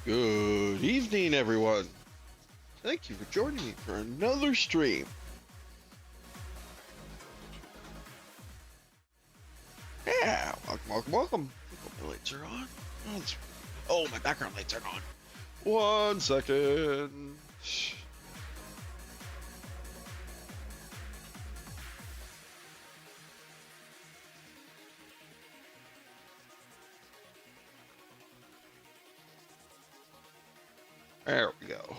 Good evening, everyone. Thank you for joining me for another stream. Yeah, welcome. I hope my lights are on. Oh, my background lights are on. 1 second. There we go.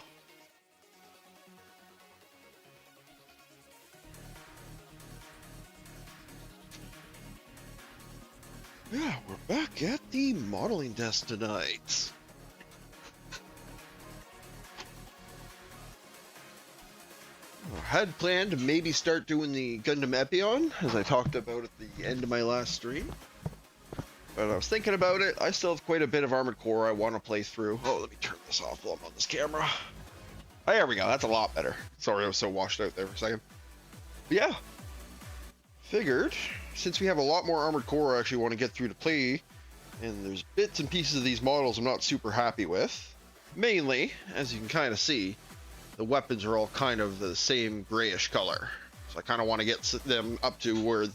Yeah, we're back at the modeling desk tonight. I had planned to maybe start doing the Gundam Epion, as I talked about at the end of my last stream. But I was thinking about it. I still have quite a bit of Armored Core I want to play through. Oh, let me turn this off while I'm on this camera. Oh, there we go. That's a lot better. Sorry, I was so washed out there for a second. But yeah. Figured, since we have a lot more Armored Core I actually want to get through to play, and there's bits and pieces of these models I'm not super happy with. Mainly, as you can kind of see, the weapons are all kind of the same grayish color. So I kind of want to get them up to where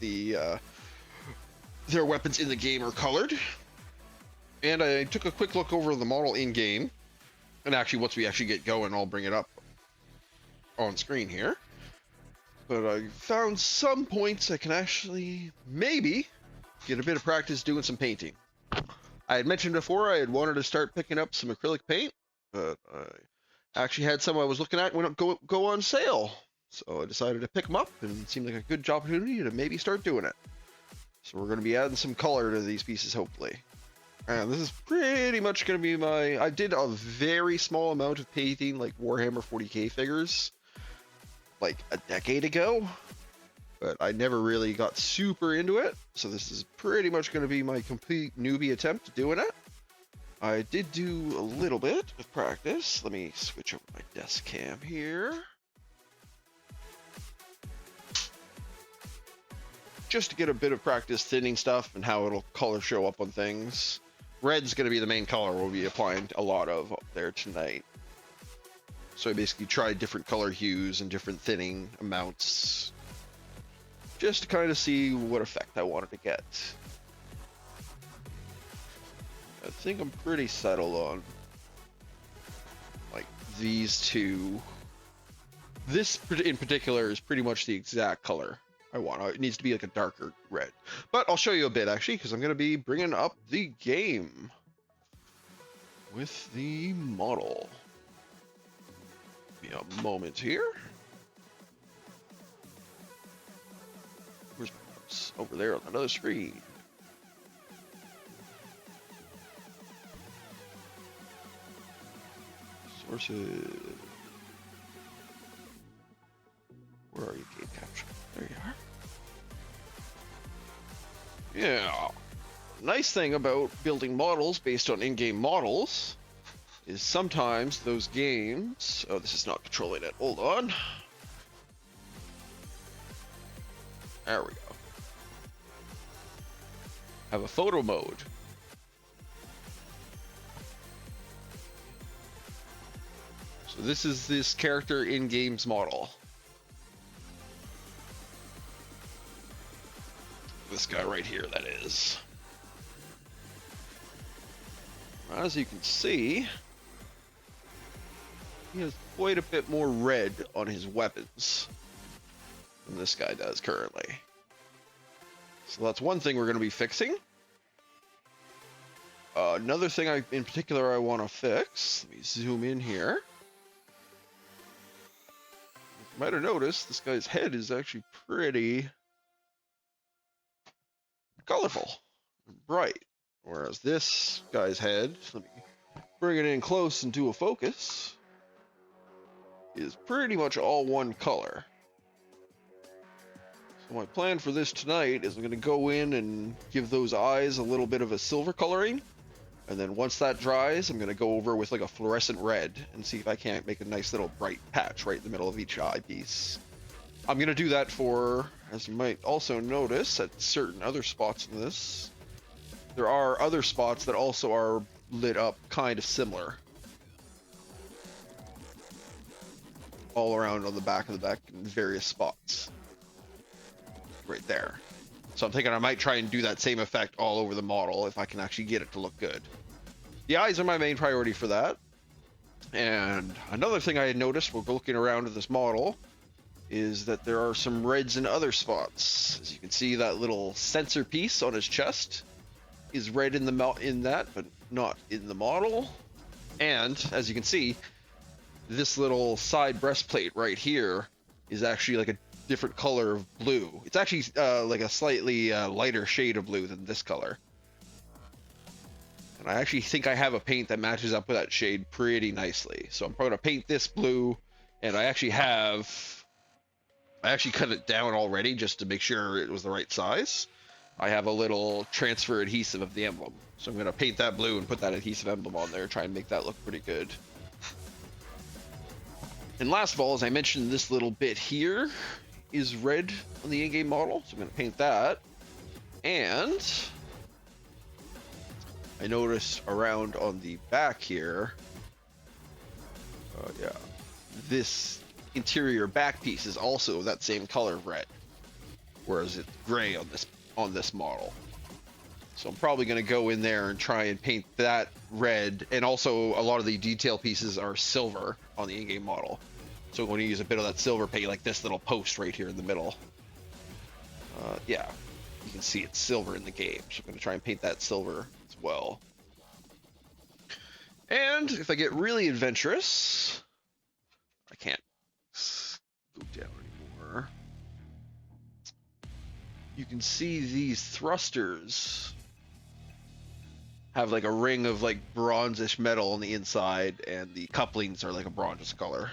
their weapons in the game are colored. And I took a quick look over the model in game, and actually once we actually get going, I'll bring it up on screen here. But I found some points I can actually maybe get a bit of practice doing some painting. I had mentioned before I had wanted to start picking up some acrylic paint, but I actually had some I was looking at when it go on sale. So I decided to pick them up, and it seemed like a good opportunity to maybe start doing it. So we're going to be adding some color to these pieces, hopefully. And this is pretty much going to be my... I did a very small amount of painting, like Warhammer 40k figures, like a decade ago, but I never really got super into it. So this is pretty much going to be my complete newbie attempt at doing it. I did do a little bit of practice. Let me switch over my desk cam here. Just to get a bit of practice thinning stuff and how it'll color show up on things. Red's going to be the main color we'll be applying a lot of up there tonight. So I basically tried different color hues and different thinning amounts just to kind of see what effect I wanted to get. I think I'm pretty settled on like these two. This in particular is pretty much the exact color I want. It needs to be like a darker red. But I'll show you a bit actually, because I'm going to be bringing up the game with the model. A moment here. Where's my notes? Over there on another screen. Sources. Where are you, game capture? There you are. Yeah. Nice thing about building models based on in-game models is sometimes those games... Oh, this is not controlling it. Hold on. There we go. Have a photo mode. So this is this character in-game's model. This guy right here, that is. As you can see, he has quite a bit more red on his weapons than this guy does currently. So that's one thing we're going to be fixing. Another thing in particular I want to fix, let me zoom in here. You might have noticed this guy's head is actually pretty colorful and bright. Whereas this guy's head, let me bring it in close and do a focus, is pretty much all one color. So my plan for this tonight is I'm going to go in and give those eyes a little bit of a silver coloring. And then once that dries, I'm going to go over with like a fluorescent red and see if I can't make a nice little bright patch right in the middle of each eye piece. I'm going to do that for, as you might also notice, at certain other spots in this, there are other spots that also are lit up kind of similar. all around on the back of the back in various spots. Right there. So I'm thinking I might try and do that same effect all over the model if I can actually get it to look good. The eyes are my main priority for that. And another thing I had noticed while looking around at this model is that there are some reds in other spots. As you can see, that little sensor piece on his chest is red in that, but not in the model. And as you can see, this little side breastplate right here is actually like a different color of blue. It's actually like a slightly lighter shade of blue than this color. And I actually think I have a paint that matches up with that shade pretty nicely. So I'm probably gonna paint this blue, and I actually cut it down already just to make sure it was the right size. I have a little transfer adhesive of the emblem. So I'm gonna paint that blue and put that adhesive emblem on there, try and make that look pretty good. And last of all, as I mentioned, this little bit here is red on the in-game model. So I'm gonna paint that. And I noticed around on the back here, yeah, this interior back piece is also that same color of red, whereas it's gray on this model. So I'm probably going to go in there and try and paint that red, and also a lot of the detail pieces are silver on the in-game model. So I'm going to use a bit of that silver paint, like this little post right here in the middle. Yeah, you can see it's silver in the game, so I'm going to try and paint that silver as well. And if I get really adventurous, I can't go down anymore. You can see these thrusters have like a ring of like bronzish metal on the inside, and the couplings are like a bronze color.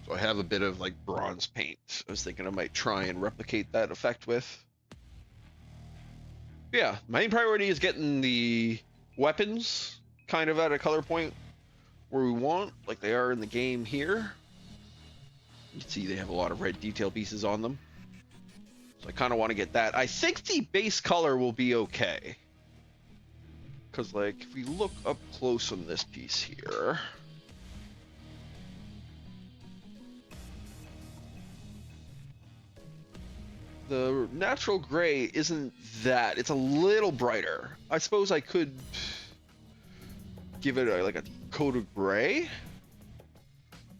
So I have a bit of like bronze paint. I was thinking I might try and replicate that effect with. Yeah, my main priority is getting the weapons kind of at a color point where we want, like they are in the game here. You can see they have a lot of red detail pieces on them. So I kind of want to get that. I think the base color will be okay. Because, like, if we look up close on this piece here, the natural gray isn't that. It's a little brighter. I suppose I could give it like a coat of gray.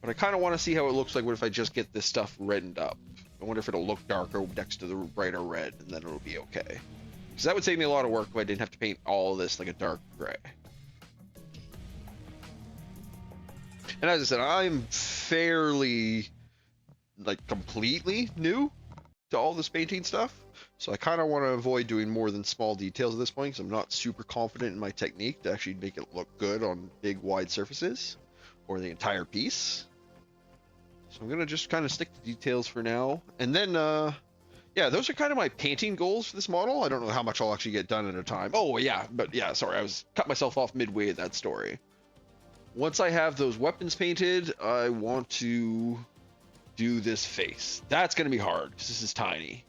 But I kind of want to see how it looks like what if I just get this stuff reddened up. I wonder if it'll look darker next to the brighter red, and then it'll be okay. Because that would save me a lot of work if I didn't have to paint all of this like a dark gray. And as I said, I'm fairly, like, completely new to all this painting stuff. So I kind of want to avoid doing more than small details at this point, because I'm not super confident in my technique to actually make it look good on big, wide surfaces, or the entire piece. So I'm going to just kind of stick to details for now. And then, yeah, those are kind of my painting goals for this model. I don't know how much I'll actually get done at a time. Oh, yeah, but yeah, sorry, I cut myself off midway in that story. Once I have those weapons painted, I want to do this face. That's going to be hard, because this is tiny.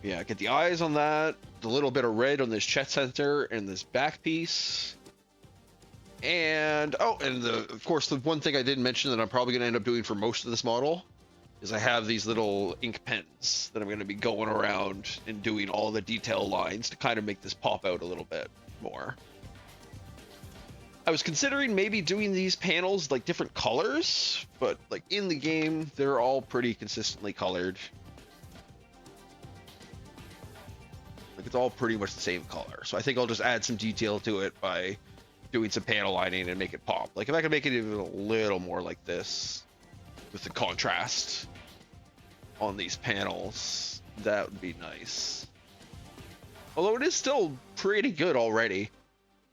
Yeah, get the eyes on that, the little bit of red on this chest center, and this back piece. And, oh, and of course, the one thing I didn't mention that I'm probably going to end up doing for most of this model is I have these little ink pens that I'm going to be going around and doing all the detail lines to kind of make this pop out a little bit more. I was considering maybe doing these panels like different colors, but like in the game, they're all pretty consistently colored. Like it's all pretty much the same color. So I think I'll just add some detail to it by doing some panel lining and make it pop. Like if I can make it even a little more like this with the contrast on these panels, that would be nice. Although it is still pretty good already.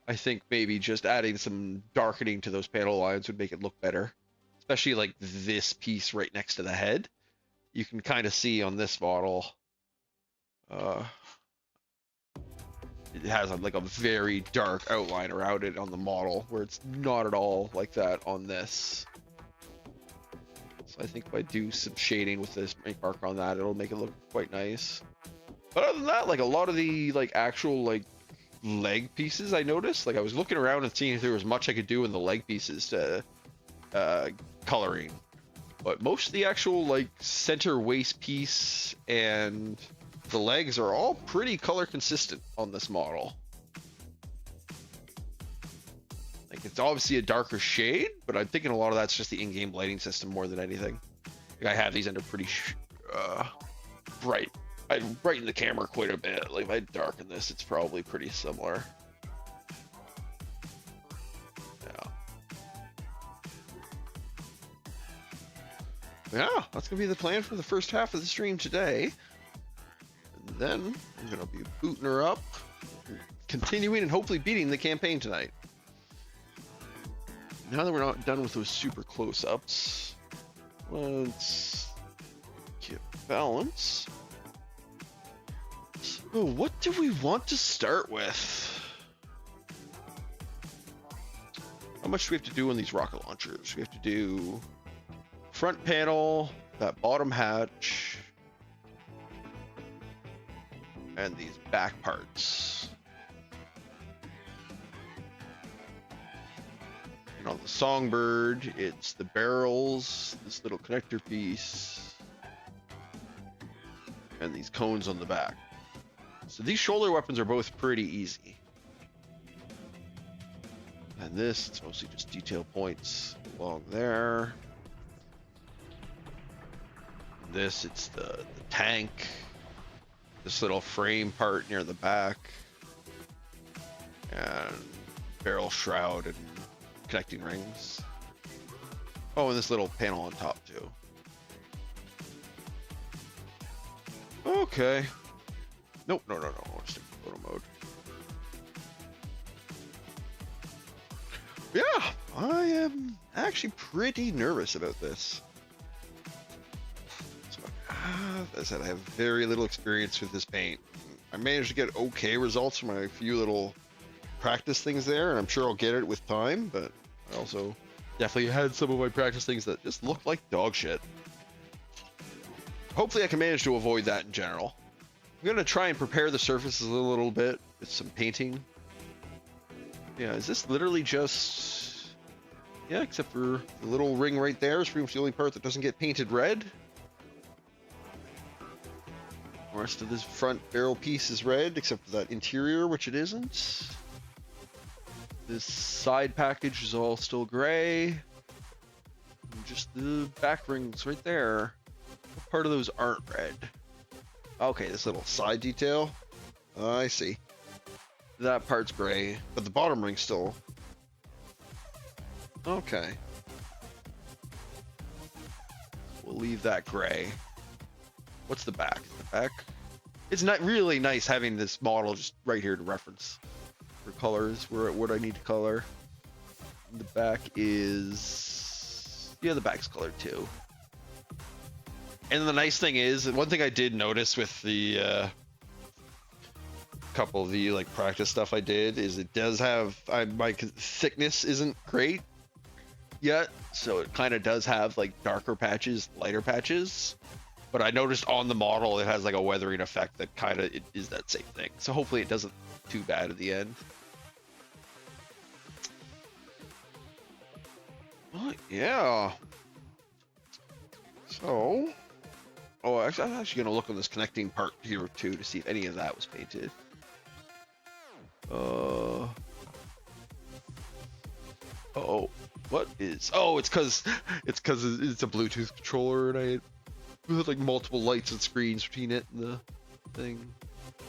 I think maybe just adding some darkening to those panel lines would make it look better. Especially like this piece right next to the head. You can kind of see on this model, it has like a very dark outline around it on the model, where it's not at all like that on this. So I think if I do some shading with this ink mark on that, it'll make it look quite nice. But other than that, like a lot of the like actual like leg pieces I noticed. Like I was looking around and seeing if there was much I could do in the leg pieces to coloring. But most of the actual like center waist piece and the legs are all pretty color consistent on this model. Like it's obviously a darker shade, but I'm thinking a lot of that's just the in-game lighting system more than anything. Like I have these and they're pretty bright. I brighten the camera quite a bit. Like if I darken this, it's probably pretty similar. Yeah, that's gonna be the plan for the first half of the stream today. And then I'm gonna be booting her up, continuing and hopefully beating the campaign tonight. Now that we're not done with those super close-ups, let's get balance. So what do we want to start with? How much do we have to do on these rocket launchers? We have to do front panel, that bottom hatch, and these back parts. And on the Songbird, it's the barrels, this little connector piece, and these cones on the back. So these shoulder weapons are both pretty easy. And this, it's mostly just detail points along there. This, it's the tank, this little frame part near the back, and barrel shroud and connecting rings. Oh, and this little panel on top too. Okay. Nope, no. I'll stick to photo mode. Yeah, I am actually pretty nervous about this. As I said, I have very little experience with this paint. I managed to get okay results from my few little practice things there, and I'm sure I'll get it with time, but I also definitely had some of my practice things that just looked like dog shit. Hopefully I can manage to avoid that in general. I'm going to try and prepare the surfaces a little bit with some painting. Yeah, is this literally just... Yeah, except for the little ring right there is pretty much the only part that doesn't get painted red. The rest of this front barrel piece is red, except for that interior, which it isn't. This side package is all still gray. And just the back rings right there. What part of those aren't red? Okay, this little side detail. I see. That part's gray, but the bottom ring's still... Okay. We'll leave that gray. What's the back? The back? It's not really nice having this model just right here to reference for colors, where what I need to color. And the back is... Yeah, the back's colored too. And the nice thing is, one thing I did notice with the couple of the like practice stuff I did is it does have my thickness isn't great yet, so it kind of does have like darker patches, lighter patches. But I noticed on the model it has like a weathering effect that kind of is that same thing. So hopefully it doesn't too bad at the end. Yeah. So, oh, actually, I'm actually gonna look on this connecting part here too to see if any of that was painted. Oh, what is? Oh, it's because it's a Bluetooth controller, and I had like multiple lights and screens between it and the thing.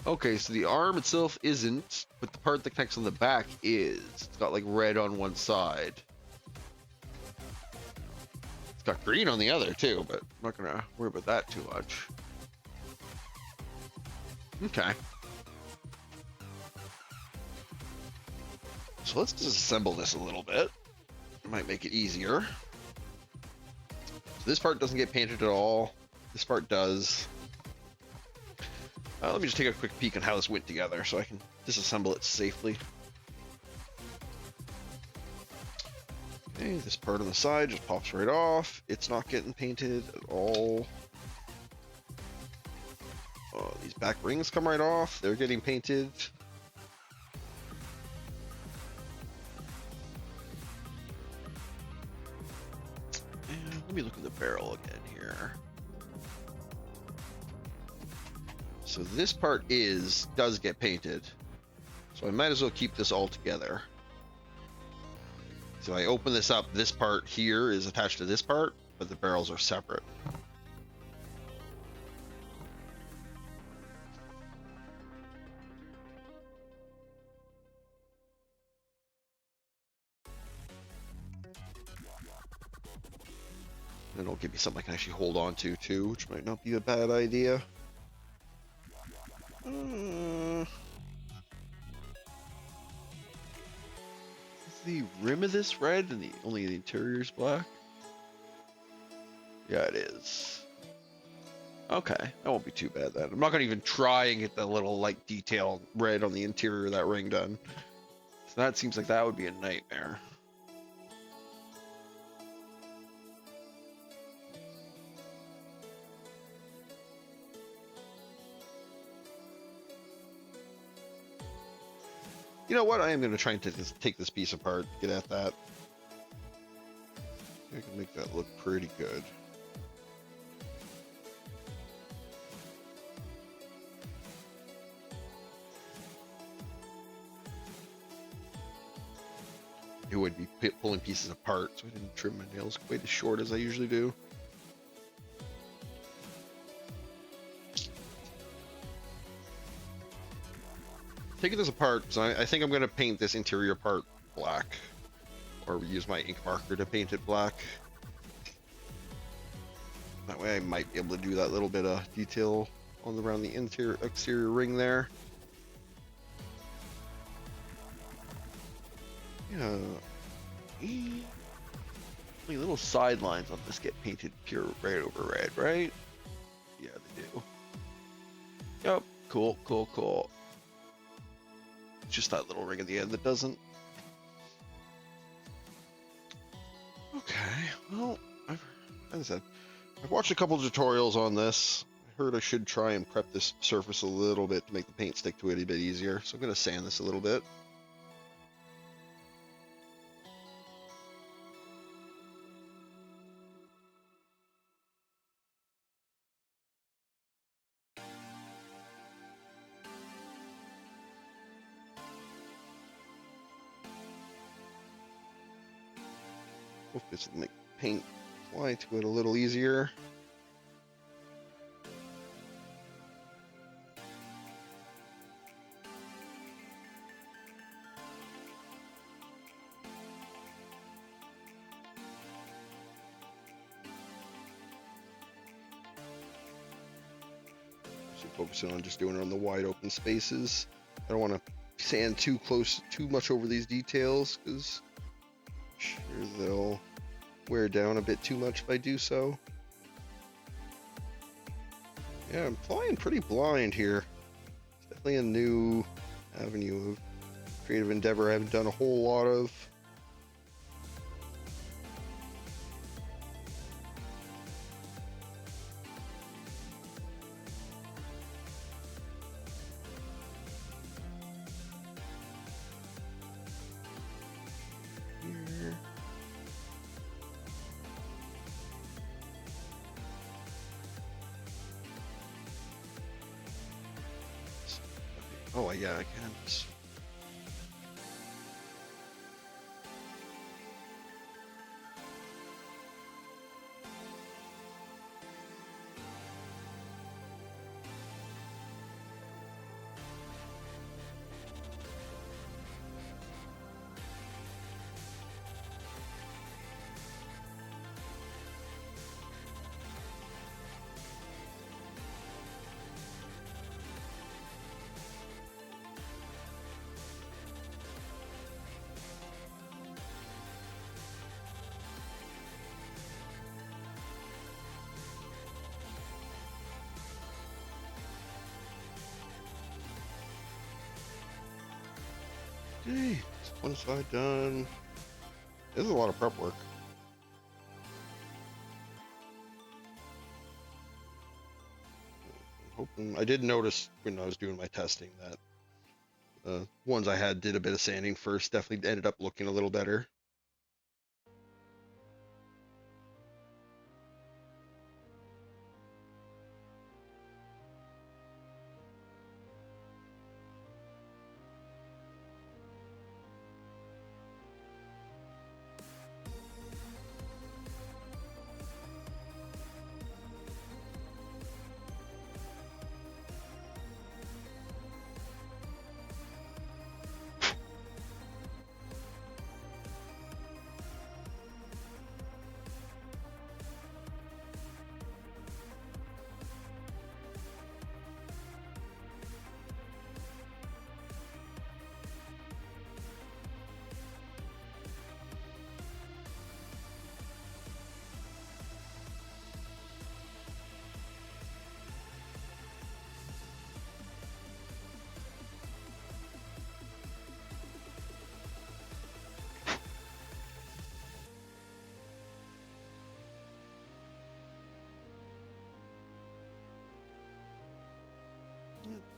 Okay, so the arm itself isn't, but the part that connects on the back is. It's got like red on one side. It's got green on the other too, but I'm not gonna worry about that too much. Okay. So let's disassemble this a little bit. It might make it easier. So this part doesn't get painted at all. This part does. Let me just take a quick peek on how this went together so I can disassemble it safely. Okay, this part on the side just pops right off. It's not getting painted at all. These back rings come right off. They're getting painted. let me look at the barrel again here. So this part does get painted. So I might as well keep this all together. So I open this up, this part here is attached to this part, but the barrels are separate. And it'll give me something I can actually hold on to too, which might not be a bad idea. Is the rim of this red and only the interior is black? Yeah, it is. Okay, that won't be too bad then. I'm not gonna even try and get the little like detail red on the interior of that ring done. So that seems like that would be a nightmare. You know what? I am going to try and take this piece apart, get at that. I can make that look pretty good. It would be pulling pieces apart, so I didn't trim my nails quite as short as I usually do. Taking this apart, because I think I'm going to paint this interior part black, or use my ink marker to paint it black. That way I might be able to do that little bit of detail around the exterior ring there. Yeah. The little sidelines on this get painted pure red over red, right? Yeah, they do. Yep. Cool, cool, cool. Just that little ring at the end that doesn't. Okay, well, as I said, I've watched a couple tutorials on this. I heard I should try and prep this surface a little bit to make the paint stick to it a bit easier. So I'm going to sand this a little bit. Hope this will make paint fly to it a little easier. So focusing on just doing it on the wide open spaces. I don't want to sand too much over these details, because I'm sure they'll wear down a bit too much if I do so. Yeah, I'm flying pretty blind here. It's definitely a new avenue of creative endeavor I haven't done a whole lot of. Here. Oh, yeah, I can. Okay, one side done. This is a lot of prep work. I'm hoping, I did notice when I was doing my testing that the ones I had did a bit of sanding first, definitely ended up looking a little better.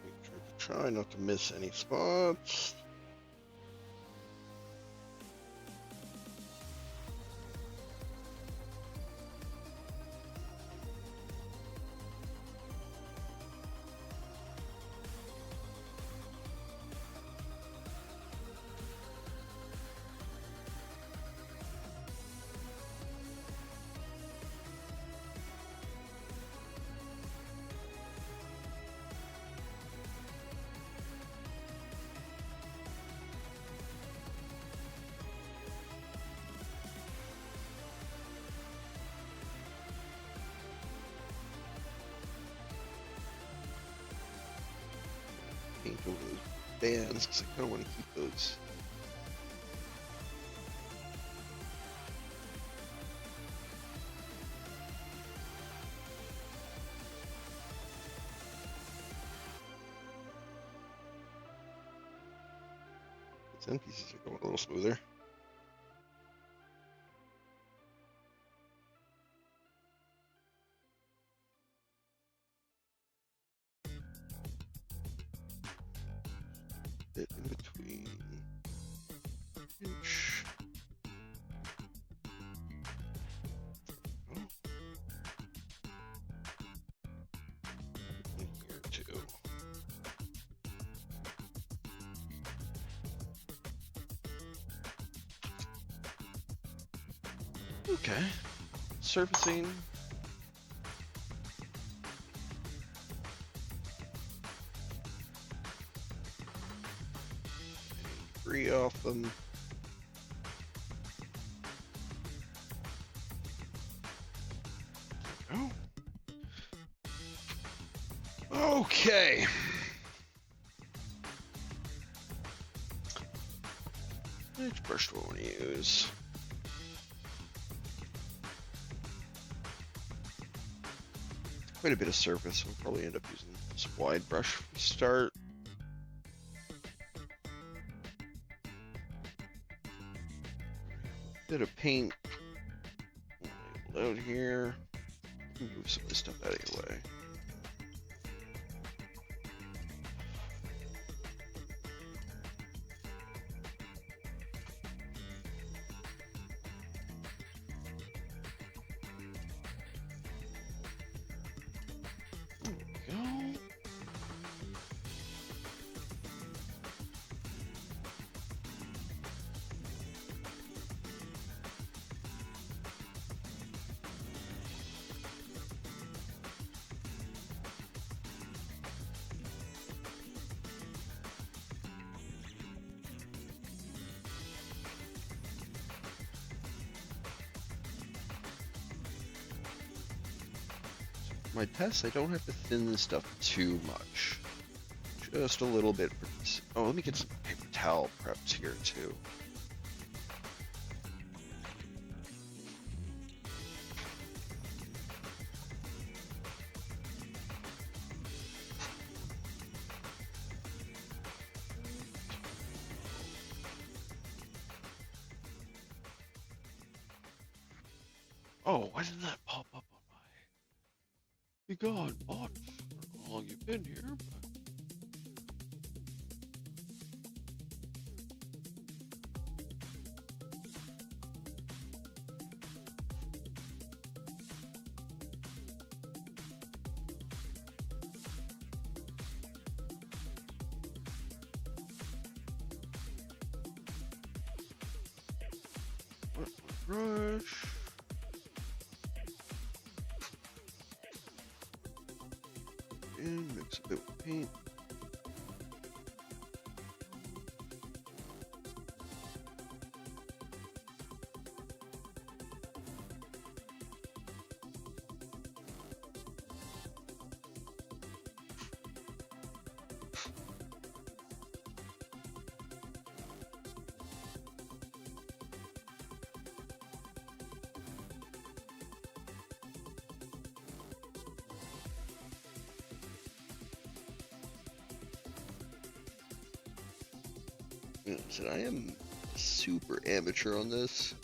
Make sure to try not to miss any spots. Paint over those bands because I kind of want to keep those. These end pieces are going a little smoother. Bit in between. Inch. Oh. In here too. Okay. Surfacing. Debris off them. Oh. Okay. Which brush do I want to use? Quite a bit of surface, so we'll probably end up using this wide brush to start. Bit of paint out here. Move some of this stuff out of your way. There we go. My tests, I don't have to thin this stuff too much. Just a little bit. Oh, let me get some paper towel prepped here too. Oh, why didn't that pop up on my... Be gone, bot. I don't know how long you've been here, but... Wet my brush. And mix a bit with paint. So I am super amateur on this.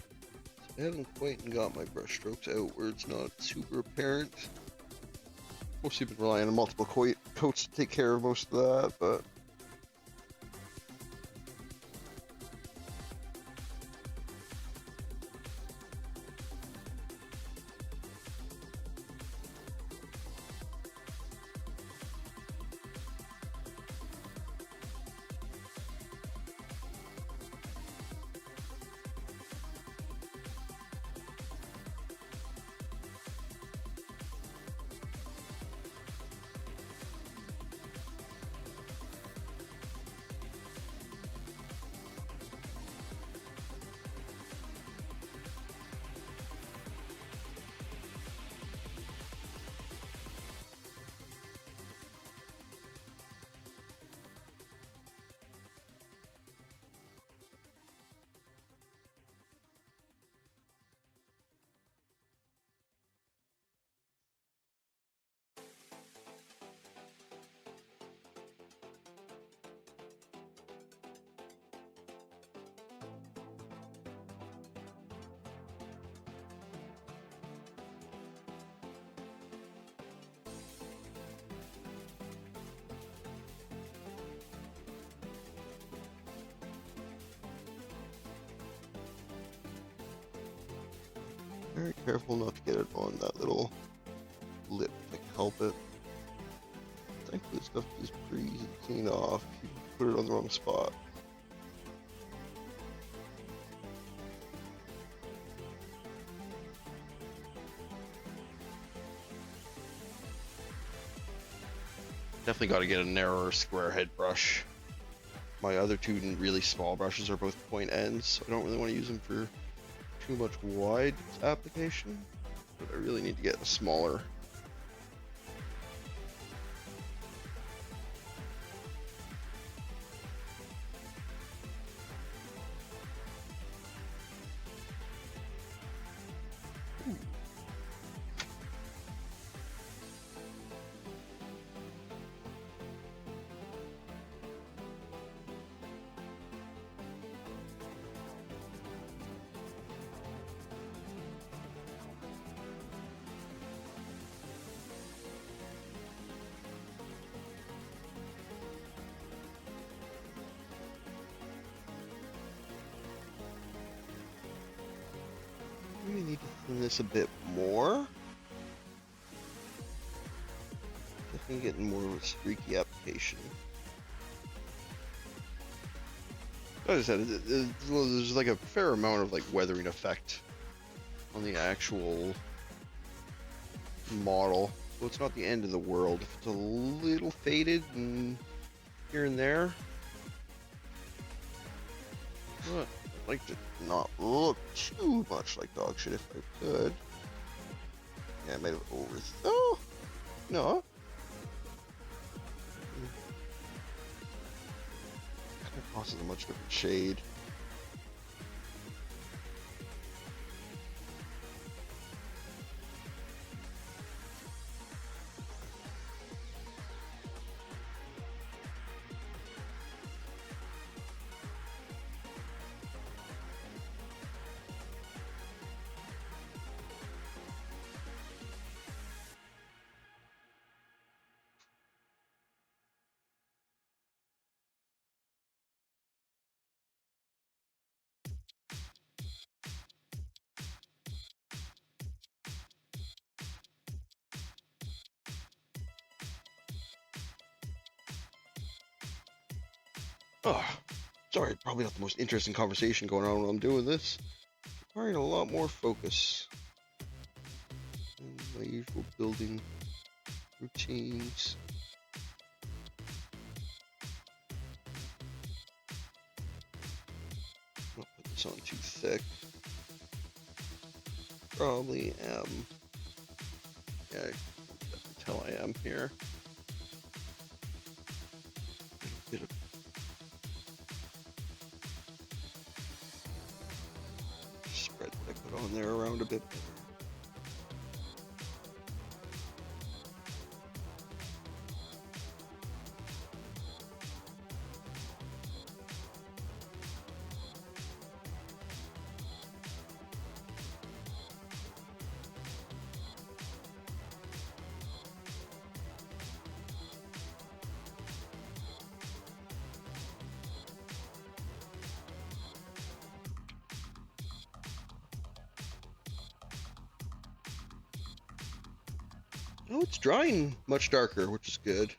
I haven't quite got my brush strokes out where it's not super apparent. Mostly been relying on multiple coats to take care of most of that, but very careful not to get it on that little lip to help it. Thankfully, this stuff is pretty easy to clean off if you put it on the wrong spot. Definitely got to get a narrower square head brush. My other two really small brushes are both point ends, so I don't really want to use them for too much wide application, but I really need to get a smaller. We need to thin this a bit more. Definitely getting more of a streaky application. As I said, there's like a fair amount of like weathering effect on the actual model, so it's not the end of the world. If it's a little faded and here and there, but I'd like to not look too much like dog shit if I could. Yeah, I might have over. Oh no. Kind of crosses a much different shade. Oh, sorry, probably not the most interesting conversation going on while I'm doing this. Requiring a lot more focus than my usual building routines. Not put this on too thick. Probably am. Yeah, I can tell I am here. A bit of spread that I put on there around a bit. Oh, it's drying much darker, which is good.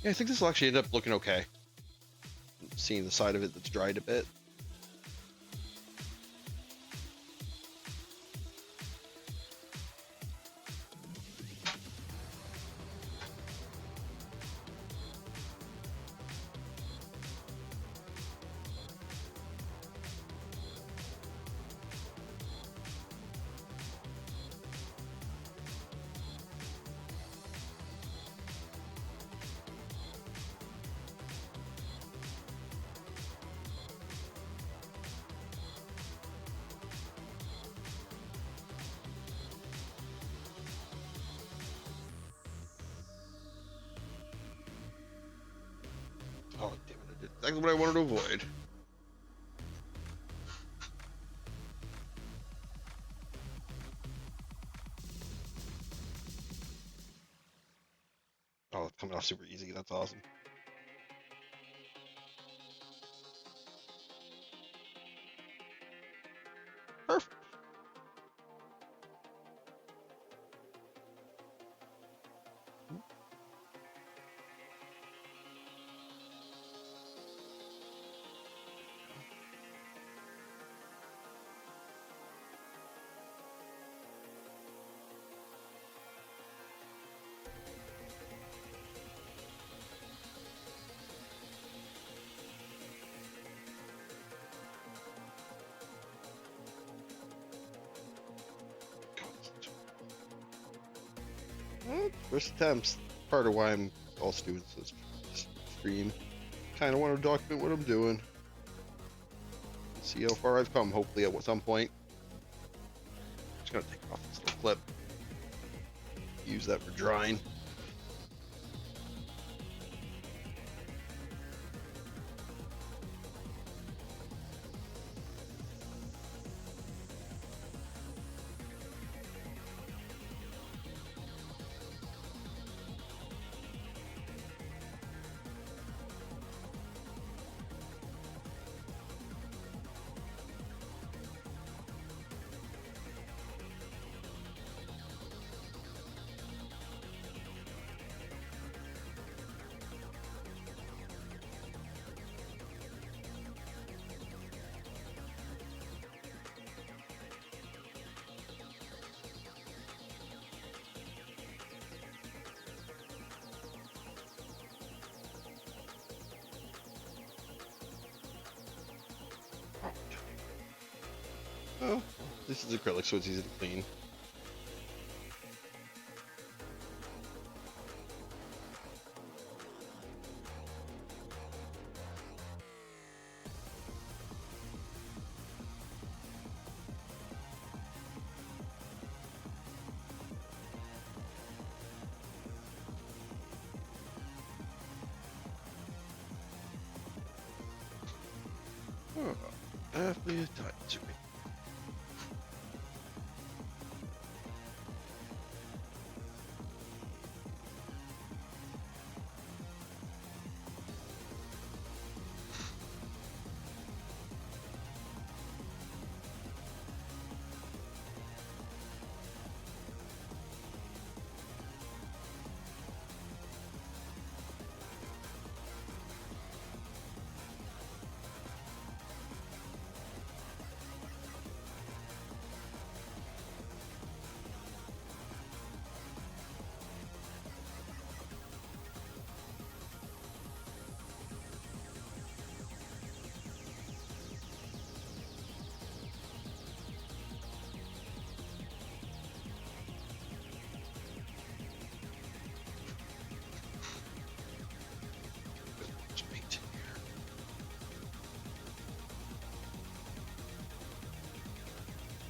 Yeah, I think this will actually end up looking okay. Seeing the side of it that's dried a bit. Oh, damn it. I did exactly what I wanted to avoid. Oh, it's coming off super easy. That's awesome. Perfect. First attempts. Part of why I'm all students this stream. Kind of want to document what I'm doing. See how far I've come, hopefully, at some point. Just gonna take off this little clip. Use that for drying. Oh, this is acrylic, so it's easy to clean. Oh, definitely a time to me.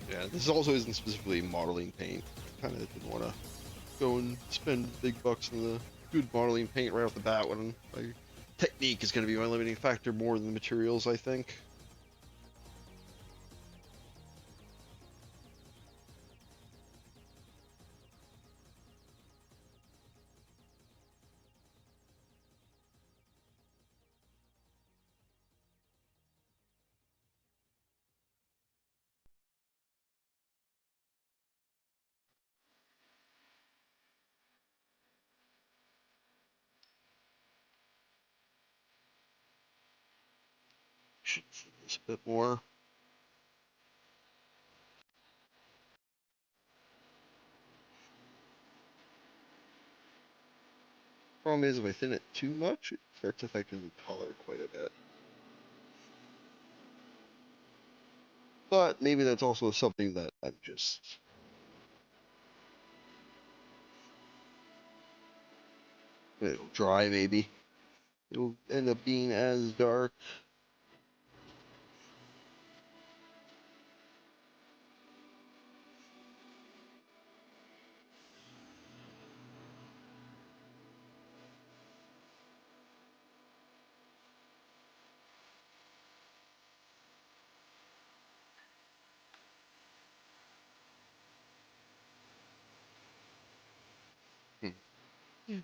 Yeah, this also isn't specifically modeling paint. Kind of didn't want to go and spend big bucks on the good modeling paint right off the bat when my technique is going to be my limiting factor more than the materials, I think. Should see this a bit more. Problem is, if I thin it too much, it starts affecting the color quite a bit. But maybe that's also something that I'm just, it'll dry maybe. It'll end up being as dark. Hmm. Yeah.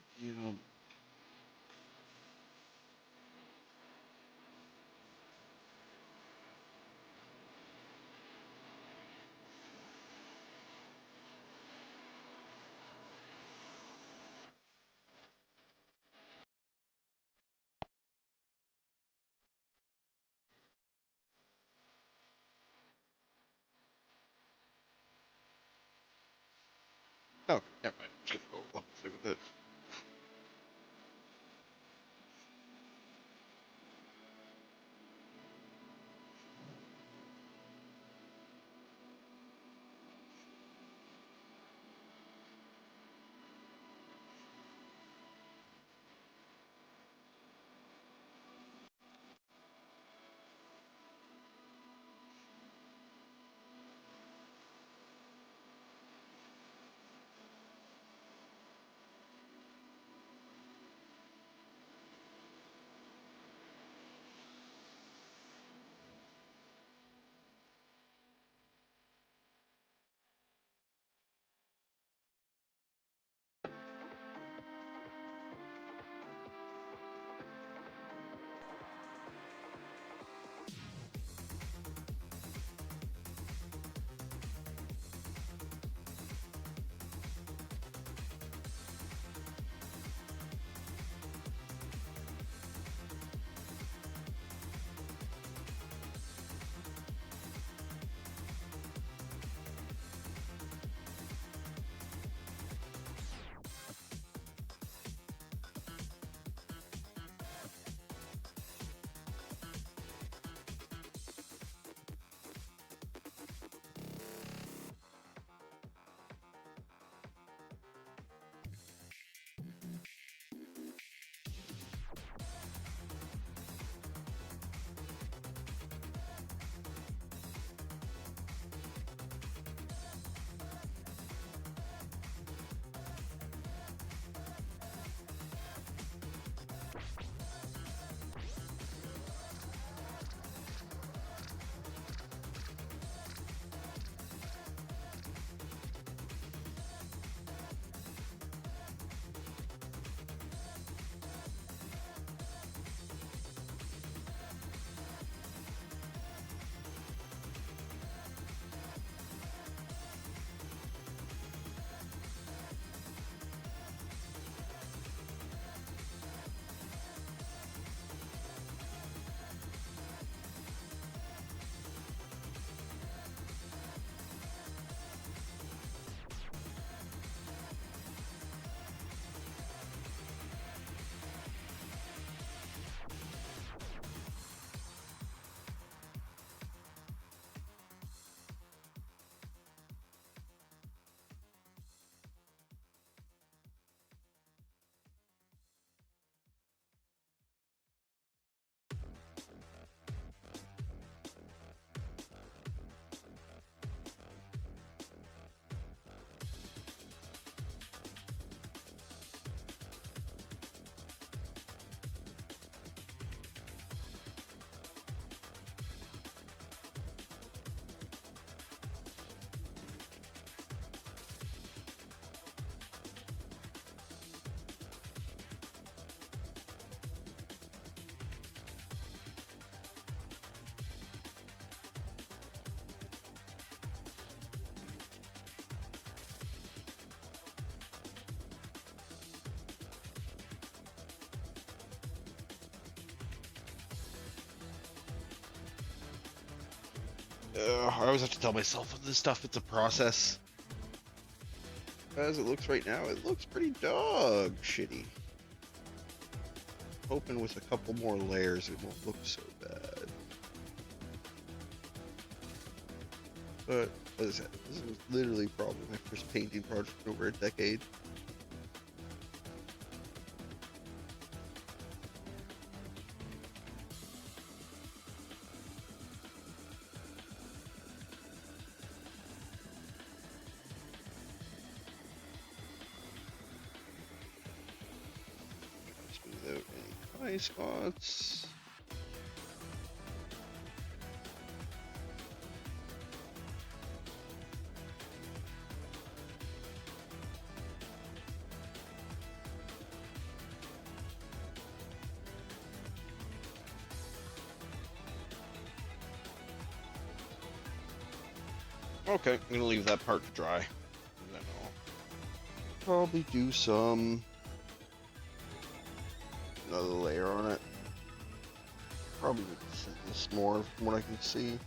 Oh, never mind. Just gonna go stick with it. I always have to tell myself with this stuff, it's a process. As it looks right now, it looks pretty dog shitty. Hoping with a couple more layers it won't look so bad. But as I said, this was literally probably my first painting project in over a decade. Smooth out any high spots. Okay, I'm gonna leave that part to dry. And then I'll probably do another layer on it. Probably need to thin this more from what I can see.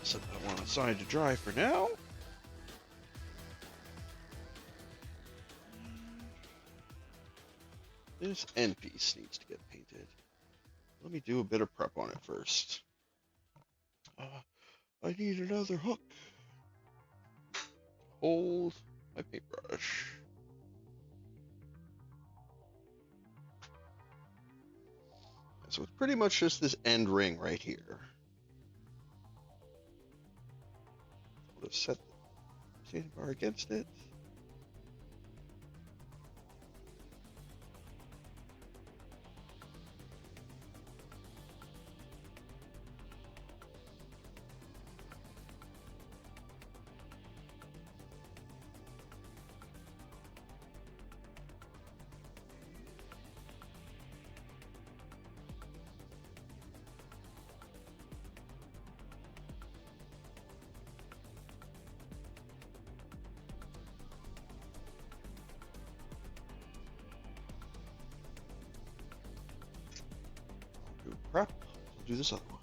Set that one aside to dry for now. This end piece needs to get painted. Let me do a bit of prep on it first. I need another hook. Hold my paintbrush. So it's pretty much just this end ring right here. I'll just set the sandbar against it. Do prep. I'll do this other one.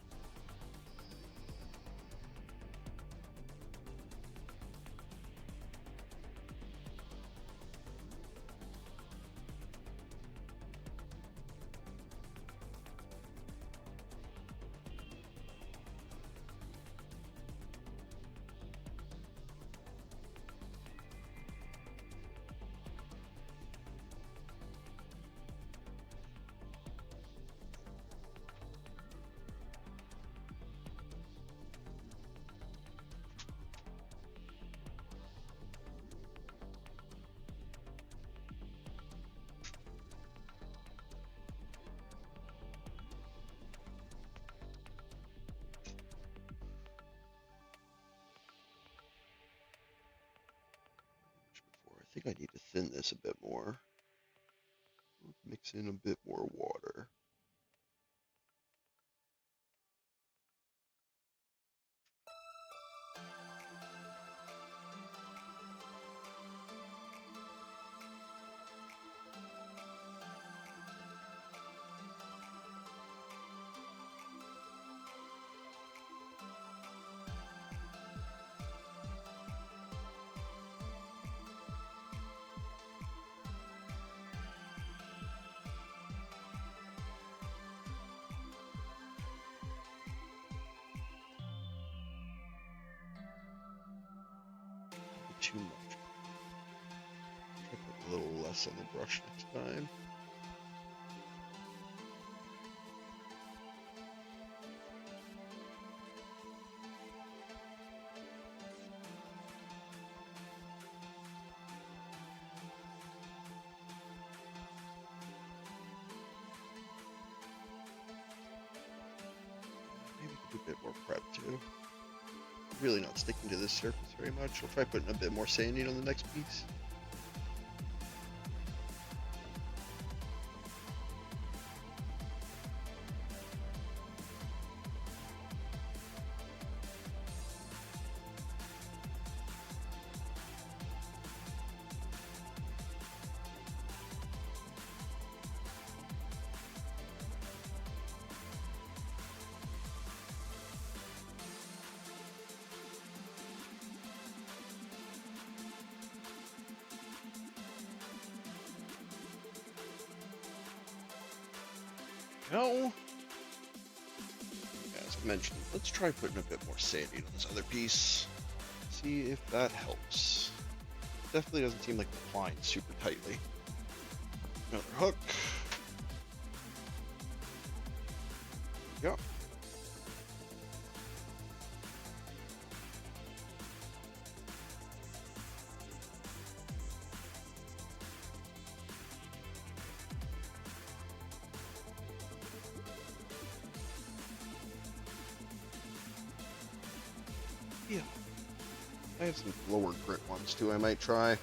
I think I need to thin this a bit more. Mix in a bit more water. Too much. Try to put a little less on the brush next time. Maybe we could do a bit more prep too. Really not sticking to this surface very much. I'll try putting a bit more sanding on the next piece. go. As mentioned, let's try putting a bit more sandy to this other piece. See if that helps. Definitely doesn't seem like applying super tightly. Another hook. Yep. Yeah. I have some lower grit ones too I might try.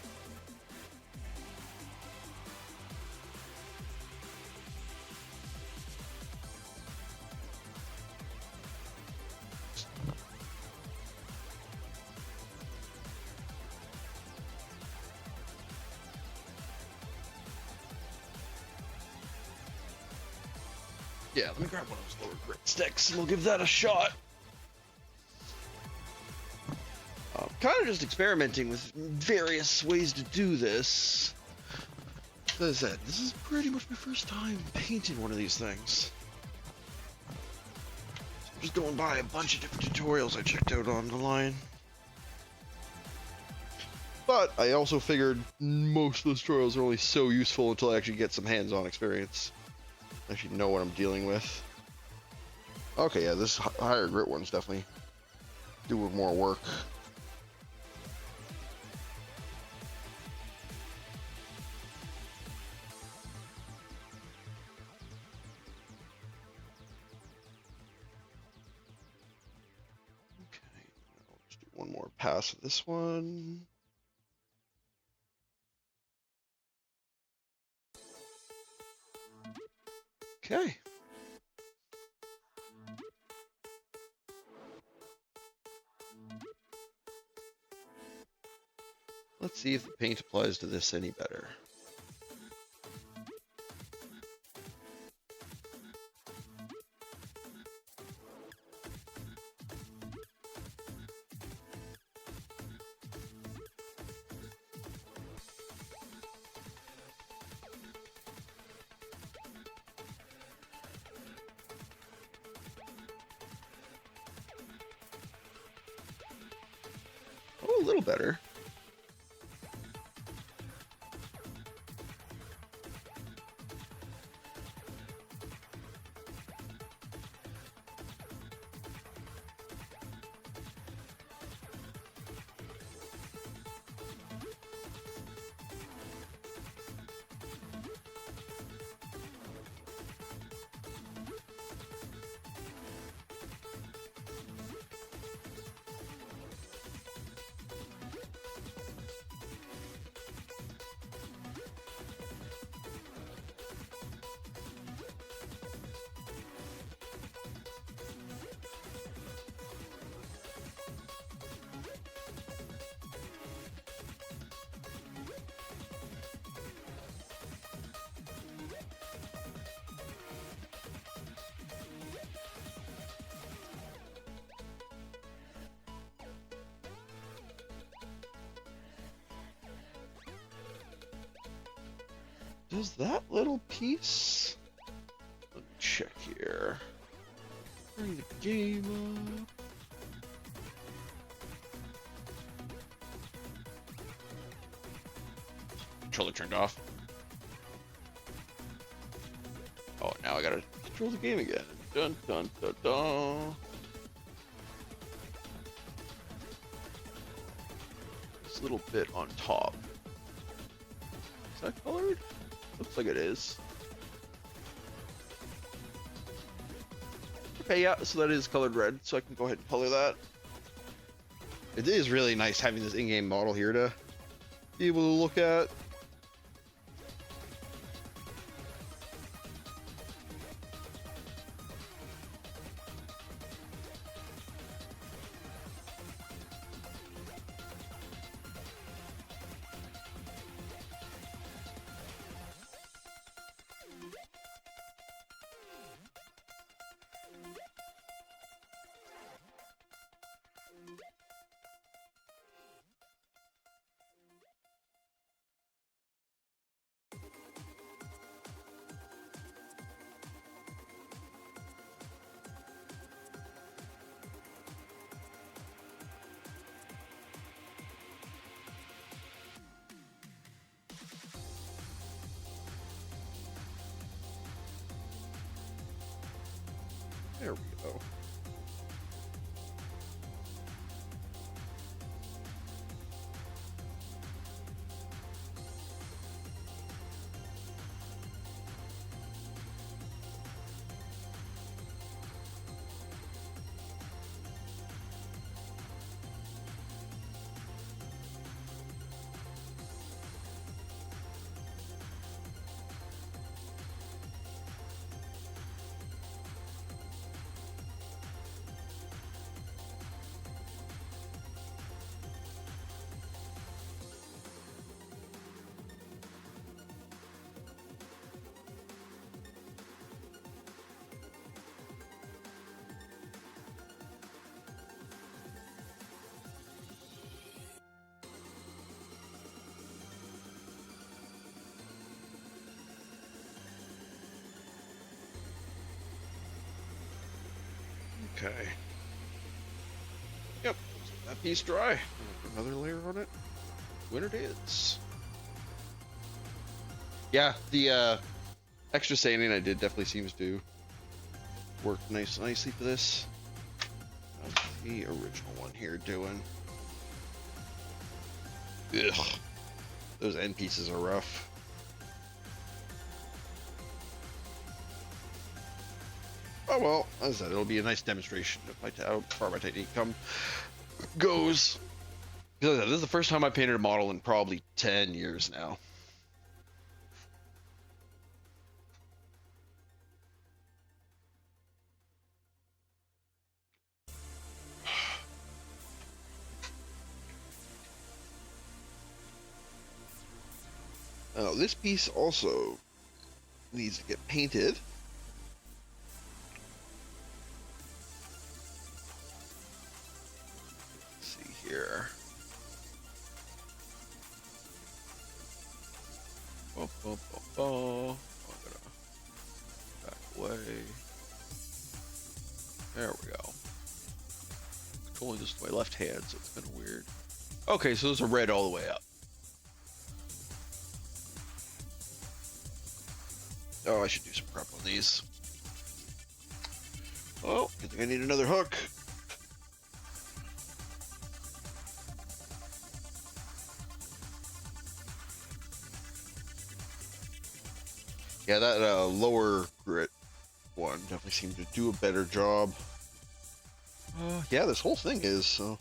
Yeah, let me grab one of those lower grit sticks and we'll give that a shot. Kind of just experimenting with various ways to do this. As I said, this is pretty much my first time painting one of these things. So I'm just going by a bunch of different tutorials I checked out on the line. But I also figured most of those tutorials are only so useful until I actually get some hands-on experience. I actually know what I'm dealing with. Okay, yeah, this higher grit one's definitely doing more work. One more pass of this one. Okay. Let's see if the paint applies to this any better. Oh, a little better. Does that little piece? Let me check here. Bring the game up. Controller turned off. Oh, now I gotta control the game again. Dun dun dun dun. This little bit on top. Is that colored? Looks like it is. Okay, yeah, so that is colored red, so I can go ahead and color that. It is really nice having this in-game model here to be able to look at. There we go. Okay. Yep. That piece dry. Put another layer on it. When it is. Yeah, the extra sanding I did definitely seems to work nicely for this. How's the original one here doing? Ugh. Those end pieces are rough. Oh well, as I said, it'll be a nice demonstration of how far my technique goes. This is the first time I painted a model in probably 10 years now. This piece also needs to get painted. Let's see here. I'm gonna back away. There we go. Controlling this with my left hand, so it's kind of weird. Okay, so those are red all the way up. Oh, I should do some prep on these. Oh, I think I need another hook. Yeah, that lower grit one definitely seemed to do a better job. Yeah, this whole thing is, so.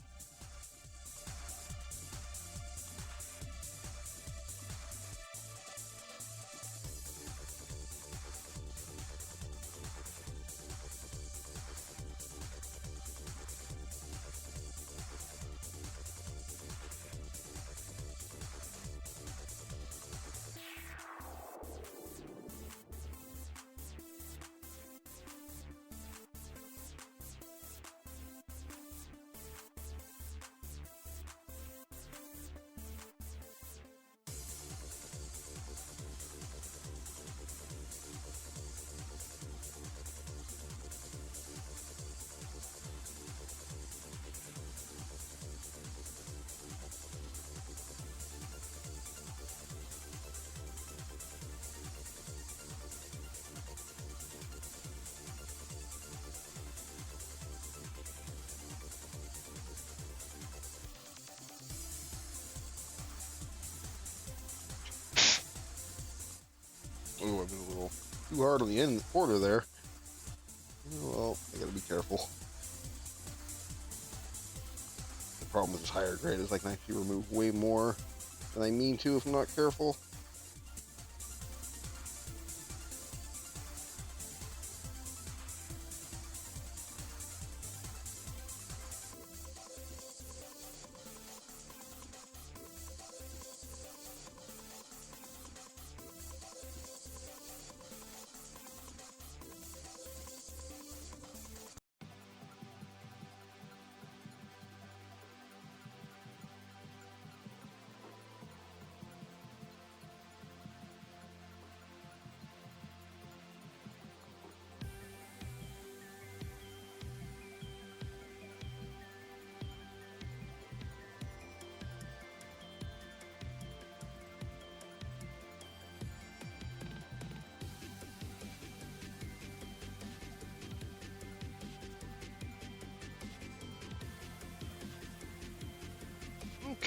Ooh, I been a little too hard on the end corner there. Well, I gotta be careful. The problem with this higher grade is I can actually remove way more than I mean to if I'm not careful.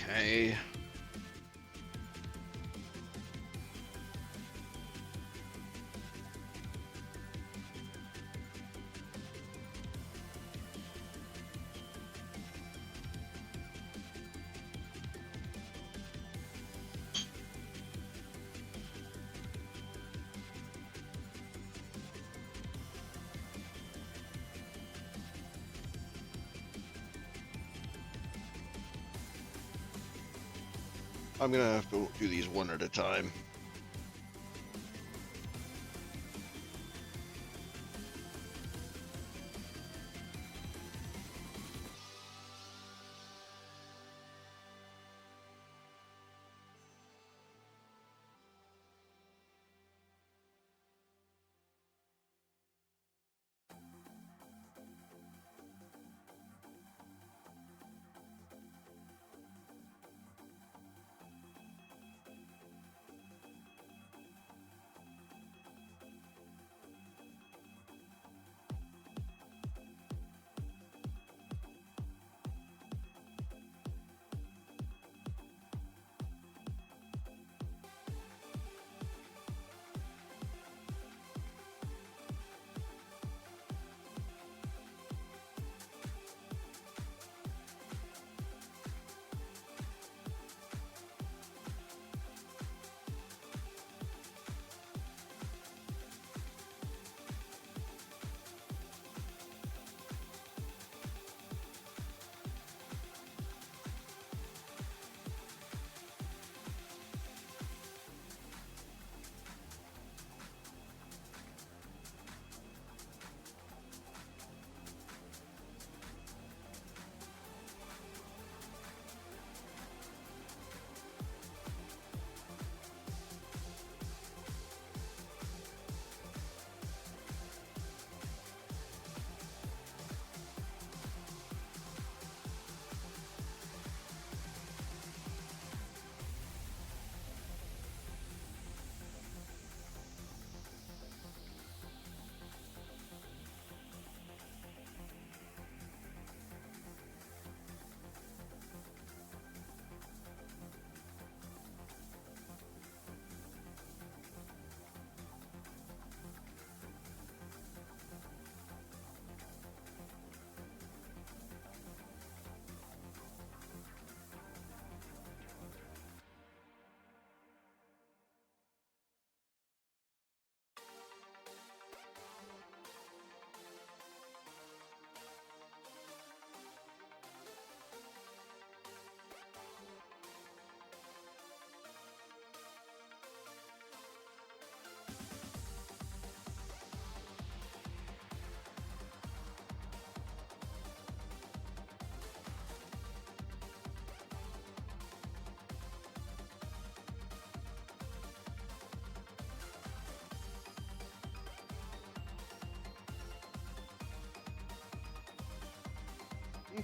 Okay. I'm gonna have to do these one at a time.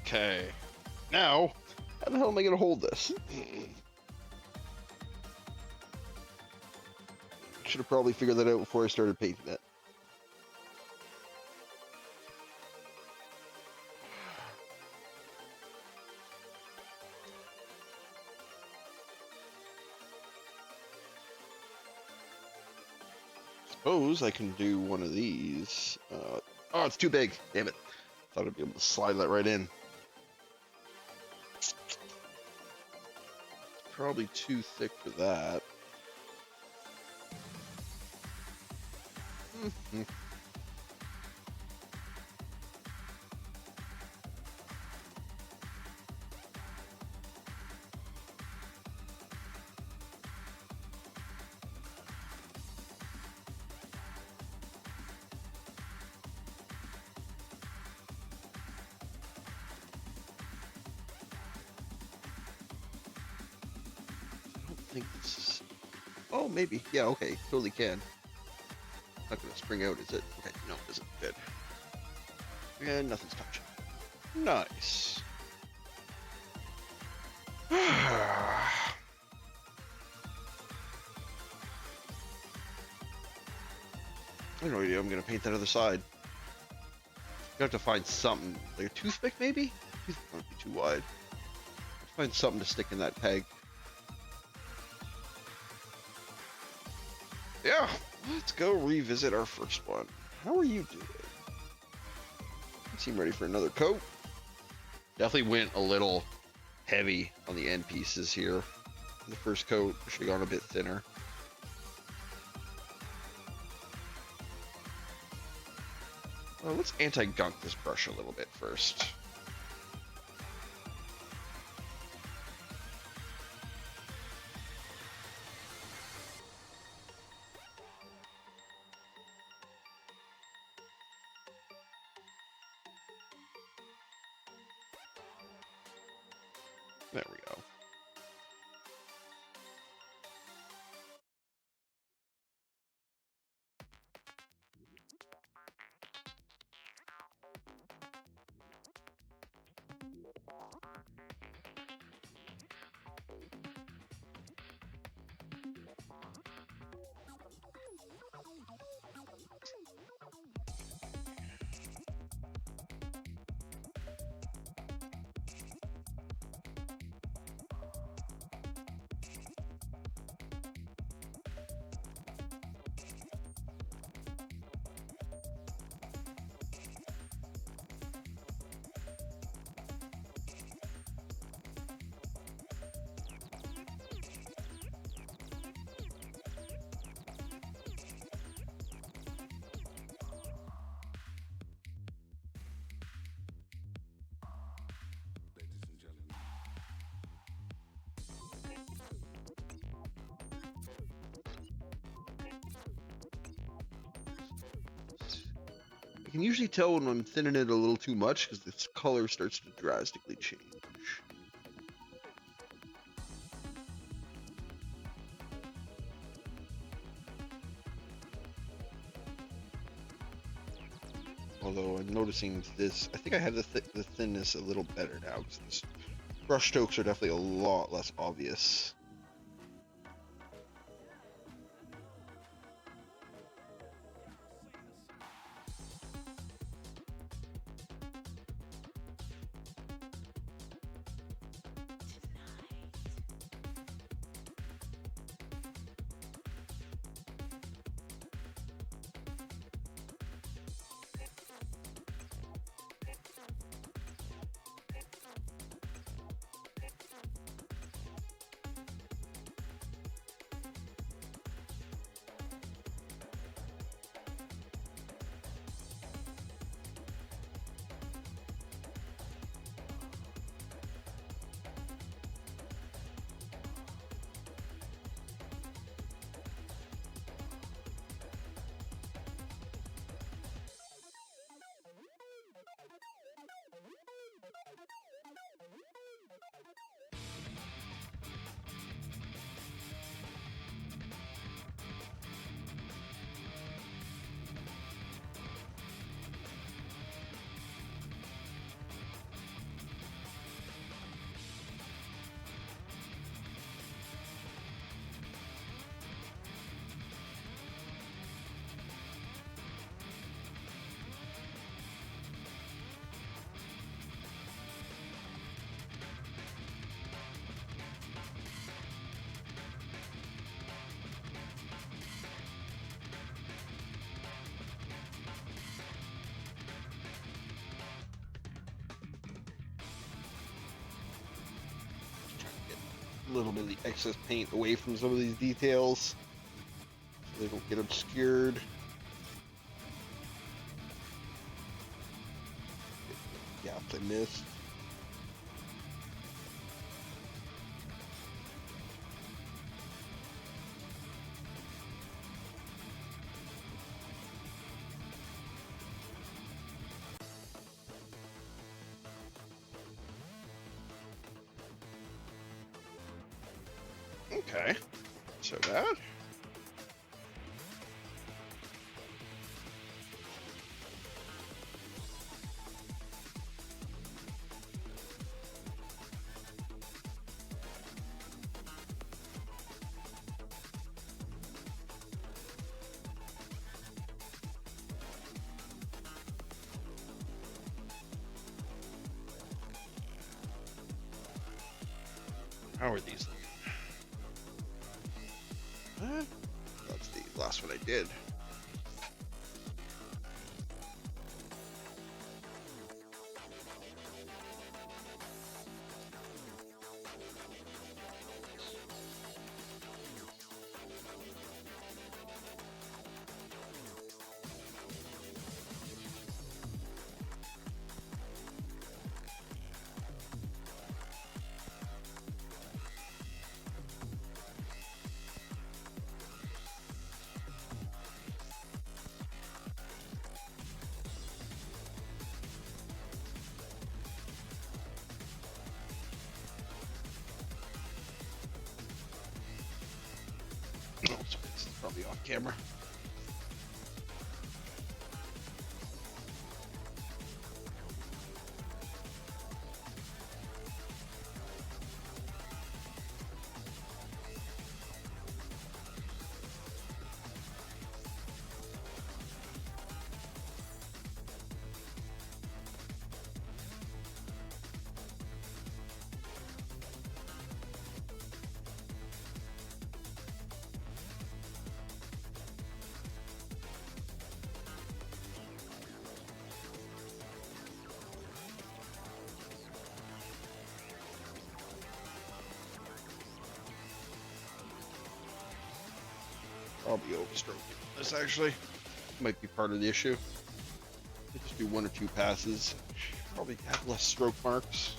Okay. Now, how the hell am I gonna hold this? Should have probably figured that out before I started painting it. Suppose I can do one of these. Oh, it's too big. Damn it. Thought I'd be able to slide that right in. Probably too thick for that. I don't think this is... Oh, maybe. Yeah, okay. Totally can. Not gonna spring out, is it? Okay, no, it isn't. Good. And nothing's touching. Nice. I have no idea. I'm gonna paint that other side. You have to find something like a toothpick, maybe. Toothpick might be too wide. Find something to stick in that peg. Yeah, let's go revisit our first one. How are you doing? You seem ready for another coat. Definitely went a little heavy on the end pieces here. The first coat should have gone a bit thinner. Well, let's anti-gunk this brush a little bit first. There we go. I can usually tell when I'm thinning it a little too much because its color starts to drastically change. Although I'm noticing this, I think I have the thinness a little better now because these brush strokes are definitely a lot less obvious. A little bit of the excess paint away from some of these details so they don't get obscured. Gaps I missed. Okay, so that. How are these looking? That's the last one I did. Oh, it's probably off camera. I'll be overstroking this actually. Might be part of the issue. I just do one or two passes. Probably have less stroke marks.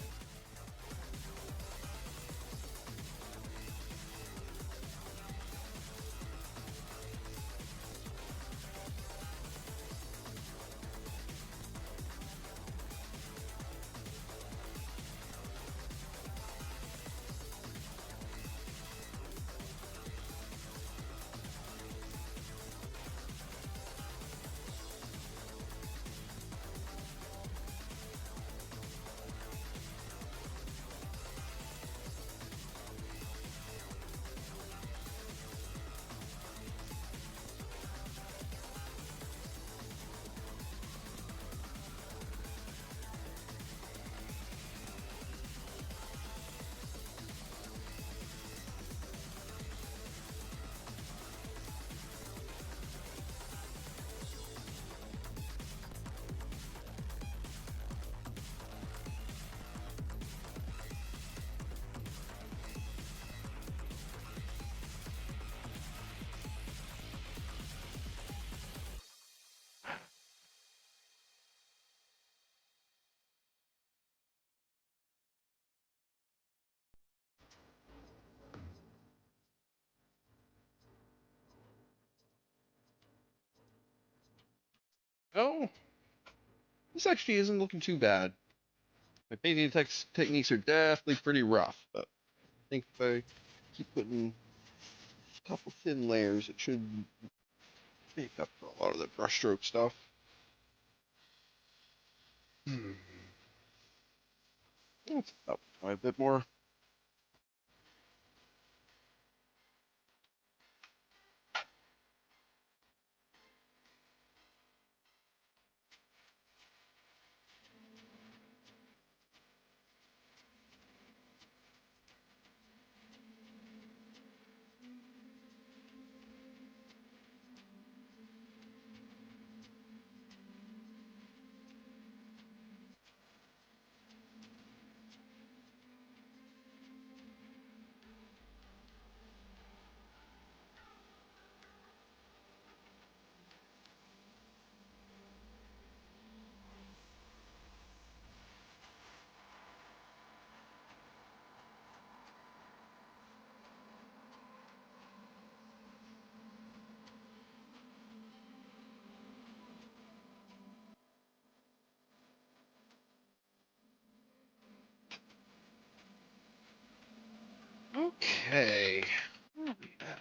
Oh, this actually isn't looking too bad. My painting techniques are definitely pretty rough, but I think if I keep putting a couple thin layers, it should make up for a lot of the brushstroke stuff. That's about a bit more. Okay. Where are we at?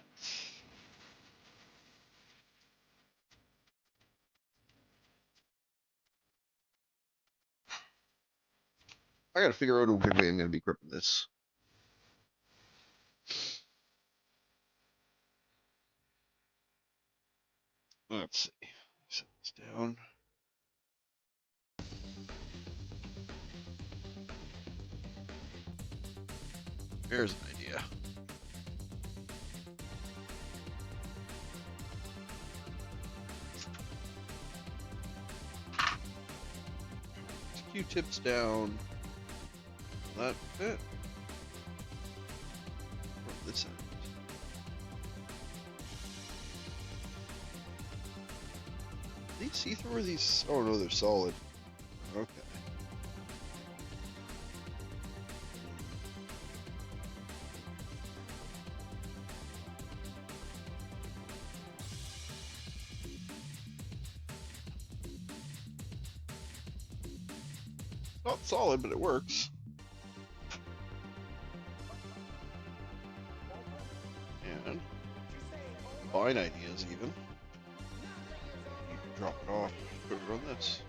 I gotta figure out a good way I'm gonna be gripping this. Let's see. Set this down. There's an idea. Q-tips down. That fit. From this end. Are these see-through or these? Oh no, they're solid. Okay. Not solid, but it works. And fine ideas even. You can drop it off, put it on this.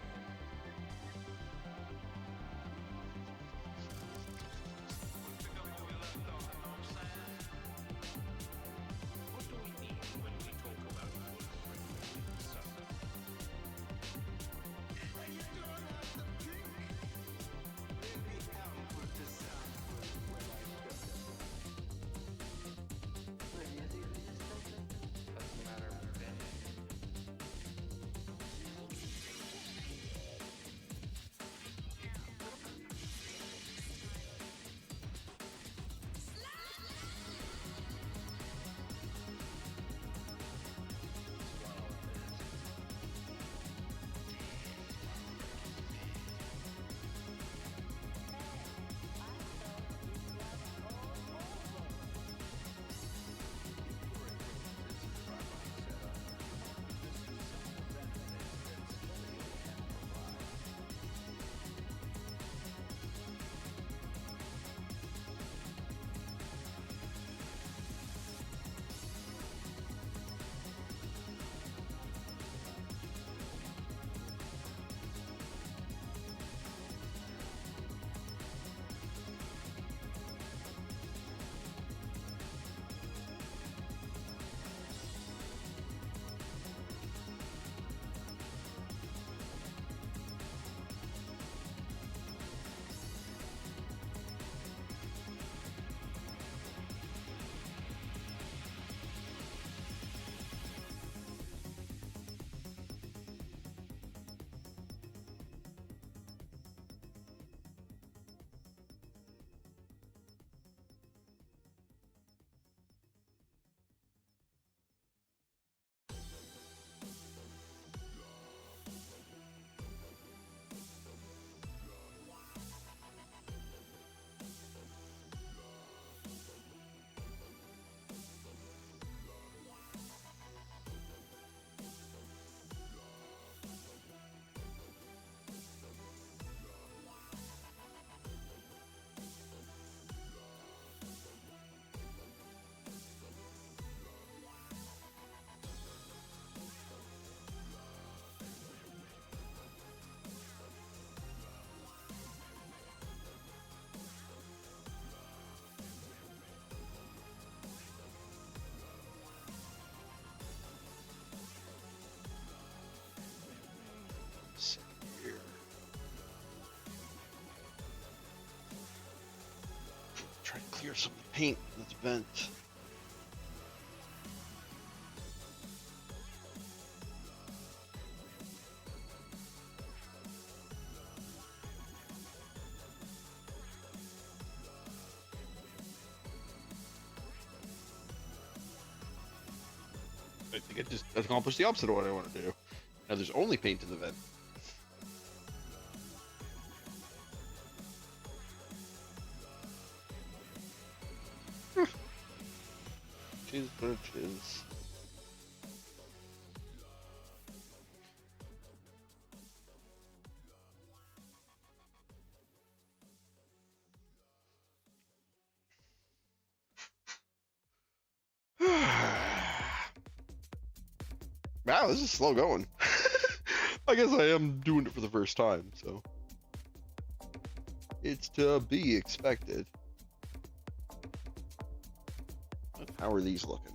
Here. Try to clear some of the paint that's bent. I think it just accomplished the opposite of what I want to do. Now there's only paint in the vent. Is what it is. Wow, this is slow going. I guess I am doing it for the first time, so it's to be expected. How are these looking?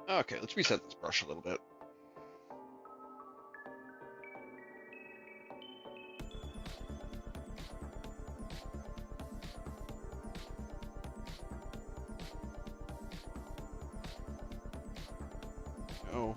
Okay, let's reset this brush a little bit. Oh.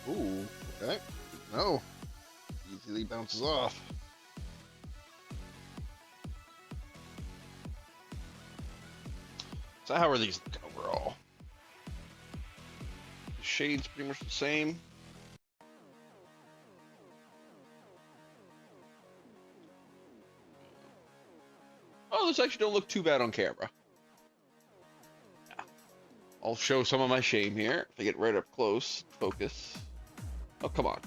Ooh, okay. No. Easily bounces off. So how are these looking overall? The shade's pretty much the same. Oh, those actually don't look too bad on camera. Yeah. I'll show some of my shame here. If I get right up close, focus. Oh, come on.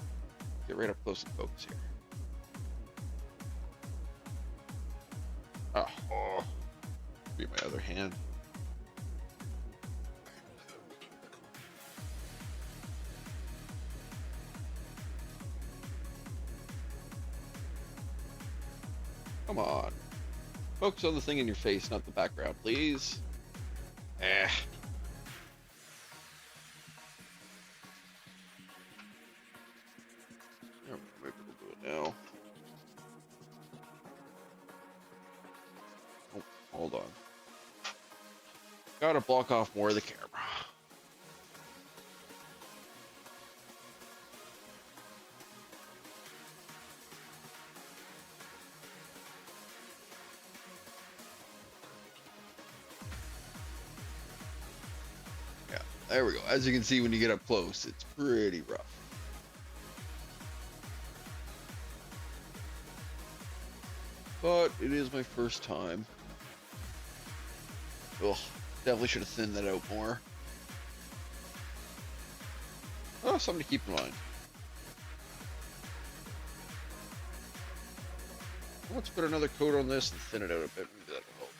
Get right up close and focus here. Oh. Be my other hand. Come on. Focus on the thing in your face, not the background, please. Eh. Maybe we'll do it now. hold on. Gotta block off more of the camera. Yeah, there we go. As you can see when you get up close, it's pretty rough. But it is my first time. Ugh, definitely should have thinned that out more. Oh, something to keep in mind. Let's put another coat on this and thin it out a bit. Maybe that'll help.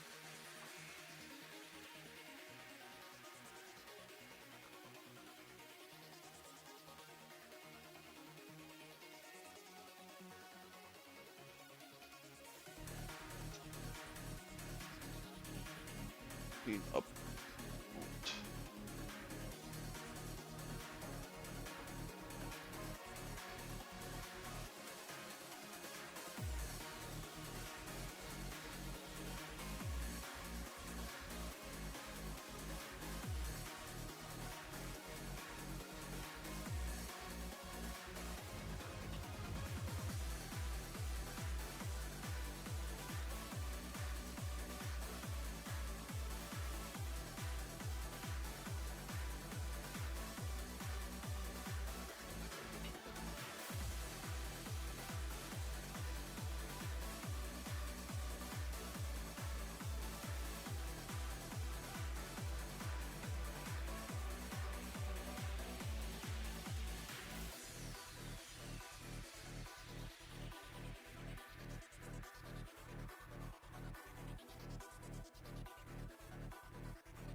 Clean up.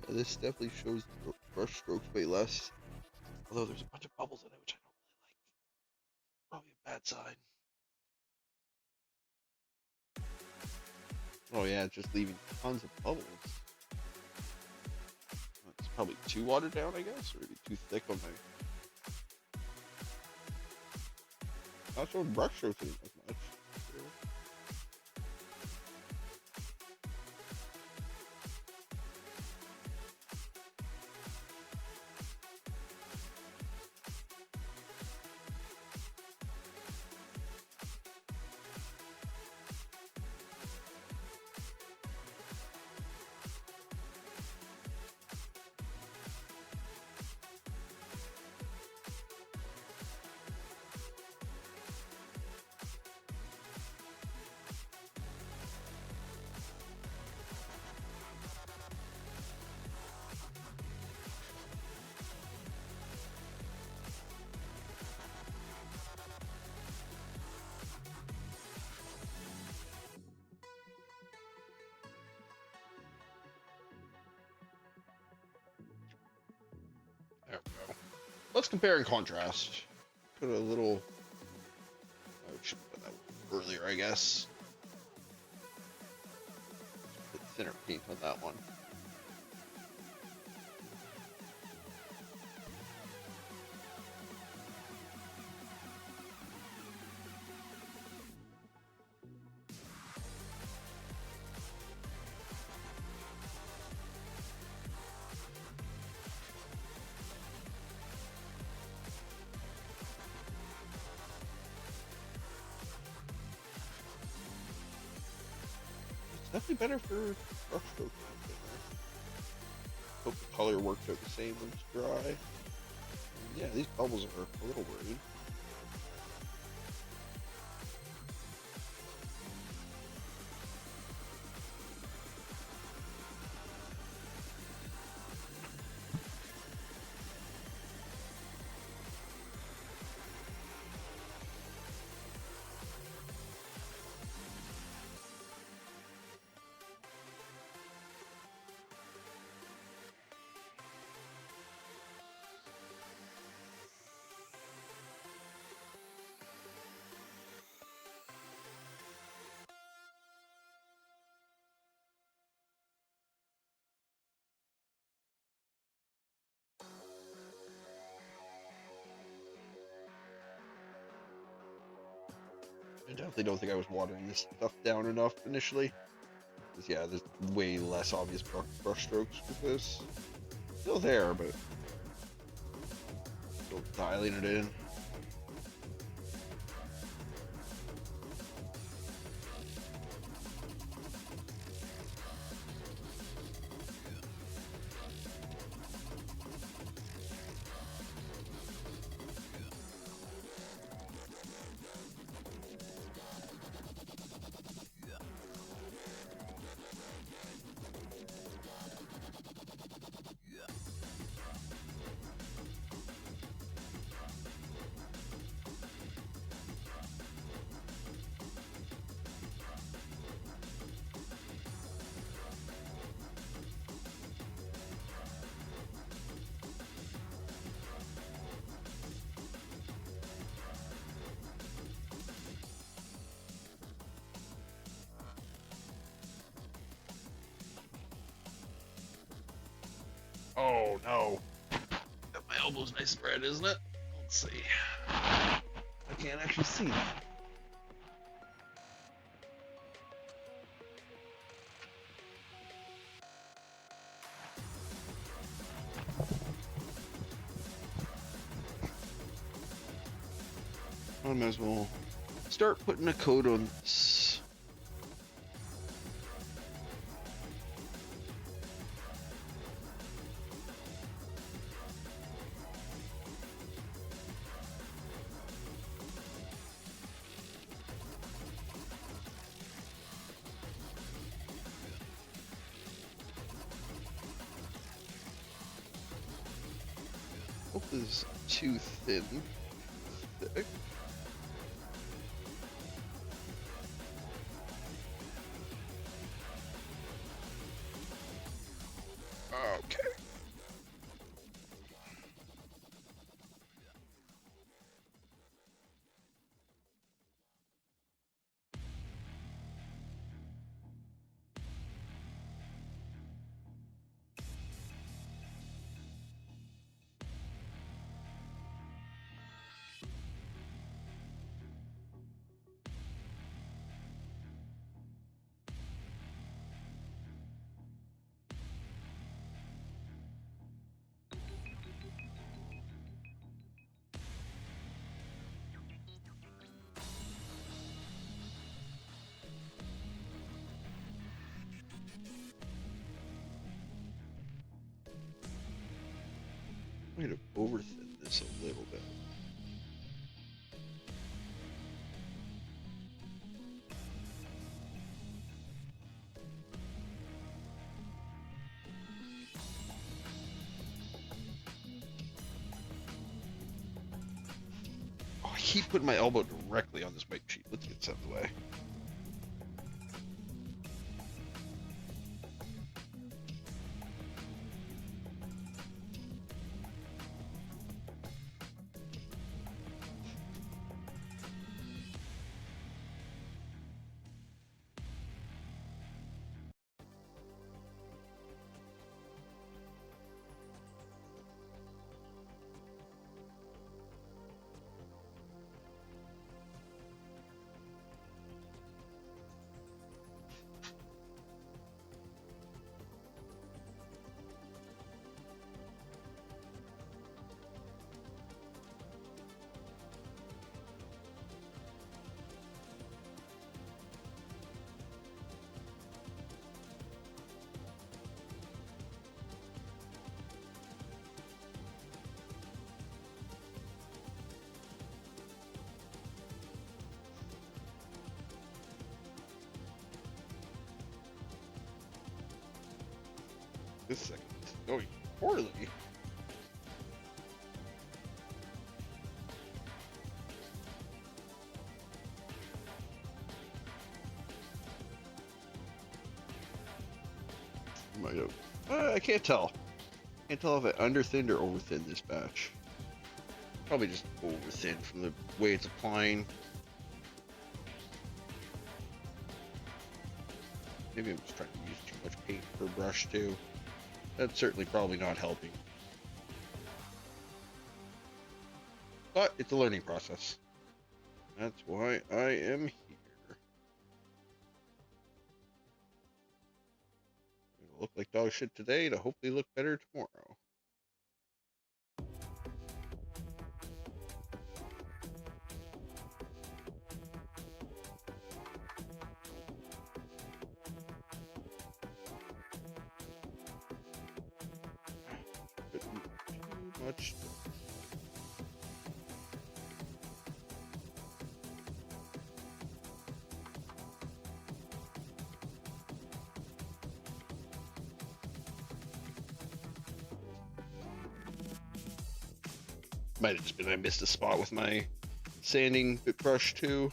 This definitely shows the brush strokes way less. Although there's a bunch of bubbles in it, which I don't really like. Probably a bad sign. Oh yeah, it's just leaving tons of bubbles. It's probably too watered down, I guess, or maybe too thick on my. Not showing brush strokes as much. There we go. Let's compare and contrast. Put a little. I should have done that earlier, I guess. Put thinner paint on that one. Definitely better for brush stroke. Hope the color works out the same when it's dry. And yeah, these bubbles are a little worried. I definitely don't think I was watering this stuff down enough initially. 'Cause, yeah, there's way less obvious brush strokes with this. Still there, but still dialing it in. Oh no. My elbow's nice and red, isn't it? Let's see. I can't actually see that. I might as well start putting a coat on this. Hope this is too thin. Thick. Okay. I'm going to overthin this a little bit. Oh, I keep putting my elbow directly on this mic sheet. Let's get this out of the way. This second is going poorly. Might have. I can't tell. Can't tell if I underthinned or overthinned this batch. Probably just overthinned from the way it's applying. Maybe I'm just trying to use too much paint per brush too. That's certainly probably not helping. But it's a learning process. That's why I am here. like dog shit today to hopefully look better tomorrow. But too much. Might have just been I missed a spot with my sanding bit brush too.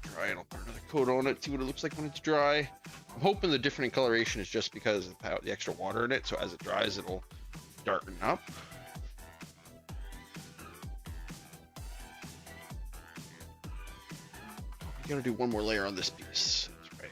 Dry, and I'll put another coat on it, see what it looks like when it's dry. I'm hoping the different coloration is just because of the extra water in it, so as it dries, it'll darken up. You gotta do one more layer on this piece. That's right.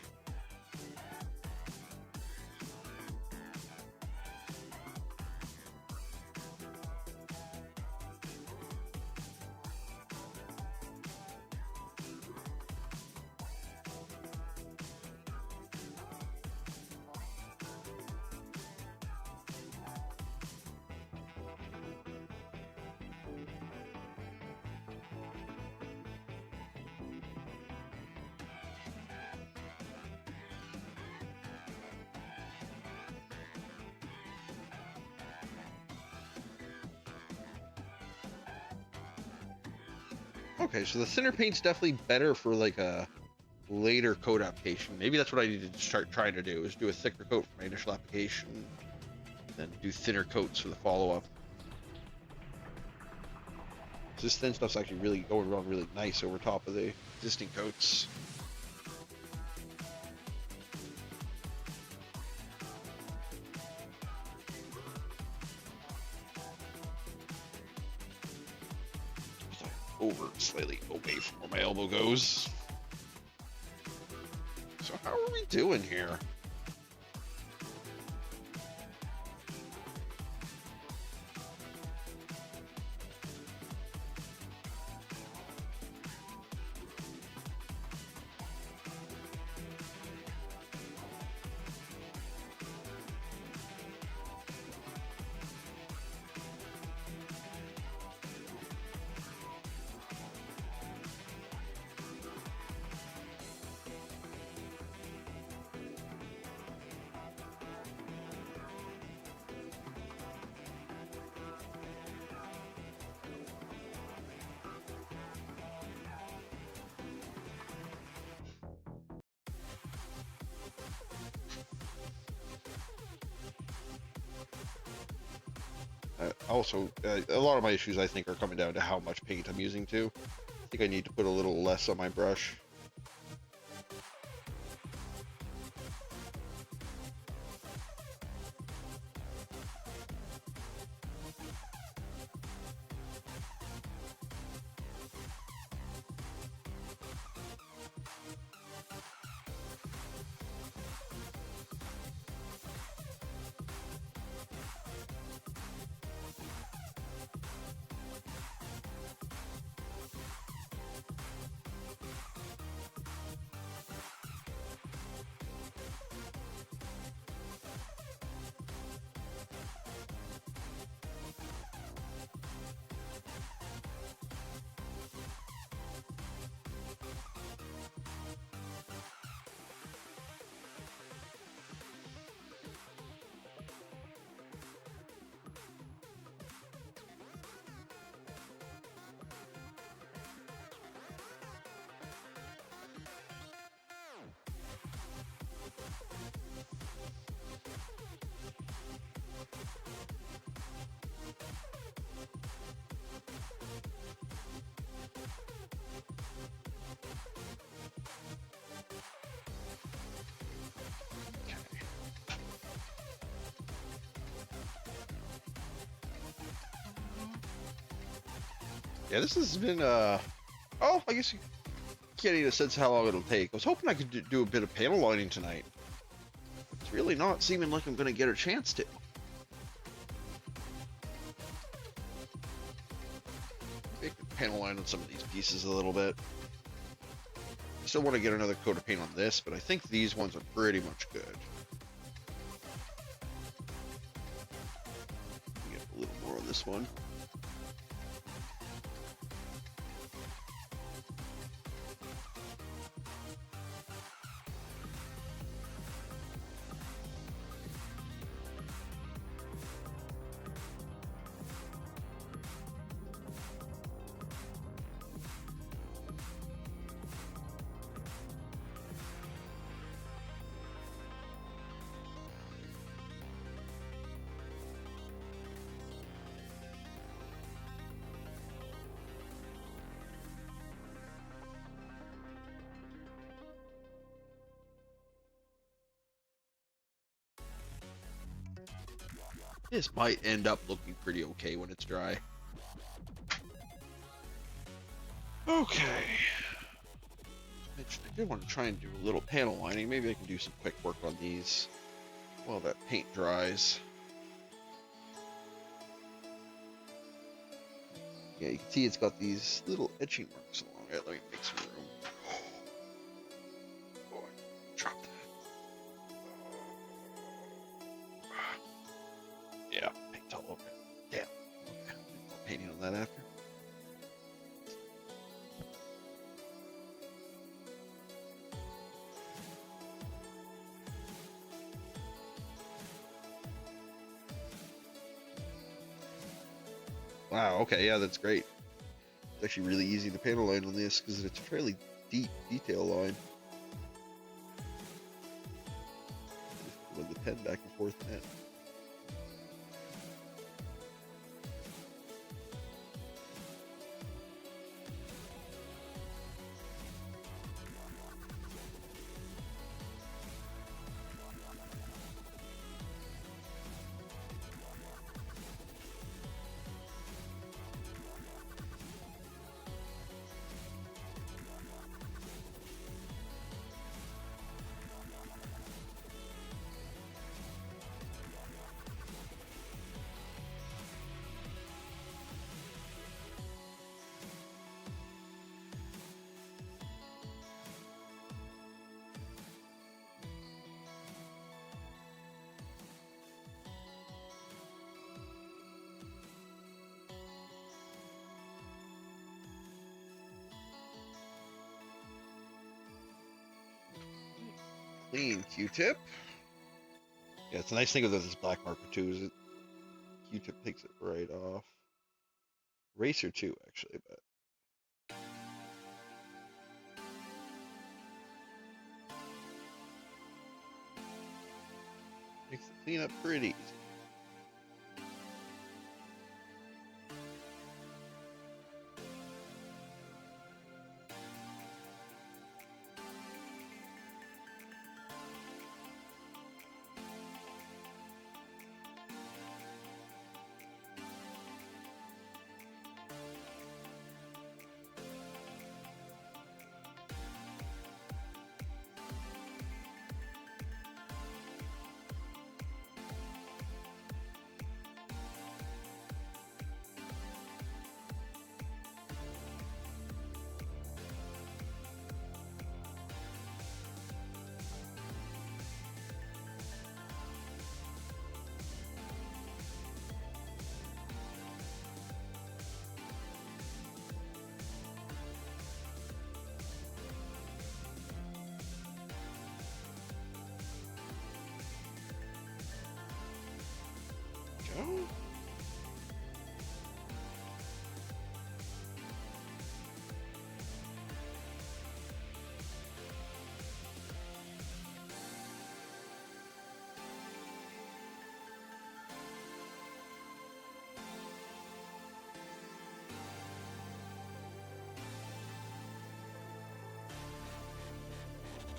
Okay, so the thinner paint's definitely better for like a later coat application. Maybe that's what I need to start trying to do, is do a thicker coat for my initial application, then do thinner coats for the follow-up. This thin stuff's actually really going on really nice over top of the existing coats. Over slightly away from where my elbow goes. So how are we doing here? Also, a lot of my issues, I think, are coming down to how much paint I'm using too. I think I need to put a little less on my brush. Yeah, this has been, oh, I guess you can't even sense how long it'll take. I was hoping I could do a bit of panel lining tonight. It's really not seeming like I'm going to get a chance to. panel line on some of these pieces a little bit. Still want to get another coat of paint on this, but I think these ones are pretty much good. Get a little more on this one. This might end up looking pretty okay when it's dry. Okay. I did want to try and do a little panel lining. Maybe I can do some quick work on these while that paint dries. Yeah, you can see it's got these little etching marks along it. Let me make some room. Oh, I dropped that. Yeah, paint's all over it. Damn. Okay, more painting on that after. Wow, okay, yeah, that's great. It's actually really easy to panel line on this because it's a fairly deep detail line. Just run the pen back and forth in it. Clean Q-tip. Yeah, it's a nice thing about this black marker too, is it Q-tip takes it right off. Eraser too, actually, but makes the cleanup pretty easy. Go.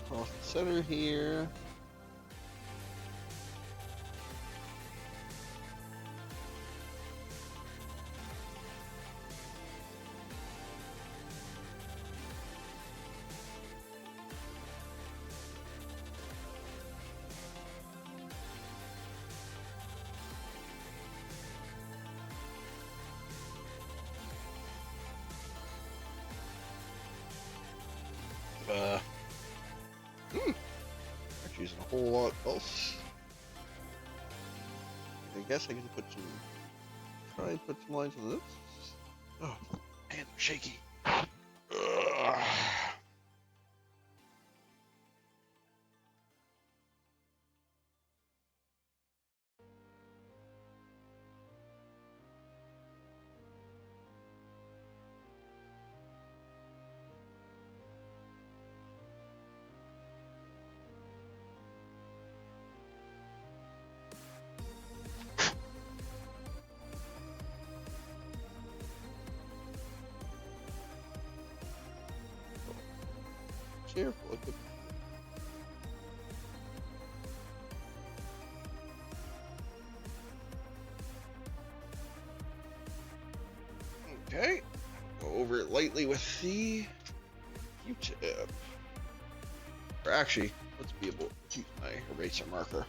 Across the center here. uh, actually isn't a whole lot else. I guess I can try and put some lines on this. Oh, man, shaky. Ugh. Careful. Okay. Go over it lightly with the Q-tip. Or actually, let's be able to use my eraser marker.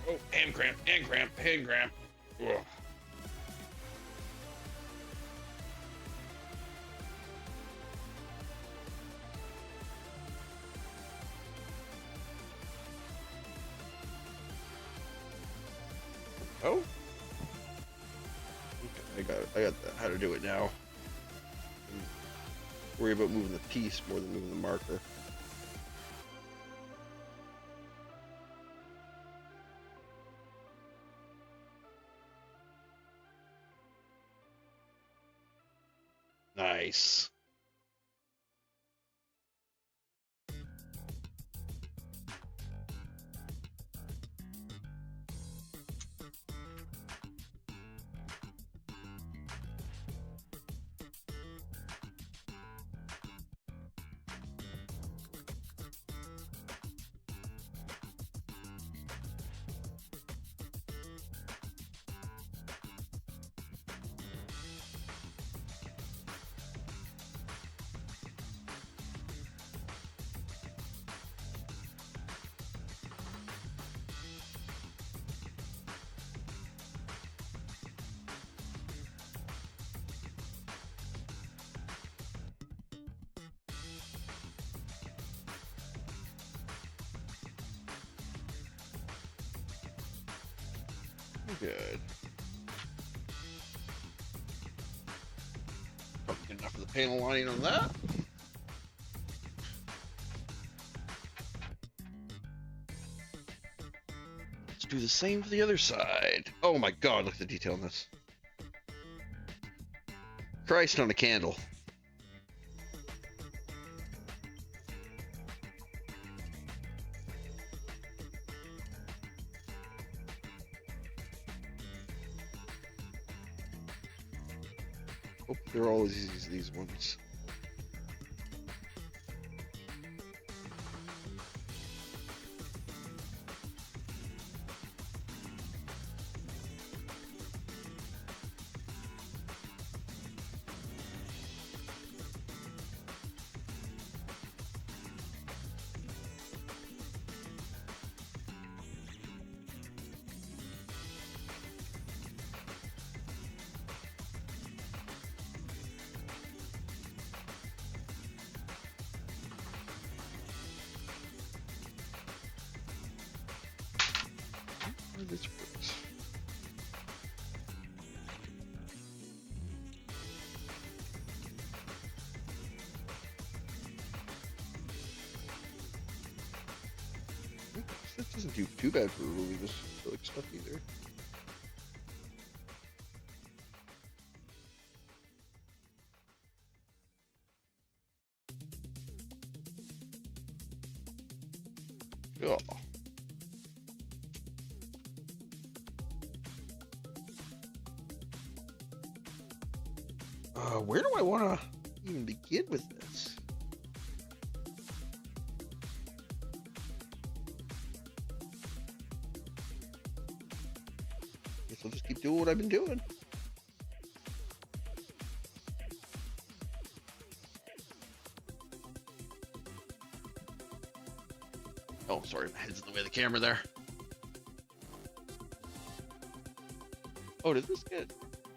Oh, hand cramp, hand cramp, hand cramp. Ugh. Oh, okay, I got that. How to do it now? Worry about moving the piece more than moving the marker. Nice. Good. Probably good enough for the panel lining on that. Let's do the same for the other side. Oh my god, look at the detail on this. Christ on a candle. Hope they're all as easy as these ones. This works. Isn't too bad for a movie this like stuff either. Yeah. Where do I want to even begin with this? Guess I'll just keep doing what I've been doing. Oh, sorry, my head's in the way of the camera there. Oh, did this get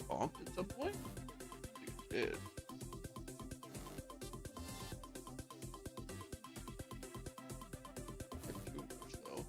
bonked at some point? I think it did. Like 2 more though.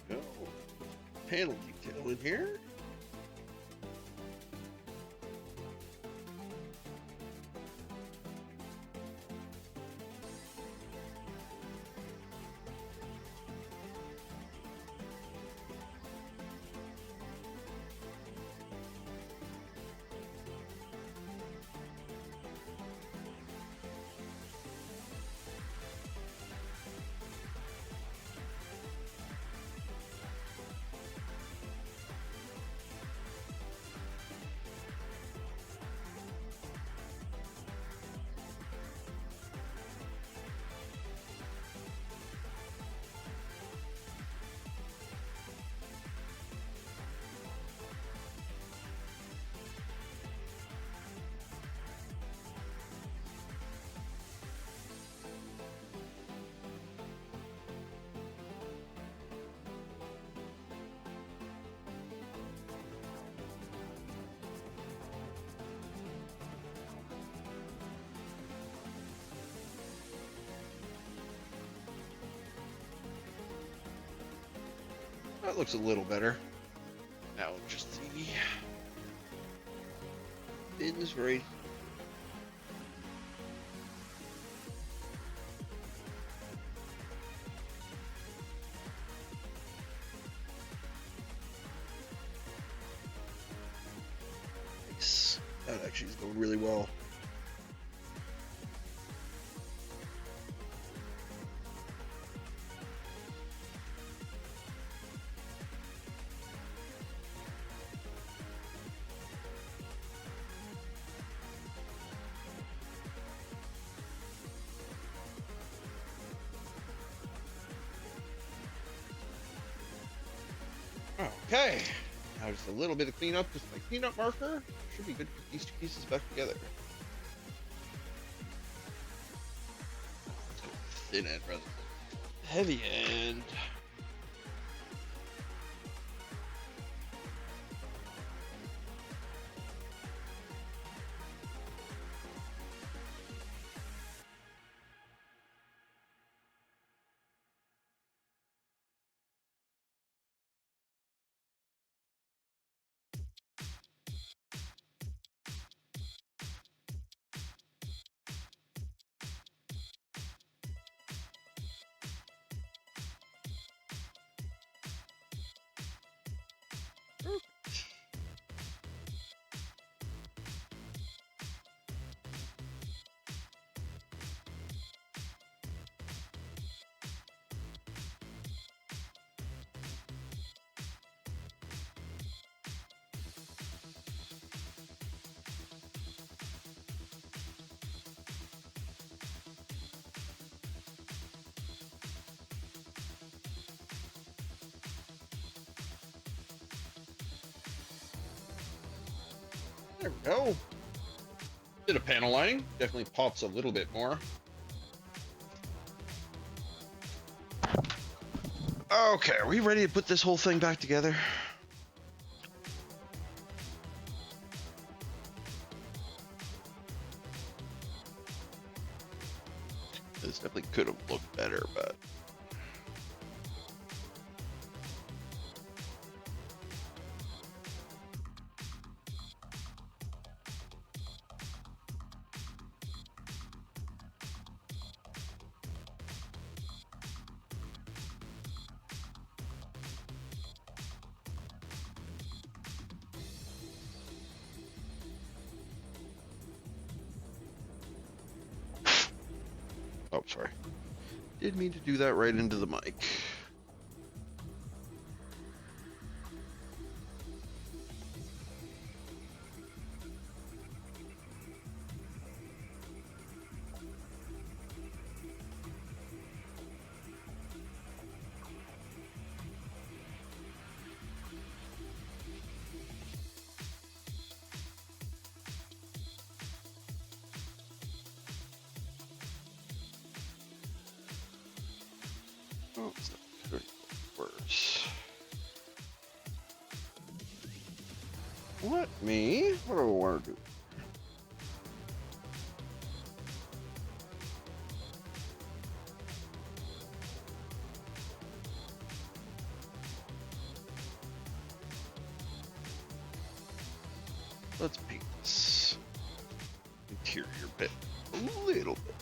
Go. Panel detail in here. That looks a little better. Now just the fins right. Nice. That actually is going really well. Okay, now just a little bit of cleanup, just my cleanup marker. Should be good to put these two pieces back together. Let's go thin end rather than heavy end. There we go. Bit of panel lighting. Definitely pops a little bit more. Okay, are we ready to put this whole thing back together? This definitely could have looked better, but... Oh, sorry. Didn't mean to do that right into the mic. Oh, it's not worse. What? Me? What do I want to do? Let's paint this interior bit a little bit.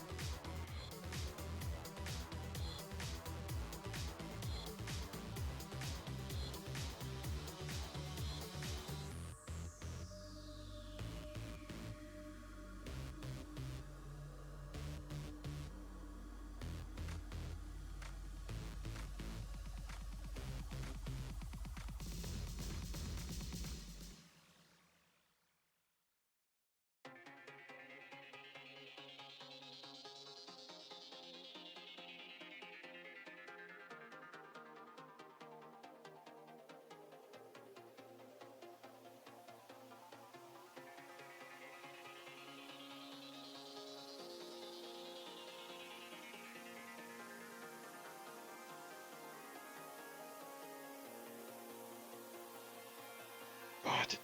God.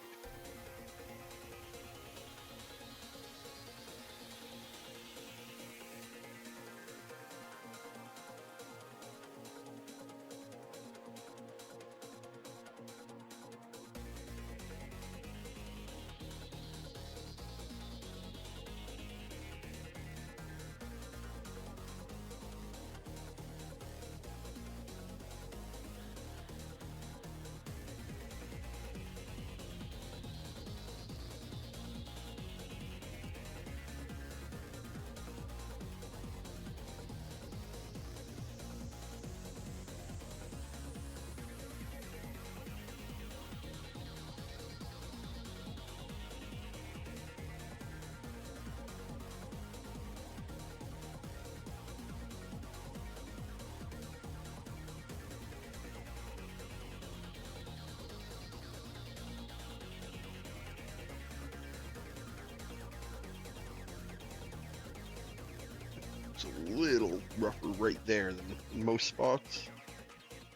It's a little rougher right there than in most spots.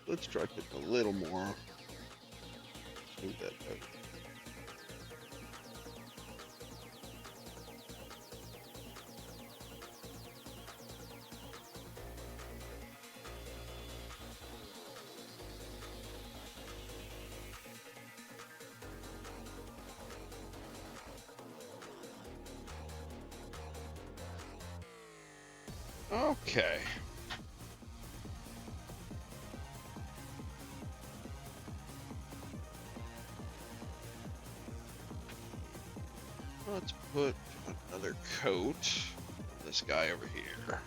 Let's try putting a little more. Smooth that out. Okay. Let's put another coat on this guy over here.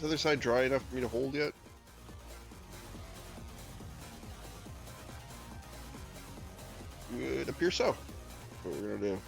this other side dry enough for me to hold yet? Would appear so. That's what we're gonna do.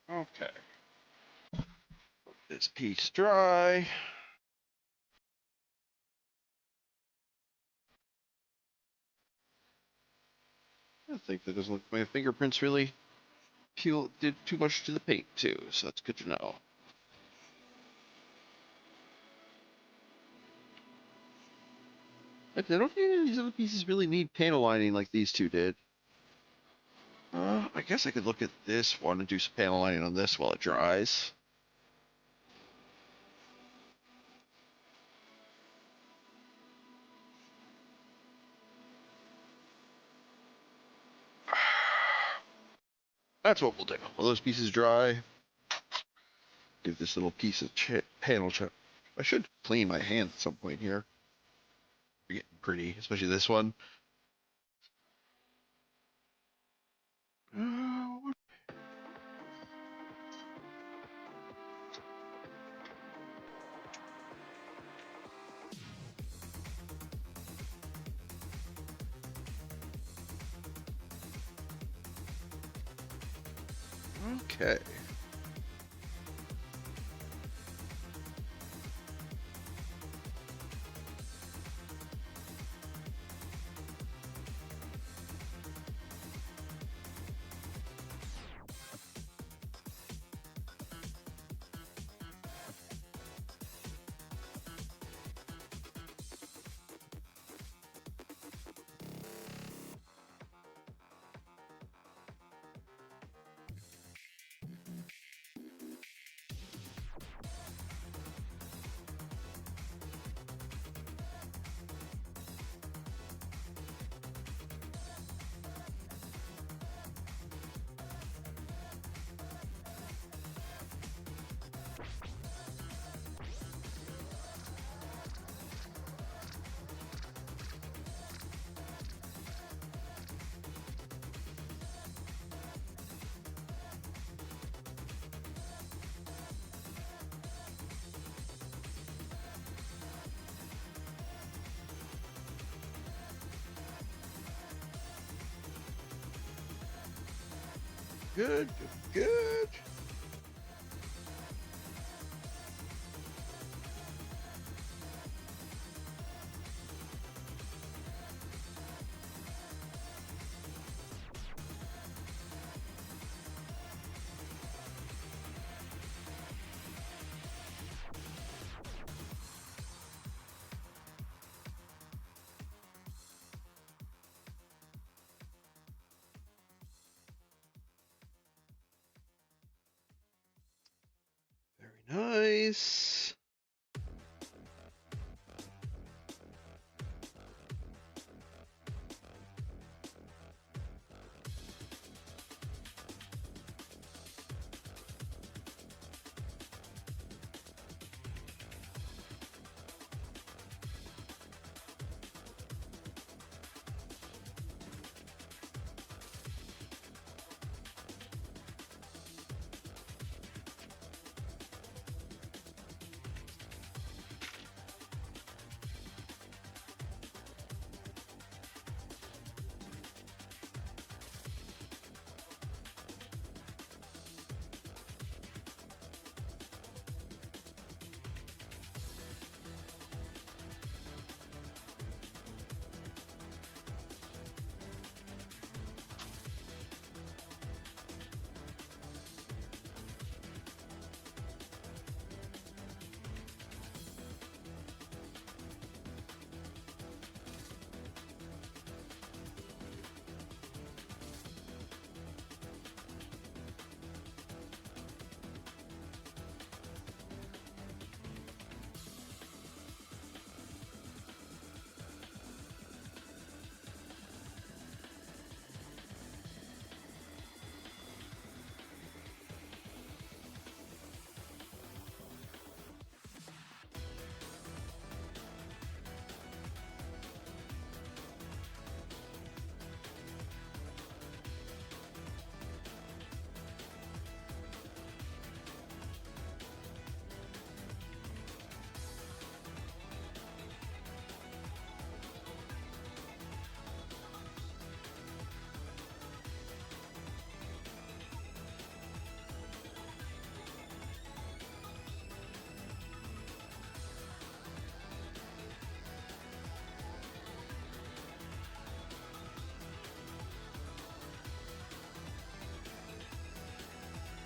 Okay. This piece dry. I think that doesn't look like my fingerprints really did too much to the paint too, so that's good to know. I don't think any of these other pieces really need panel lining like these two did. I guess I could look at this one and do some panel lining on this while it dries. That's what we'll do. While those pieces dry, give this little piece of panel check. I should clean my hands at some point here. They're getting pretty, especially this one. Okay. Good, good. nice.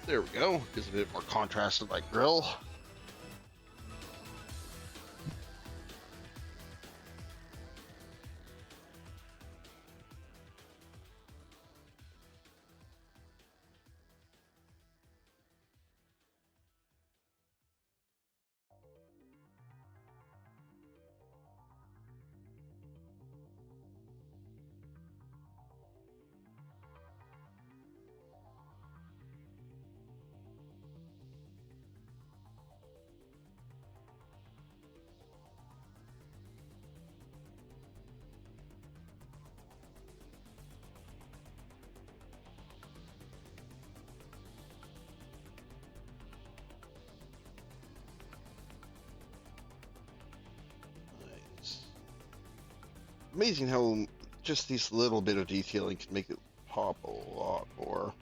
There we go. Gives a bit more contrast to my grill. Amazing how just this little bit of detailing can make it pop a lot more.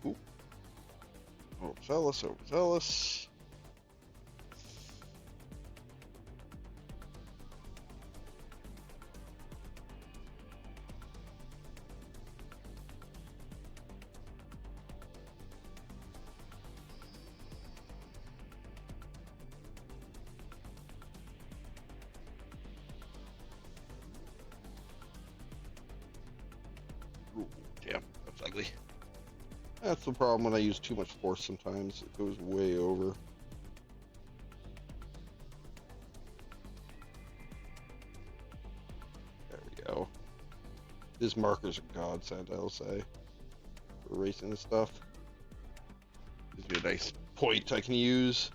Ooh. Overzealous, overzealous. Ooh, damn, that's ugly. That's the problem when I use too much force sometimes. It goes way over. There we go. These markers are godsend, I'll say. For erasing this stuff. Gives me a nice point I can use.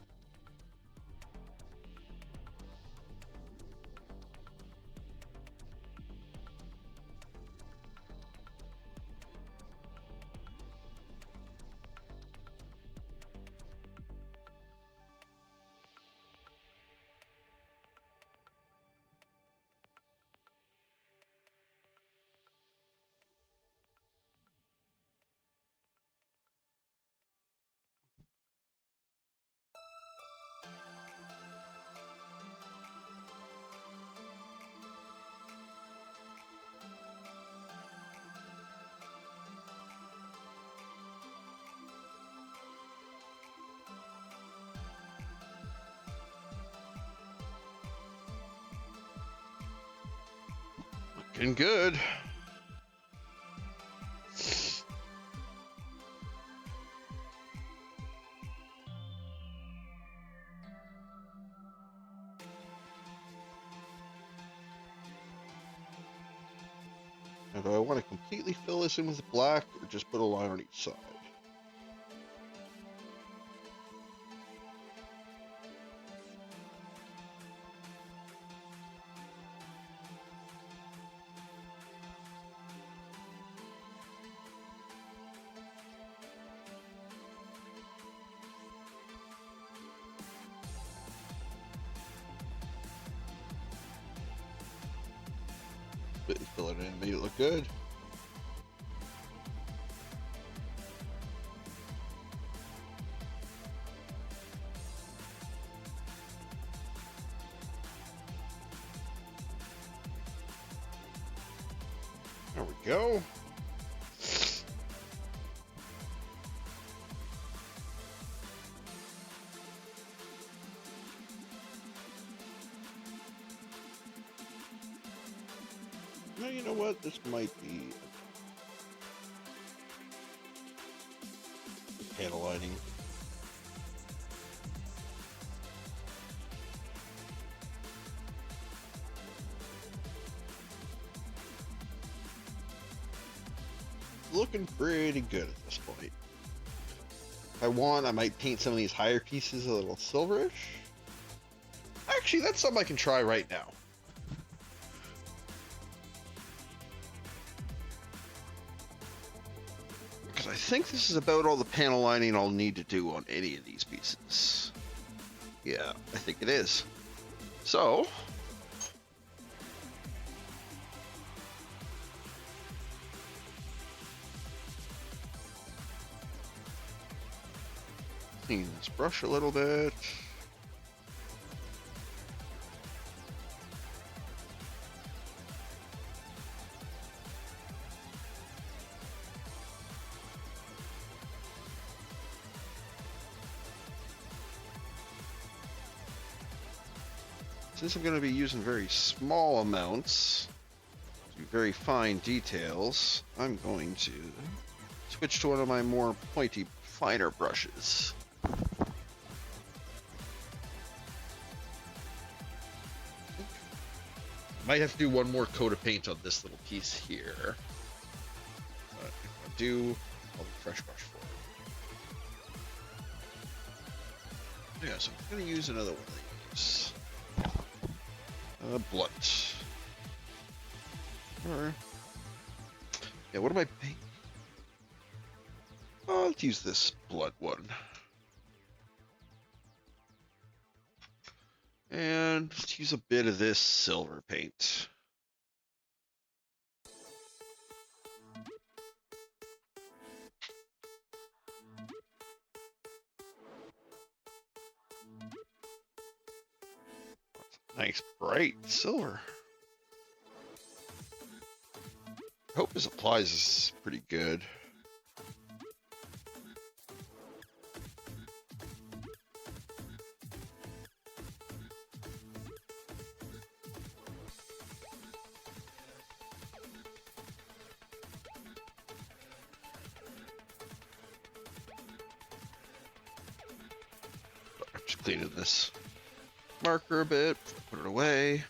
Looking good. Now, do I want to completely fill this in with black or just put a line on each side? Fill it in, made it look good. There we go. Now, you know what? This might be panel lining. Looking pretty good at this point. If I want, I might paint some of these higher pieces a little silverish. Actually, that's something I can try right now. Because I think this is about all the panel lining I'll need to do on any of these pieces. Yeah, I think it is. So, clean this brush a little bit. Since I'm going to be using very small amounts, very fine details, I'm going to switch to one of my more pointy, finer brushes. Might have to do one more coat of paint on this little piece here. But if I do, I'll be fresh brush for it. Yeah, so I'm going to use another one of these. Blunt. Or, yeah, what am I painting? Oh, let's use this blunt one. And let's use a bit of this silver paint. Nice bright silver. I hope this applies is pretty good. I'm just cleaning this marker a bit, put it away.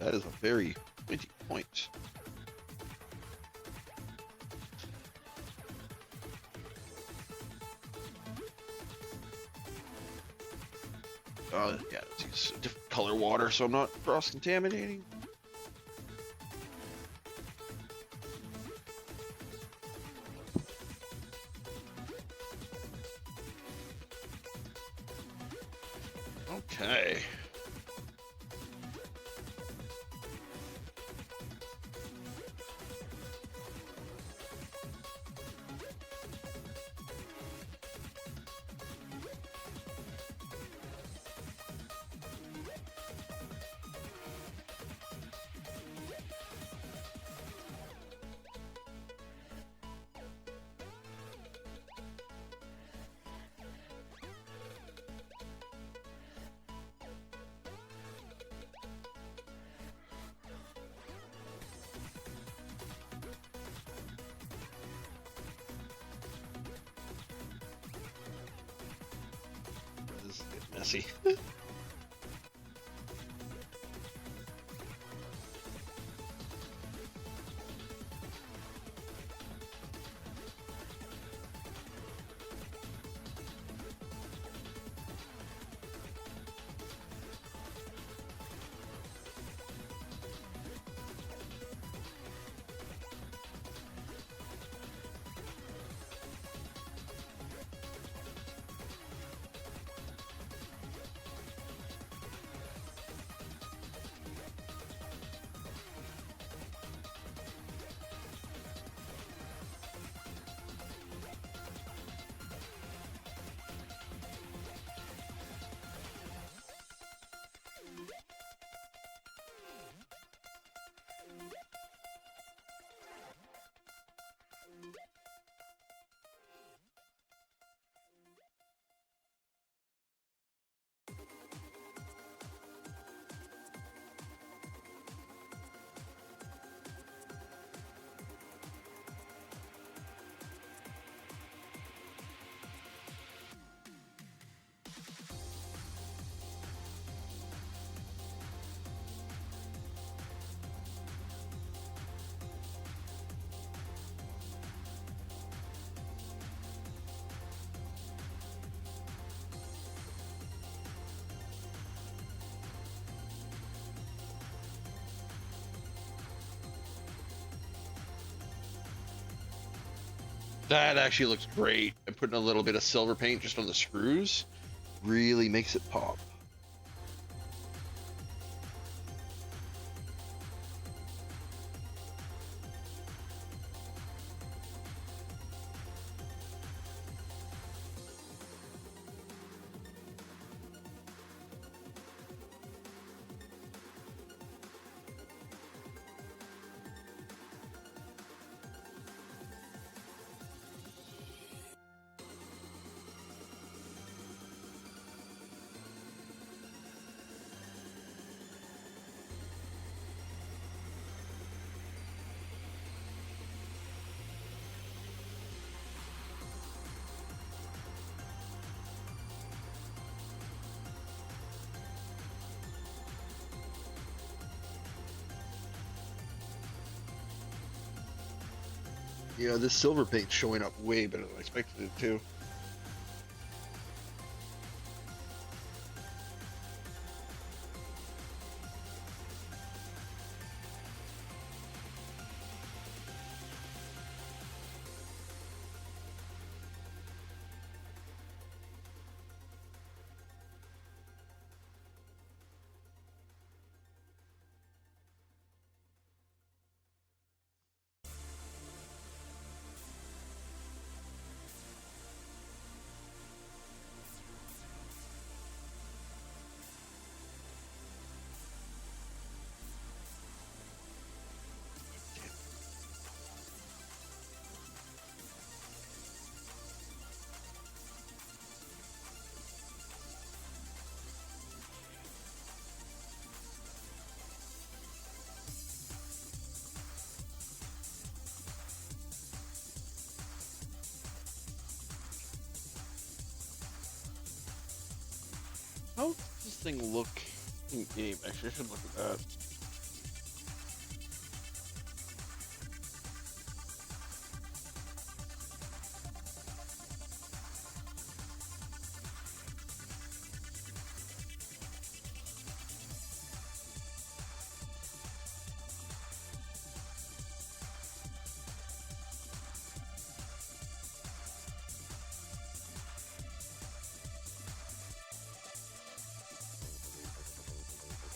That is a very pointy point. Yeah, let's use a different color water so I'm not cross-contaminating. Okay. This is getting messy. That actually looks great. And putting a little bit of silver paint just on the screws really makes it pop. Yeah, this silver paint's showing up way better than I expected it to. How does this thing look in game? Actually, I should look at that.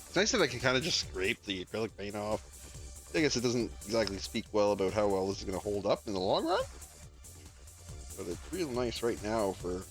It's nice that I can kind of just scrape the acrylic paint off. I guess it doesn't exactly speak well about how well this is going to hold up in the long run, but it's real nice right now for.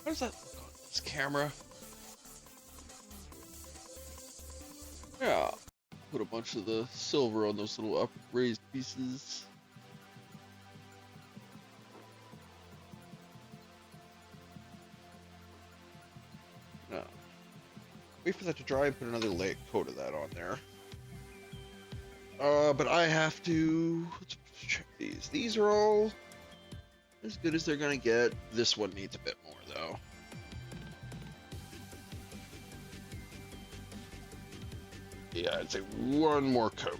How does that look on this camera? Yeah. Put a bunch of the silver on those little upraised pieces. No. Wait for that to dry and put another coat of that on there. But I have to. Let's check these. These are all as good as they're gonna get. This one needs a bit more though. Yeah, I'd say one more coat.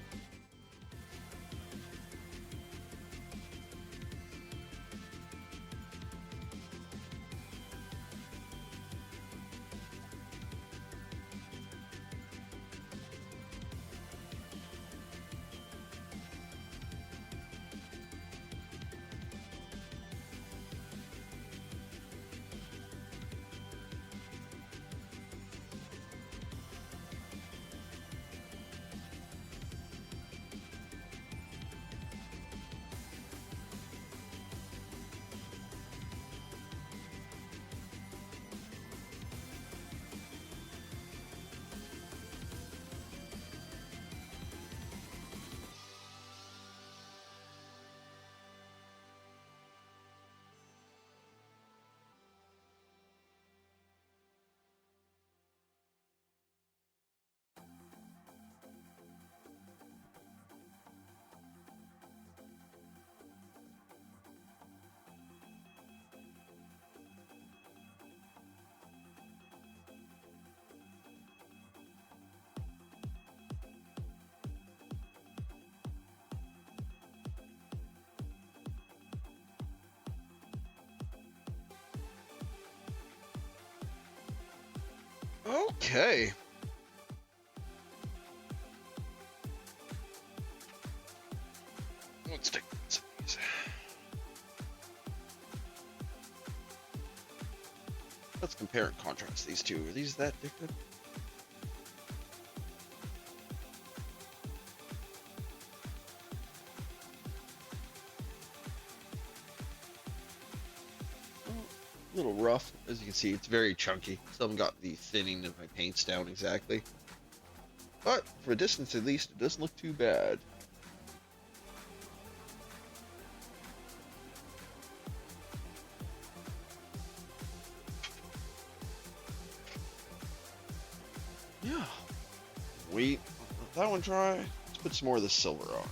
Okay. Let's take some of these. Let's compare and contrast these two. Are these that different? A little rough, as you can see. It's very chunky. Still haven't got the thinning of my paints down exactly. But for a distance, at least, it doesn't look too bad. Yeah. Wait, let that one dry. Let's put some more of the silver on.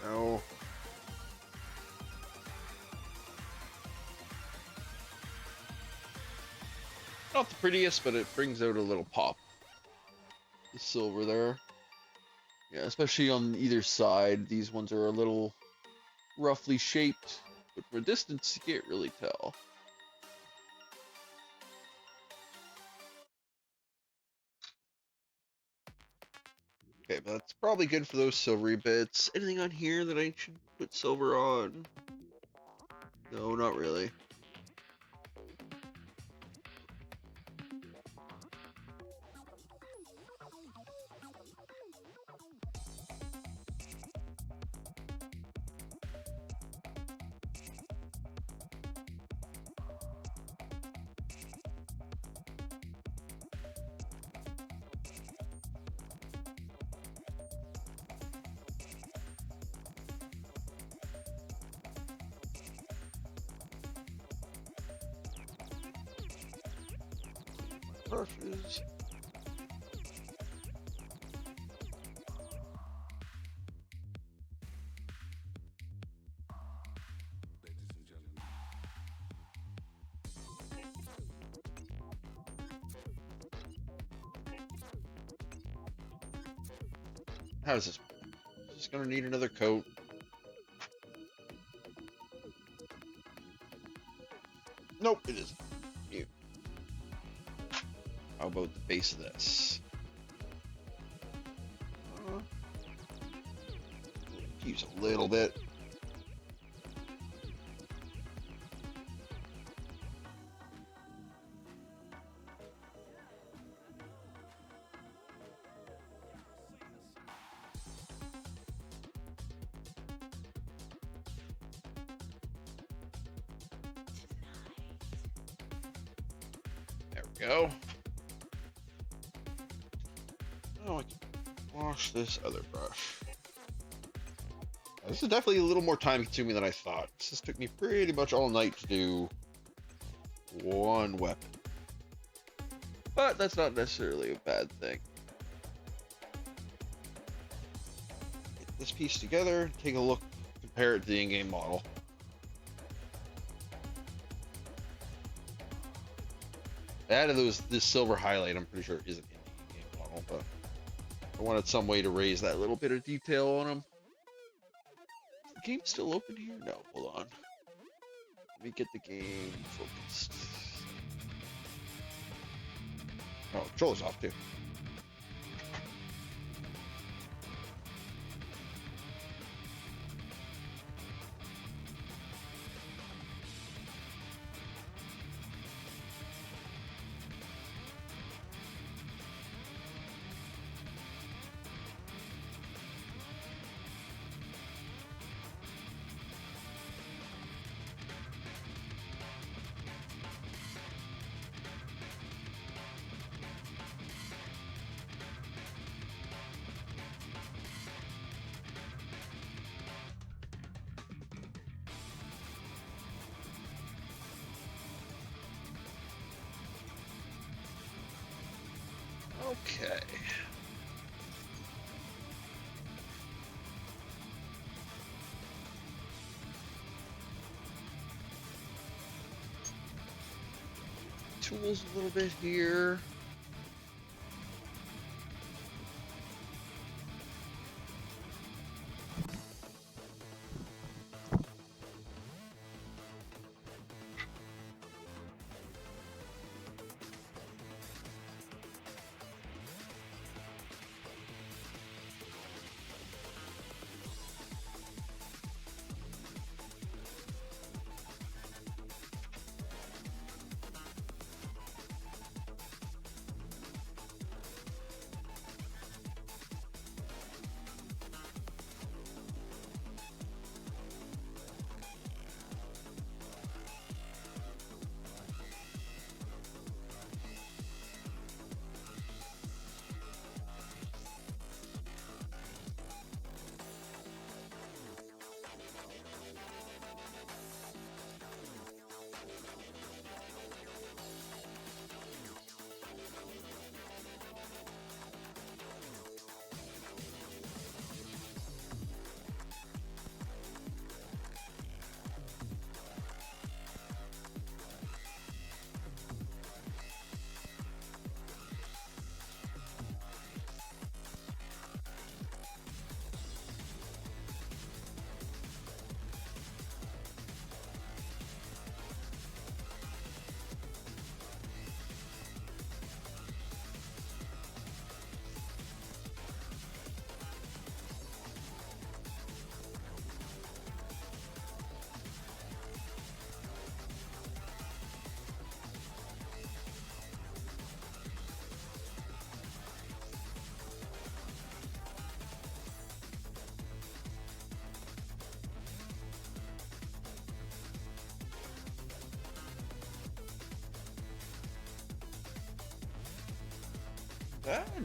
No. Not the prettiest, but it brings out a little pop. The silver there. Yeah, especially on either side. These ones are a little roughly shaped, but for distance you can't really tell. Okay, but that's probably good for those silvery bits. Anything on here that I should put silver on? No, not really. brushes. How does this? Is this gonna need another coat? Nope, it isn't. Mute. How about the base of this? Use a little bit. There we go. Oh, I can wash this other brush. This is definitely a little more time consuming than I thought. This took me pretty much all night to do one weapon. But that's not necessarily a bad thing. Get this piece together, take a look, compare it to the in-game model. I added this silver highlight, I'm pretty sure isn't in the in-game model, but I wanted some way to raise that little bit of detail on them. Is the game still open here? No, hold on. Let me get the game focused. Oh, controller's off too. Okay. Tools a little bit here.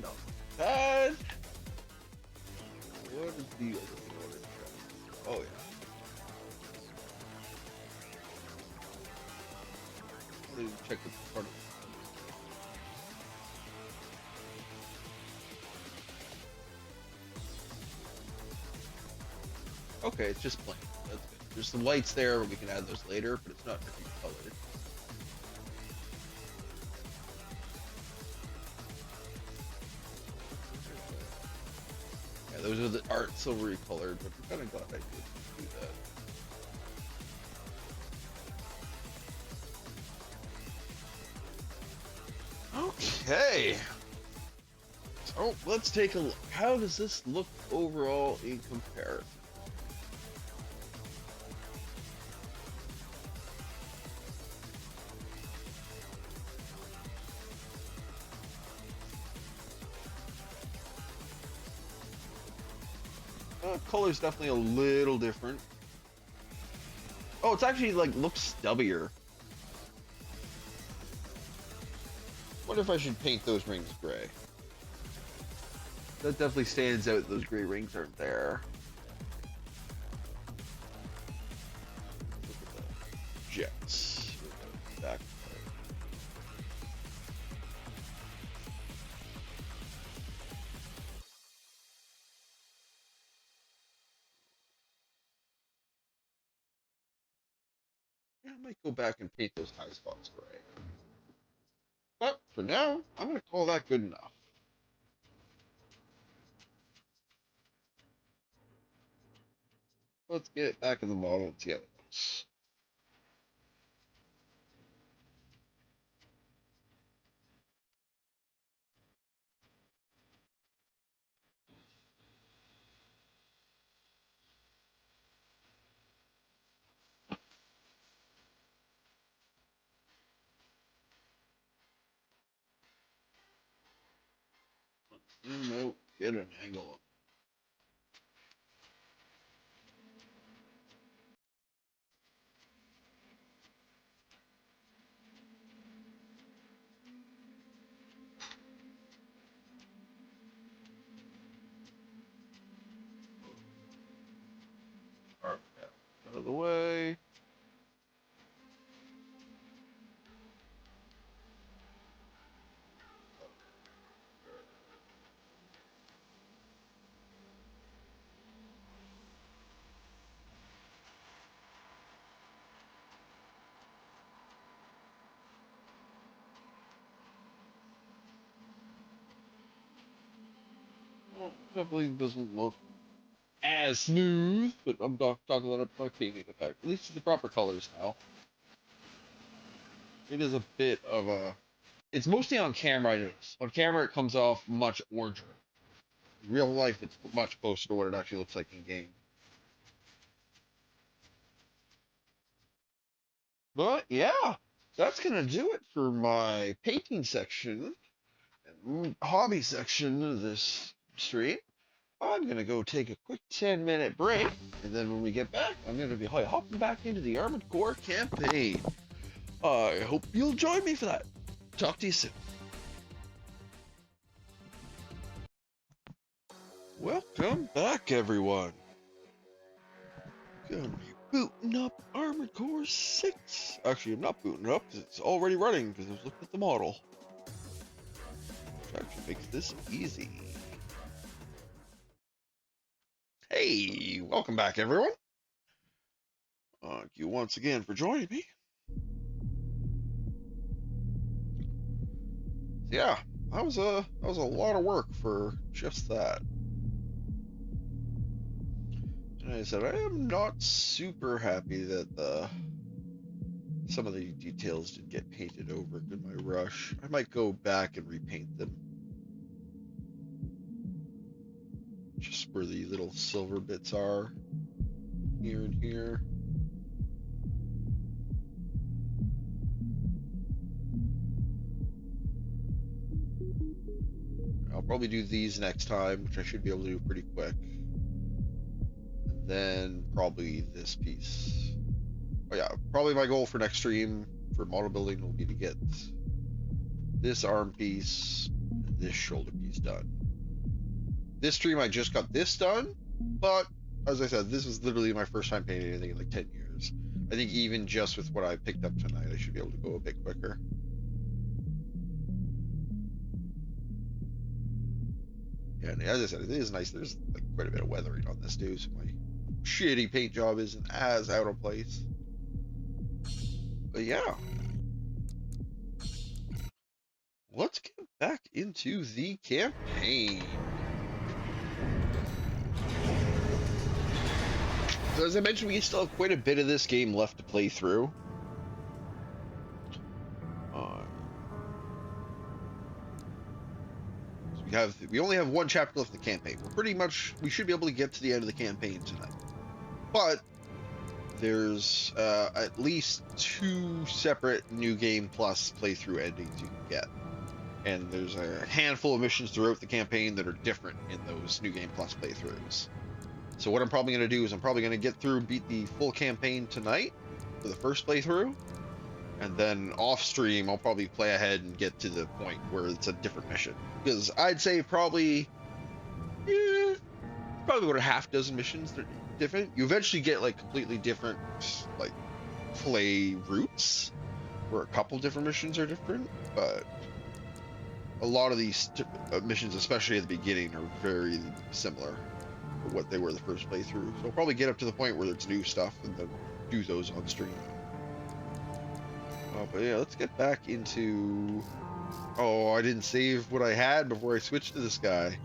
Not bad. What is the other one? Oh yeah. Let me check the front. Okay, it's just plain. That's good. There's some lights there, but we can add those later, but it's not particularly colored. Yeah, those are the aren't silvery colored, but I'm kind of glad I did do that. Okay. So let's take a look. How does this look overall in comparison? Color's definitely a little different. Oh, it's actually like looks stubbier. Wonder if I should paint those rings gray. That definitely stands out. Those gray rings aren't there. Look at the jets. Back. Yeah, I might go back and paint those high spots gray. But for now, I'm gonna call that good enough. Let's get it back in the model and see how it looks. No, get an angle. Out of the way. Well, definitely doesn't look as smooth, but I'm not talking about a painting effect. At least the proper colors now. It is a bit of a. It's mostly on camera. It is. On camera, it comes off much oranger. In real life, it's much closer to what it actually looks like in game. But yeah, that's gonna do it for my painting section and hobby section of this stream. I'm gonna go take a quick 10-minute break, and then when we get back, I'm gonna be hopping back into the Armored Core campaign. I hope you'll join me for that. Talk to you soon. Welcome back, everyone. Gonna be booting up Armored Core 6. Actually, I'm not booting it up because it's already running because I was looking at the model. Which actually makes this easy. Hey, welcome back, everyone. Thank you once again for joining me. Yeah, that was a lot of work for just that. And I said I am not super happy that some of the details didn't get painted over in my rush. I might go back and repaint them. Just where the little silver bits are. Here and here. I'll probably do these next time, which I should be able to do pretty quick. And then probably this piece. Oh yeah, probably my goal for next stream for model building will be to get this arm piece and this shoulder piece done. This stream I just got this done, but as I said, this was literally my first time painting anything in like 10 years. I think even just with what I picked up tonight, I should be able to go a bit quicker. Yeah, and as I said, it is nice. There's like quite a bit of weathering on this too, so my shitty paint job isn't as out of place. But yeah, let's get back into the campaign. So as I mentioned, we still have quite a bit of this game left to play through. So we only have one chapter left in the campaign. We should be able to get to the end of the campaign tonight. But there's at least 2 separate New Game Plus playthrough endings you can get. And there's a handful of missions throughout the campaign that are different in those New Game Plus playthroughs. So what I'm probably going to do is I'm probably going to get through and beat the full campaign tonight for the first playthrough. And then off stream, I'll probably play ahead and get to the point where it's a different mission. Because I'd say probably about a half dozen missions that are different. You eventually get like completely different like play routes where a couple different missions are different, but a lot of these missions, especially at the beginning, are very similar to what they were the first playthrough. So I'll probably get up to the point where it's new stuff and then do those on stream. But yeah, let's get back into... Oh, I didn't save what I had before I switched to this guy.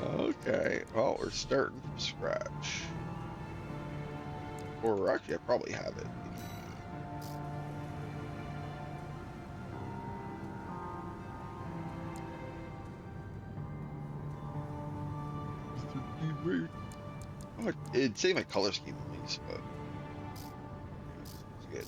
Okay, well, we're starting from scratch. Or actually, I probably have it. Oh, it'd say my color scheme at least, but it's good.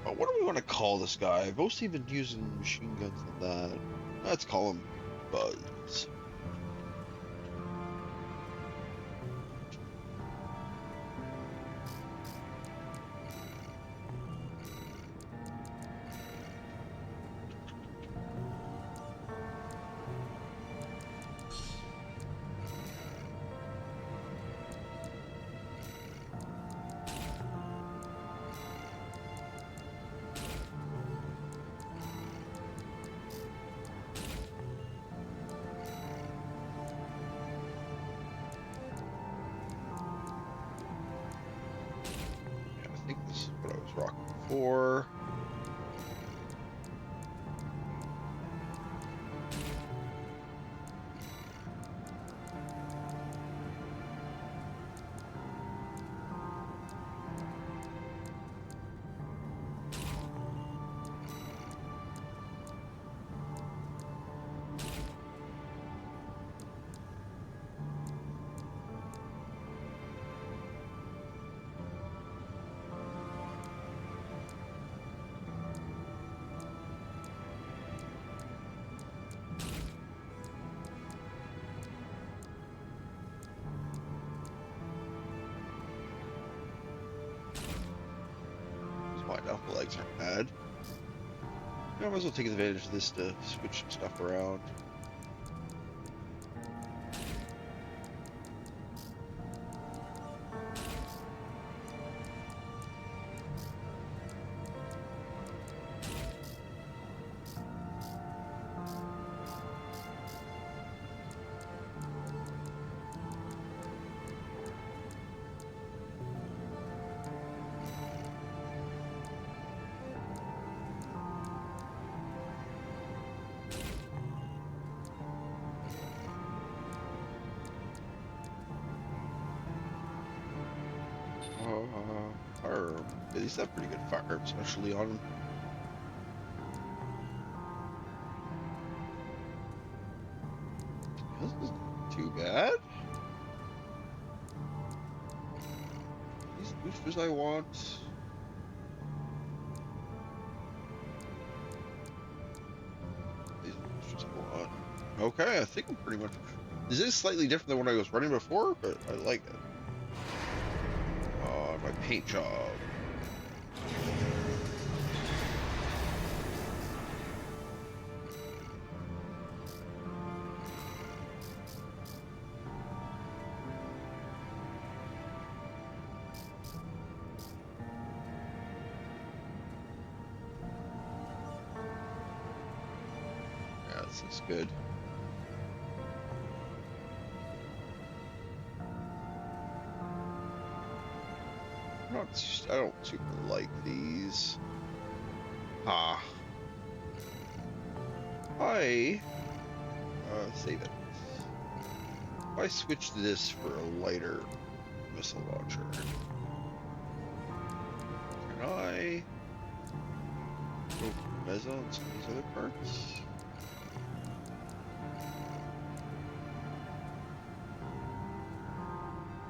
Oh, what do we want to call this guy? I've mostly been using machine guns and that. Let's call him Buzz. I think this is what I was rocking before. Find out the legs aren't bad. I might as well take advantage of this to switch some stuff around. Firearm. Yeah, these have pretty good firearms, especially on them. This isn't too bad. These boosters I want. These boosters I want. Okay, I think I'm pretty much... This is slightly different than what I was running before, but I like it. My paint job. This looks good. I don't super like these. Ah. Save it. If I switch this for a lighter missile launcher, can I go for Mezzo and some of these other parts?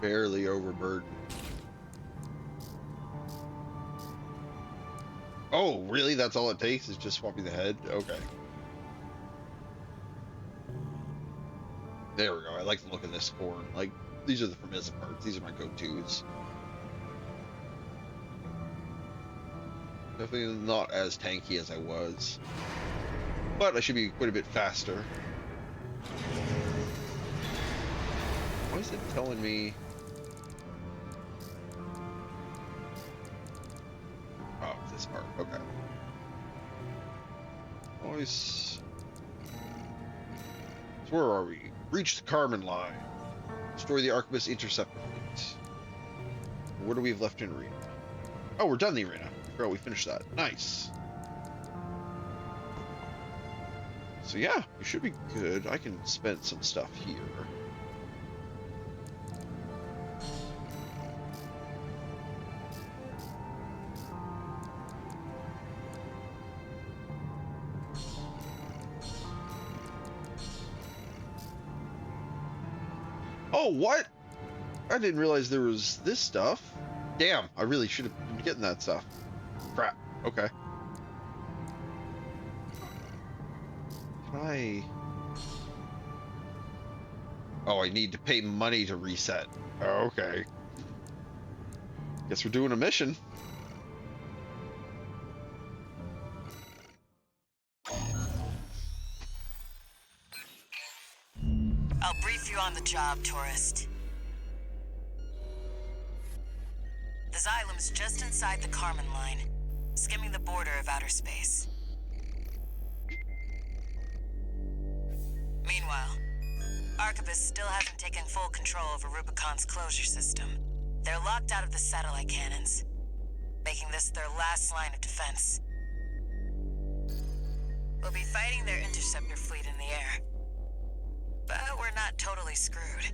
Barely overburdened. Oh, really? That's all it takes is just swapping the head? Okay. There we go. I like the look of this horn. Like, these are the Formiza parts. These are my go-tos. Definitely not as tanky as I was. But I should be quite a bit faster. Why is it telling me... Oh, this part. Okay. Always... So where are we? Reach the Carmen line. Destroy the Arquebus interceptor fleet. What do we have left in arena? Oh, we're done the arena. I forgot we finished that. Nice. So yeah, we should be good. I can spend some stuff here. Oh, what? I didn't realize there was this stuff. Damn, I really should have been getting that stuff. Crap. Okay. Can I... Oh, I need to pay money to reset. Okay. Guess we're doing a mission. I'll brief you on the job, tourist. The Xylem's just inside the Carmen line, skimming the border of outer space. Meanwhile, Arquebus still hasn't taken full control over Rubicon's closure system. They're locked out of the satellite cannons, making this their last line of defense. We'll be fighting their interceptor fleet in the air. But we're not totally screwed.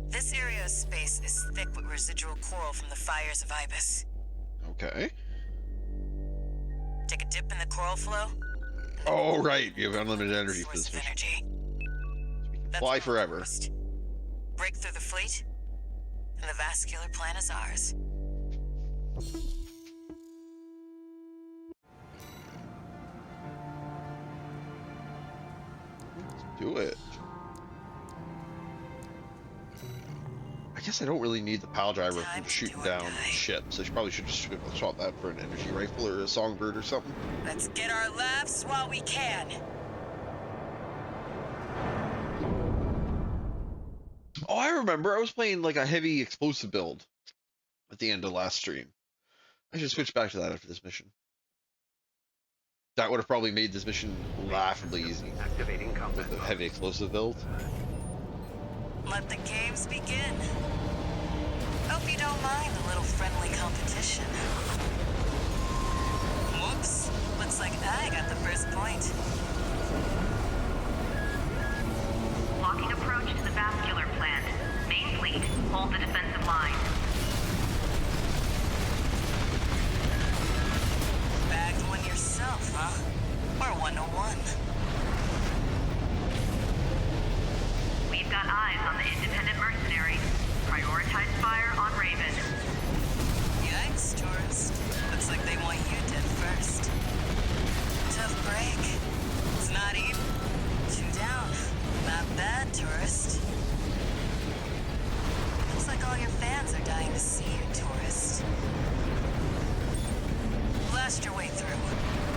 This area of space is thick with residual coral from the fires of Ibis. Okay. Take a dip in the coral flow. Oh, right. You have unlimited energy for this mission. Energy. Fly forever. Break through the fleet, and the vascular plan is ours. Let's do it. I guess I don't really need the pile driver for shooting down ships. I probably should just swap that for an energy rifle or a songbird or something. Let's get our laughs while we can. Oh, I remember. I was playing like a heavy explosive build at the end of last stream. I should switch back to that after this mission. That would have probably made this mission laughably easy with the heavy explosive build. Let the games begin. Hope you don't mind a little friendly competition. Whoops. Looks like I got the first point. Locking approach to the vascular plant. Main fleet, hold the defensive line. Bagged one yourself, huh? Or 101? We've got eyes on the independent mercenary. Prioritize fire on Raven. Yikes, tourist. Looks like they want you dead first. Tough break. It's not even. 2 down. Not bad, tourist. Looks like all your fans are dying to see you, tourist. Blast your way through.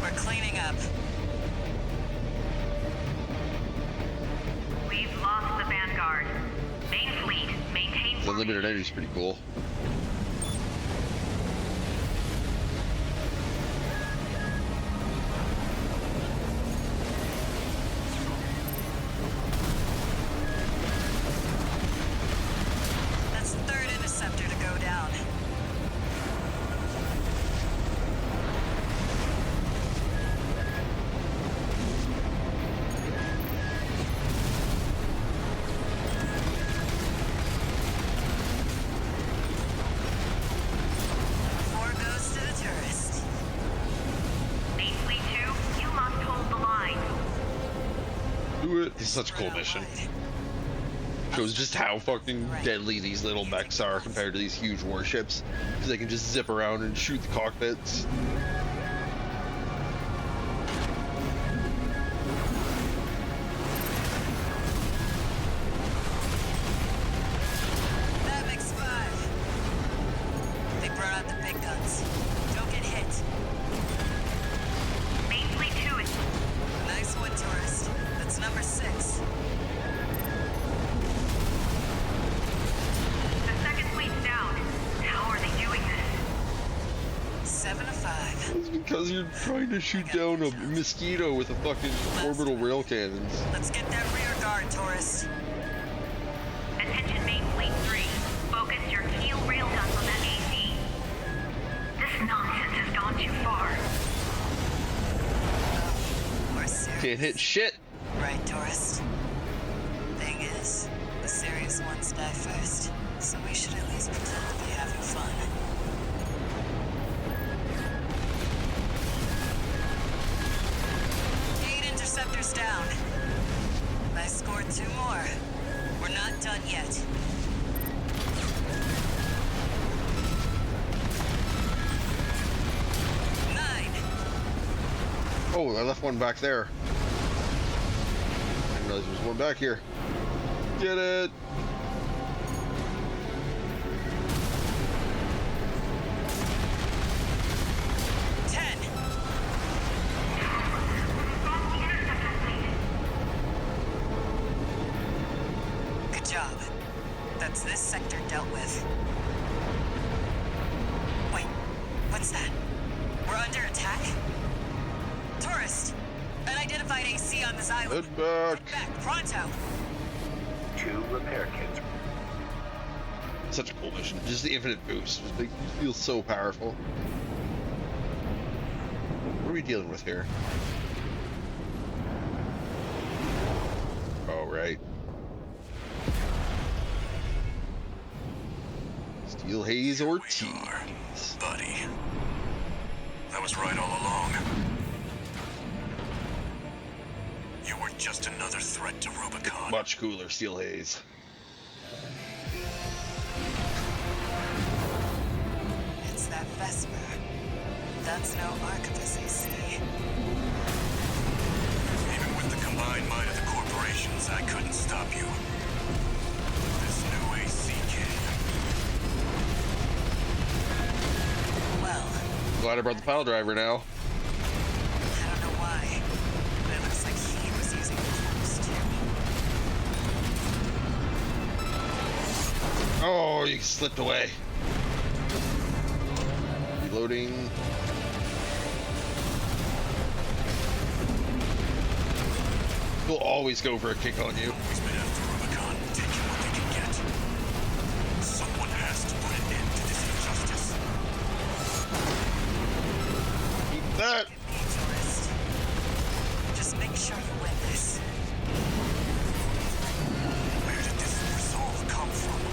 We're cleaning up. We've lost the Vanguard. Main fleet, maintain. The unlimited energy is pretty cool. This is such a cool mission. Shows just how fucking deadly these little mechs are compared to these huge warships. Because they can just zip around and shoot the cockpits. That makes 5. They brought out the big guns. Don't get hit. Main fleet 2 is... Nice one, tourist. That's number 6. The second fleet's down. How are they doing this? 7 of 5. It's because you're trying to shoot down a mosquito with a fucking orbital rail cannons. Let's get that rear guard, tourist. Attention Main Fleet 3. Focus your keel rail guns on that AC. This nonsense has gone too far. We're serious. Can't hit shit. Right, tourist. Thing is, the serious ones die first, so we should at least pretend to be having fun. Eight interceptors down. I scored 2 more. We're not done yet. Nine. Oh, I left one back there. I didn't realize there was one back here. Get it! Ten. Good job. That's this sector dealt with. Wait, what's that? We're under attack? Tourist! Unidentified AC on this island. Head back. Head back, pronto! 2 repair kits. Such a cool mission. Just the infinite boost. It feels so powerful. What are we dealing with here? Oh, right. Steel Haze Ortiz. Buddy. I was right all along. You were just another threat to Rubicon. Much cooler, Steel Haze. It's that Vesper. That's no Arquebus AC. Even with the combined might of the corporations, I couldn't stop you. This new AC can. Well, Glad I brought the pile driver now. I don't know why, but it looks like he was using close too. Oh, you slipped away. Reloading. We'll always go for a kick on you. Always been after Rubicon, taking what they can get. Someone has to put an end to this injustice. Eat that. Look at me, tourist. Just make sure you win this. Where did this resolve come from?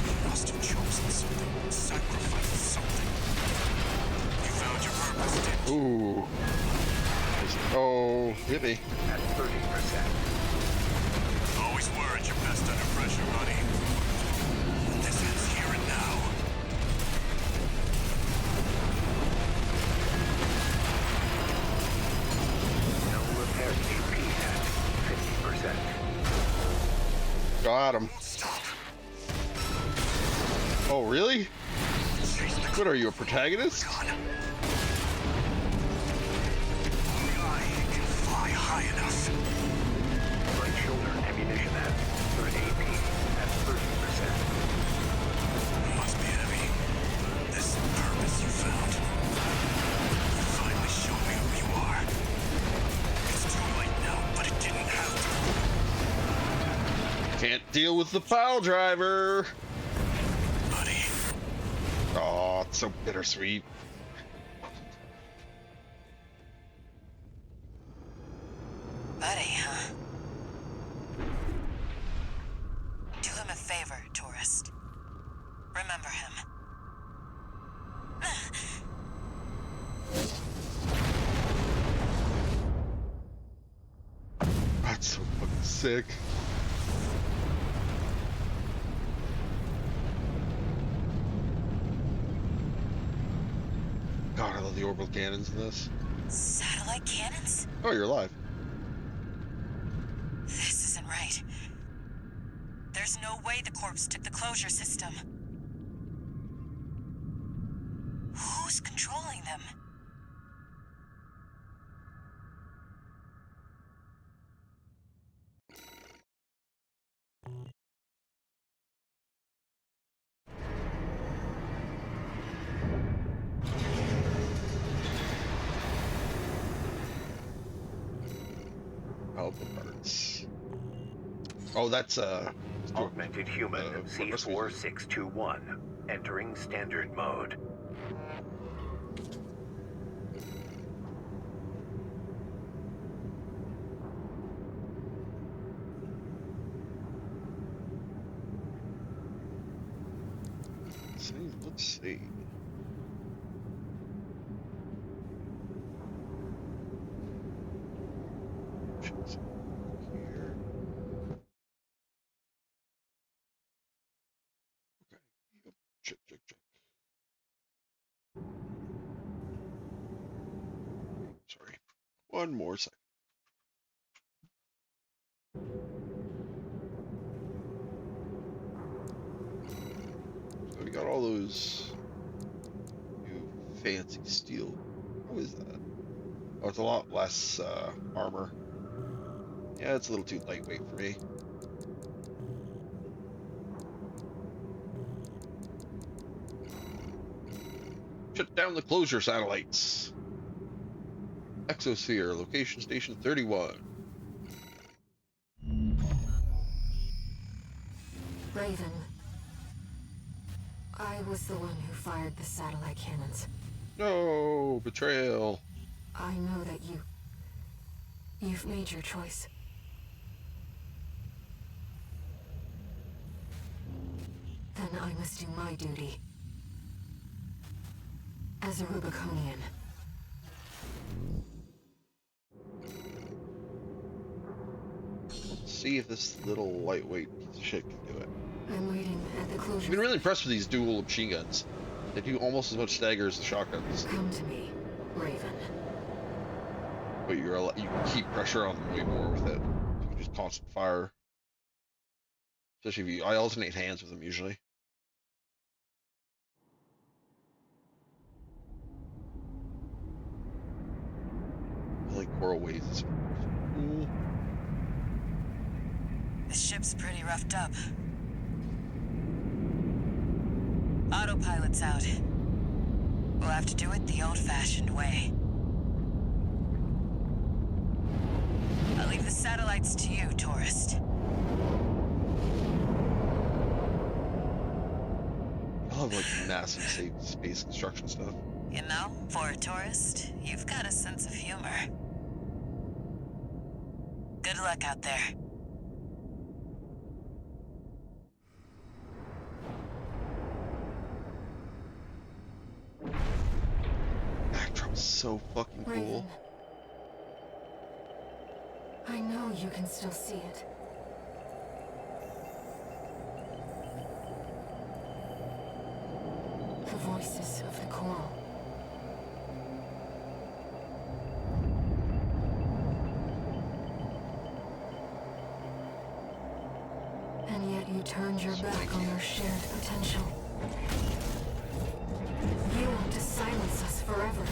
You must have chosen something, sacrificed something. You found your purpose, didn't you? Ooh. Oh, hit me. At 30%. Always were at your best under pressure, buddy. But this ends here and now. No repair AP at 50%. Got him. Don't stop. Oh, really? Chase the What are you, a protagonist? gun. Only I can fly high enough. Right shoulder ammunition at third AP at 30%. Must be heavy. This purpose you found. You finally showed me who you are. It's too late now, but it didn't have to. Can't deal with the pile driver. Buddy, Oh, it's so bittersweet. Buddy, huh? Do him a favor, tourist. Remember him. That's so sick. God, I love the orbital cannons in this. Satellite cannons? Oh, you're alive. This isn't right. There's no way the corpse took the closure system. Who's controlling them? Alpha parts. Oh, that's Augmented human what must we do? C4621 entering standard mode. Let's see. Here. Okay. Yep. Check. Sorry. One more second. So we got all those new fancy steel. How is that? Oh, it's a lot less armor. Yeah, it's a little too lightweight for me. Shut down the closure satellites. Exosphere, location station 31. Raven. I was the one who fired the satellite cannons. No, betrayal. I know that you've made your choice. Then I must do my duty. As a Rubiconian. Let's see if this little lightweight piece of shit can do it. I'm waiting at the I've closure. been really impressed with these dual machine guns. They do almost as much stagger as the shotguns, Come to me, Raven. but you can keep pressure on them way more with it. You can just constant fire. Especially if I alternate hands with them usually. I like coral waves. It's cool. The ship's pretty roughed up. Autopilot's out. We'll have to do it the old-fashioned way. I'll leave the satellites to you, tourist. I love like massive space construction stuff. You know, for a tourist, you've got a sense of humor. Good luck out there. Backdrop's so fucking Raven. cool. I know you can still see it. The voices of the coral. And yet you turned your back on our shared potential. You want to silence us forever.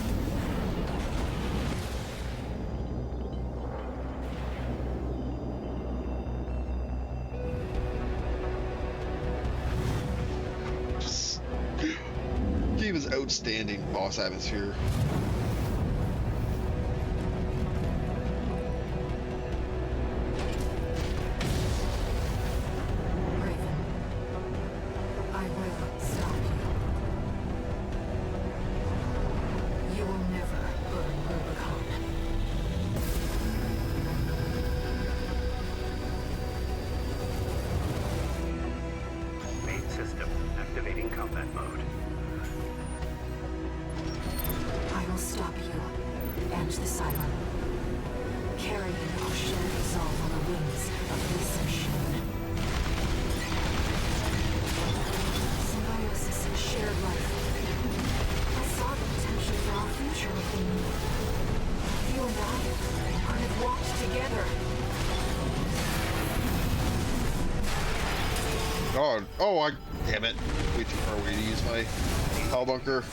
Game is outstanding boss atmosphere. Raven, I will stop you. You will never burn Rubicon. Main system activating combat mode. I will stop you and the Cylon. Carrying our shared resolve on the wings This machine. Symbiosis and shared life. I saw the potential for our future within you. You and I could have walked together. God. Oh, damn it. Way too far away to use my power bunker. 50%.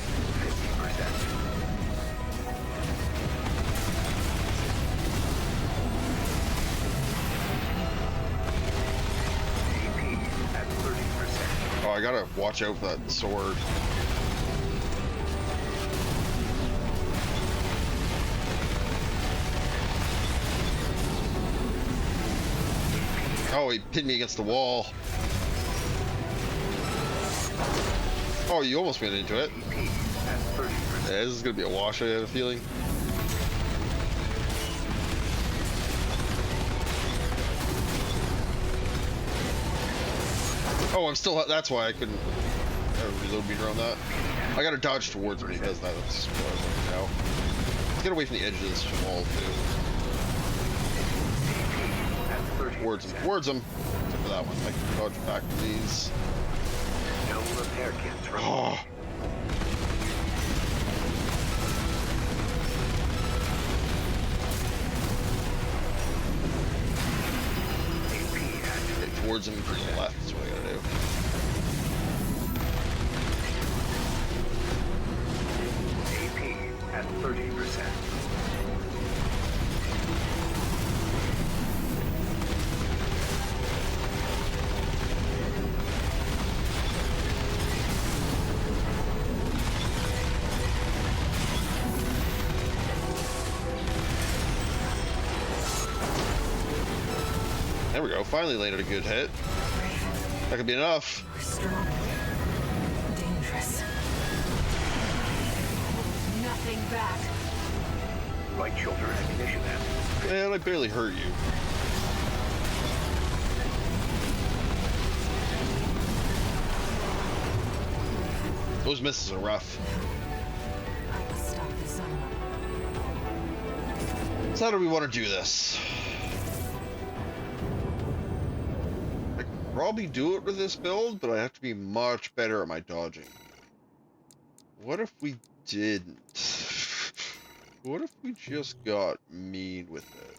AP at 30%. Oh, I gotta watch out for that sword. Oh, he pinned me against the wall. Oh, you almost went into it. AP at 30%. Yeah, this is gonna be a wash, I have a feeling. Oh, I'm still. That's why I couldn't reload meter on that. I gotta dodge towards when he does that. That's what I was looking now. Let's get away from the edge of this wall, too. Towards him. Towards him. Except for that one. I can dodge back to these. No repair kits remaining. Oh. AP at Okay, towards him from the left. That's what I gotta do. AP at 30%. There we go. Finally landed a good hit. That could be enough. We're strong. Dangerous. Nothing back. Right shoulder ammunition at Man, I barely hurt you. Those misses are rough. I must stop this zone. So how do we want to do this? I could probably do it with this build, but I have to be much better at my dodging. What if we didn't? What if we just got mean with it?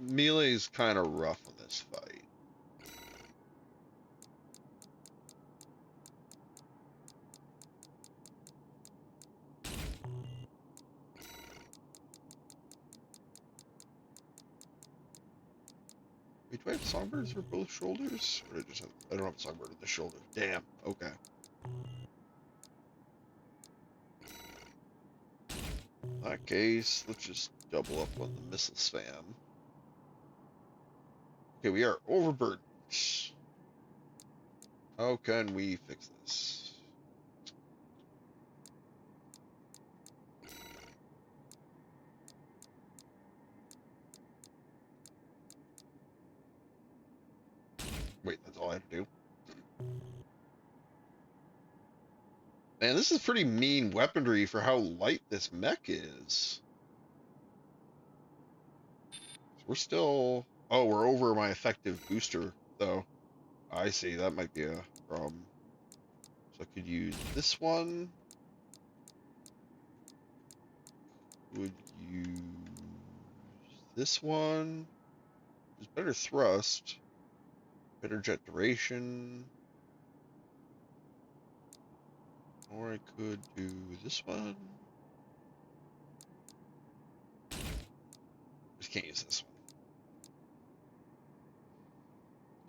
Melee's kind of rough on this fight. Wait, do I have songbirds for both shoulders? Or do I just have, I don't have a songbird on the shoulder. Damn, okay. In that case, let's just double up on the missile spam. Okay, we are overburdened. How can we fix this? Wait, that's all I have to do? Man, this is pretty mean weaponry for how light this mech is. We're still... Oh, we're over my effective booster, though. I see, that might be a problem. So I could use this one. Would use this one. There's better thrust. Better jet duration. Or I could do this one. Just can't use this one.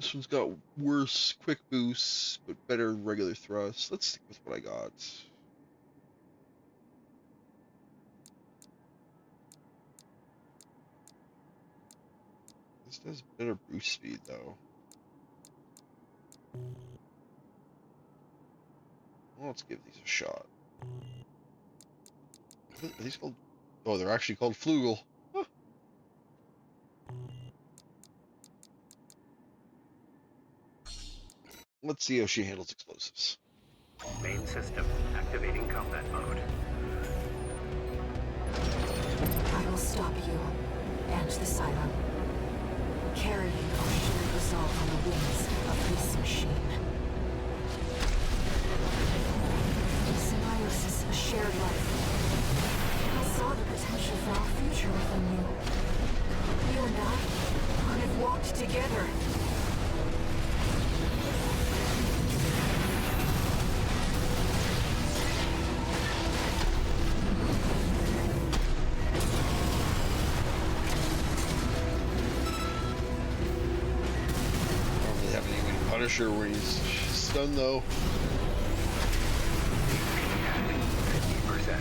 This one's got worse quick boosts, but better regular thrust. Let's stick with what I got. This does better boost speed, though. Well, let's give these a shot. Are these called? Oh, they're actually called Flugel. Huh. Let's see how she handles explosives. Main system activating combat mode. I will stop you and the Cylon, carrying our shared resolve on the wings of this machine. Symbiosis, a shared life. I saw the potential for our future within you. You and I could have walked together. I don't really have any way to punish her when he's stunned, though. 50%.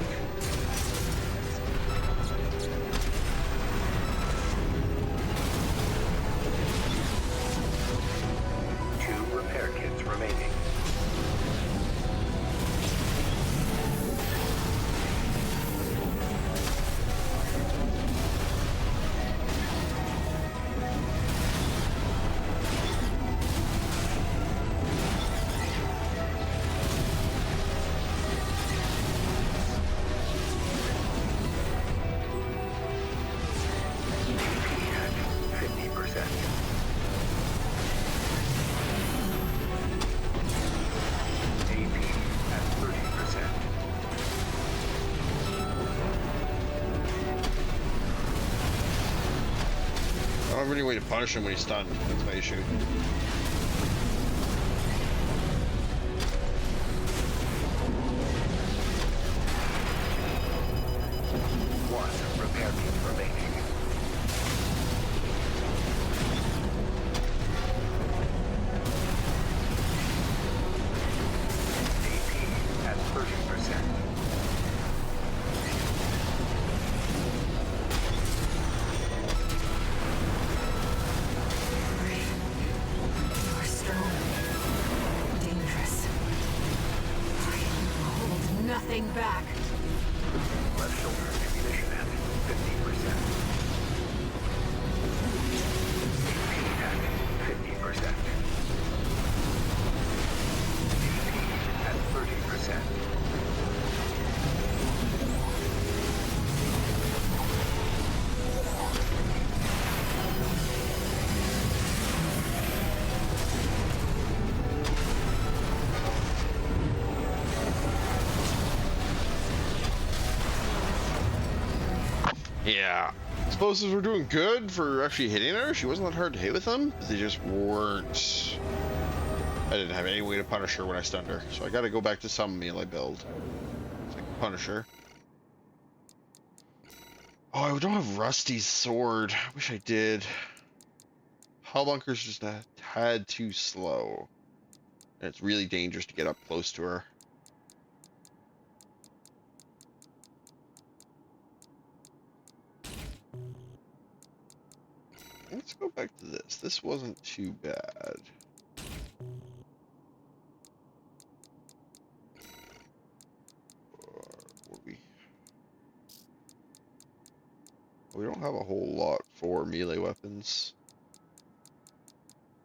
Two repair kits remaining. At 50%. AP at 30%. I don't have any way to punish him when he's stunned. That's my issue. One repair kit remaining. AP at 30%. You are strong, dangerous. I hold nothing back. Left shoulder ammunition at 50%. AP at 50%. AP at 30%. Yeah. Explosives were doing good for actually hitting her. She wasn't that hard to hit with them. They just weren't. I didn't have any way to punish her when I stunned her. So I gotta go back to some melee build. So I can punish her. Oh, I don't have Rusty's sword. I wish I did. Hull bunker's just a tad too slow. And it's really dangerous to get up close to her. Let's go back to this. This wasn't too bad. What we don't have a whole lot for melee weapons.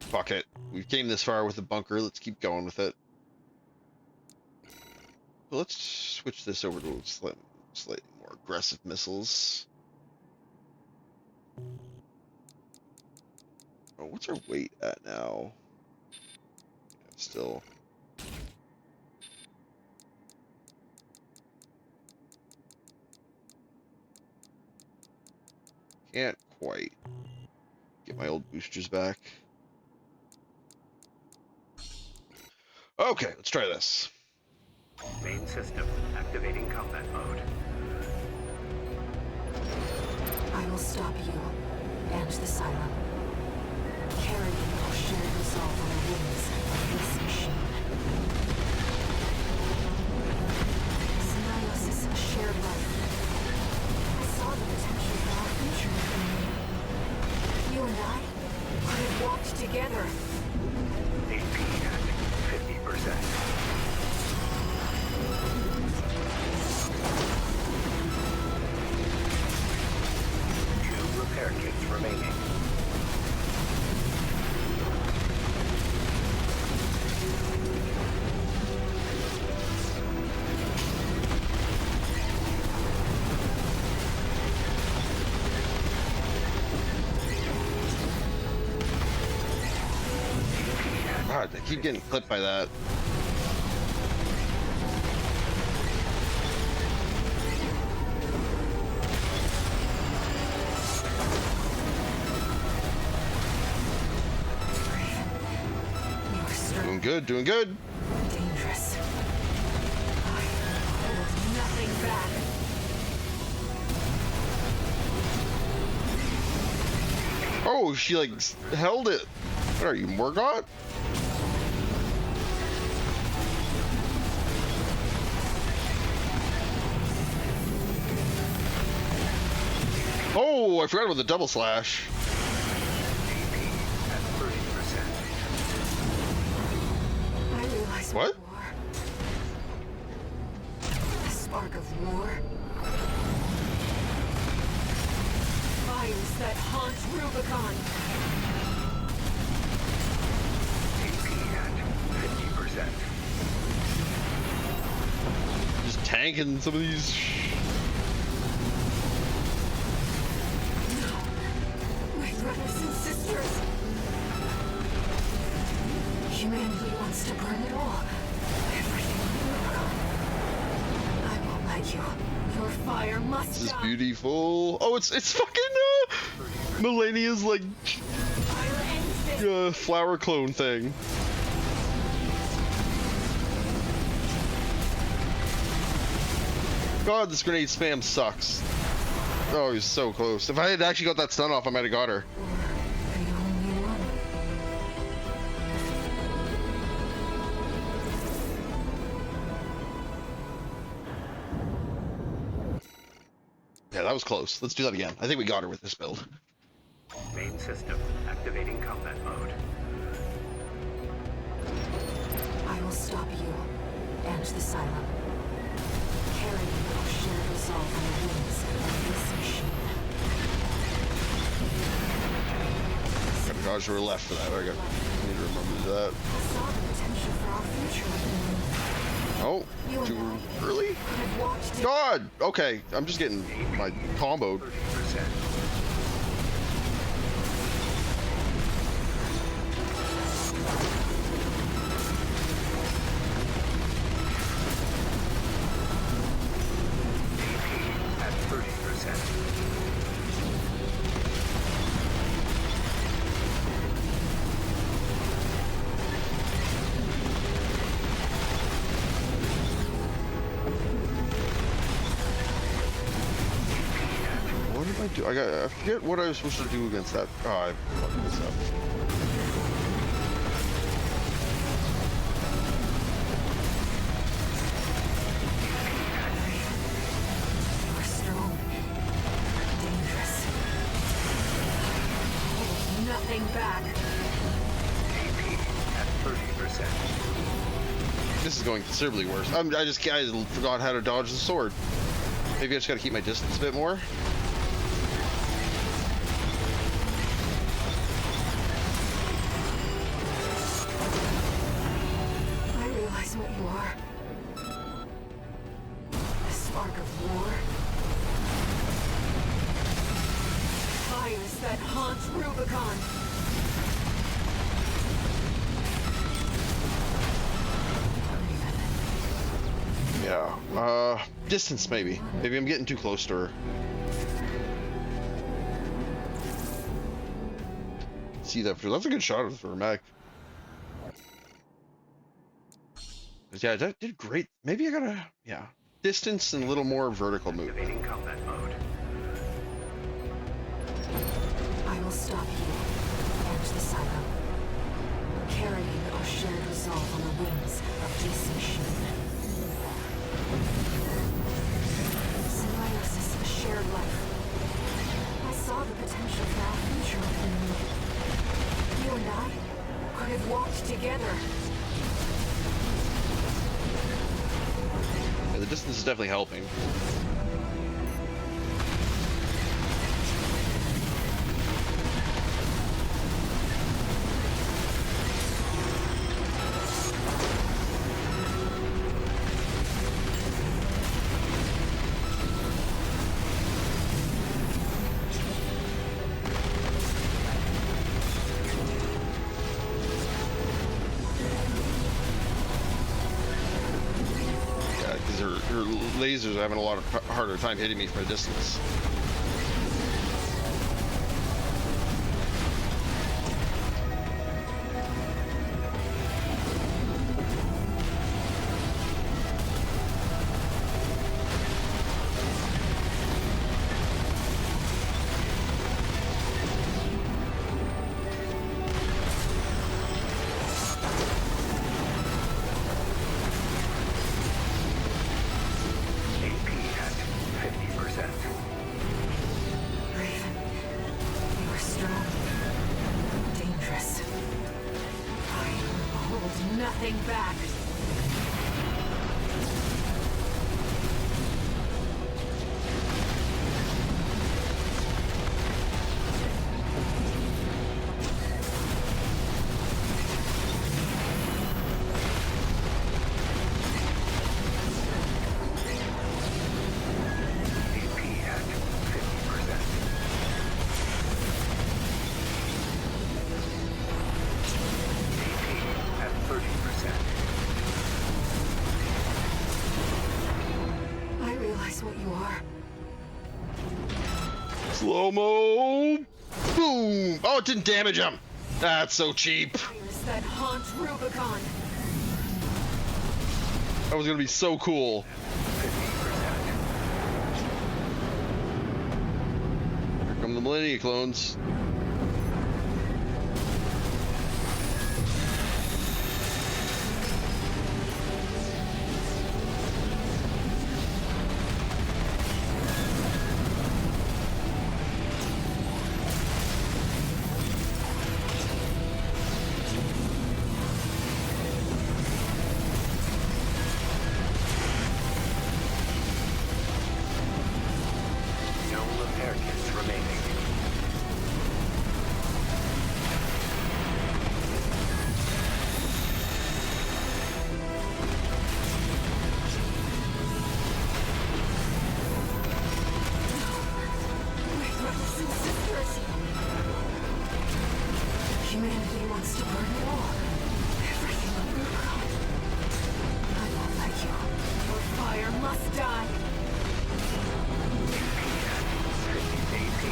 Fuck it. We came this far with the bunker. Let's keep going with it. But let's switch this over to slightly more aggressive missiles. Oh, what's our weight at now? Yeah, still. Can't quite get my old boosters back. Okay, let's try this. Main system activating combat mode. I will stop you and the Cylon, carrying our shared resolve on the wings of this machine. Symbiosis, a shared life. I saw the potential for our future within you. You and I could have walked together. AP at 50%. Two repair kits remaining. God, I keep getting clipped by that. You're strong. Doing good, doing good. Dangerous. I hold nothing back. Oh, she like held it. What are you, Morgoth? Oh, I forgot about the double slash. At 30%. I realize What? you are. The spark of war. Fires that haunt Rubicon. AP at 50%. Just tanking some of these. My brothers and sisters. Humanity wants to burn it all. Everything on Rubicon. I won't let you. Your fire must This is die. beautiful. Oh, it's fucking Melania's like Fire ends this. flower clone thing. God, this grenade spam sucks. Oh, he's so close. If I had actually got that stun off, I might have got her. The only one. Yeah, that was close. Let's do that again. I think we got her with this build. Main system activating combat mode. I will stop you and the silo. Carrying our shared resolve on the wings of this machine. Gotta dodge to her left for that. I need to remember that. I saw the potential for our future within Oh, you. You too and I early? could have walked together. God! Okay, I'm just getting my comboed. 30%. AP at 30%. What did I do? I forget what I was supposed to do against that. Oh, I fucked this up. You are strong. Dangerous. Hold nothing back. AP at 30%. This is going considerably worse. I forgot how to dodge the sword. Maybe I just gotta keep my distance a bit more. I realize what you are. The spark of war. Fires that haunt Rubicon. Yeah. Distance maybe. Maybe I'm getting too close to her. See that? That's a good shot for a mech. Yeah, that did great. Maybe I gotta, yeah, distance and a little more vertical movement. Activating combat mode. I will stop you and the silo. Carrying our shared resolve on the wings of this machine. Symbiosis, a shared life. I saw the potential for our future within you. You and I could have walked together. Yeah, the distance is definitely helping. lasers are having a lot of harder time hitting me from a distance. AP at 50%. Raven, you are strong, dangerous. I hold nothing back. AP at 50%. AP at 30%. I realize what you are. Slow-mo! Boom! Oh, it didn't damage him! That's so cheap. Fires that haunt Rubicon. That was gonna be so cool. 50%. Here come the Millennia clones. No repair kits remaining. We're brothers and sisters. Humanity wants to burn it all. Everything on Rubicon. I won't let you. Your fire must die. AP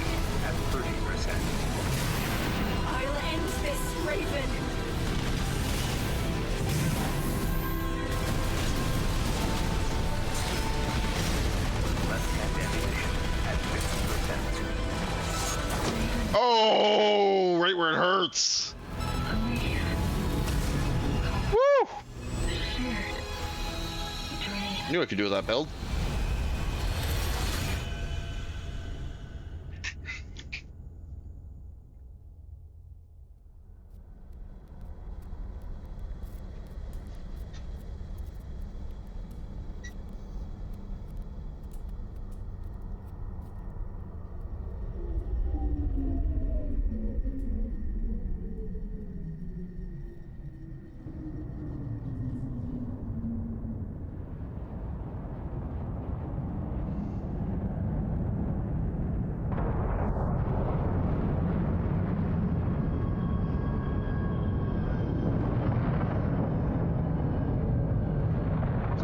at 30%. I'll end this, Raven. Left hand ammunition at 50%. Oh, right where it hurts. Woo! Knew I could do that build.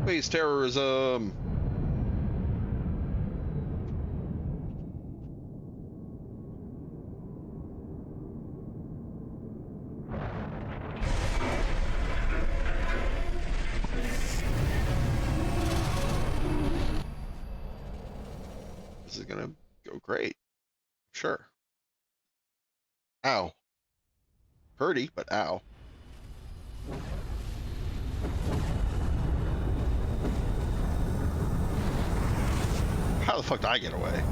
Space terrorism. This is gonna go great. Sure. Ow. Pretty, but ow. How the fuck did I get away?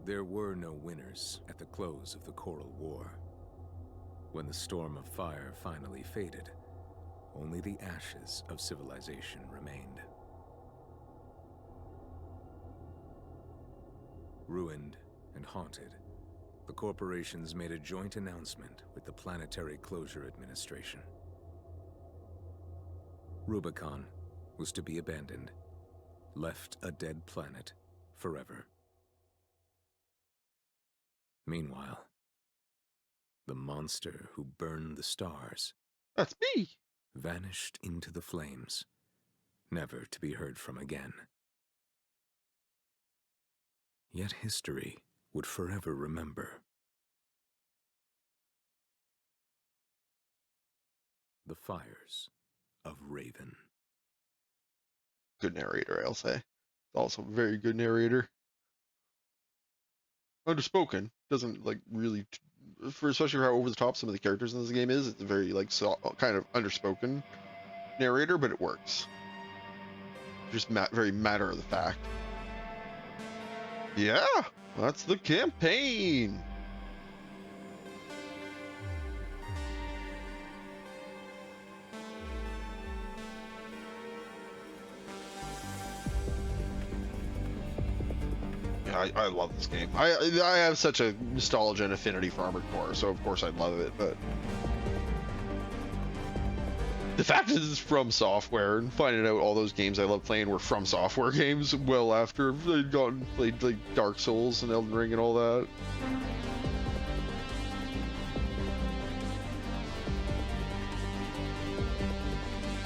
There were no winners at the close of the Coral War. When the storm of fire finally faded, only the ashes of civilization remained. Ruined and haunted, the corporations made a joint announcement with the Planetary Closure Administration. Rubicon was to be abandoned, left a dead planet forever. Meanwhile, the monster who burned the stars That's me. vanished into the flames, never to be heard from again. Yet history would forever remember the fires of Raven. Good narrator, I'll say. Also, very good narrator. Underspoken. Doesn't like really, for especially how over the top some of the characters in this game is. It's a very like kind of underspoken narrator, but it works. Just very matter of the fact. Yeah, that's the campaign. Yeah, I love this game. I have such a nostalgia and affinity for Armored Core, so of course I love it, but the fact is it's from Software, and finding out all those games I love playing were from Software games well after they'd played like Dark Souls and Elden Ring and all that.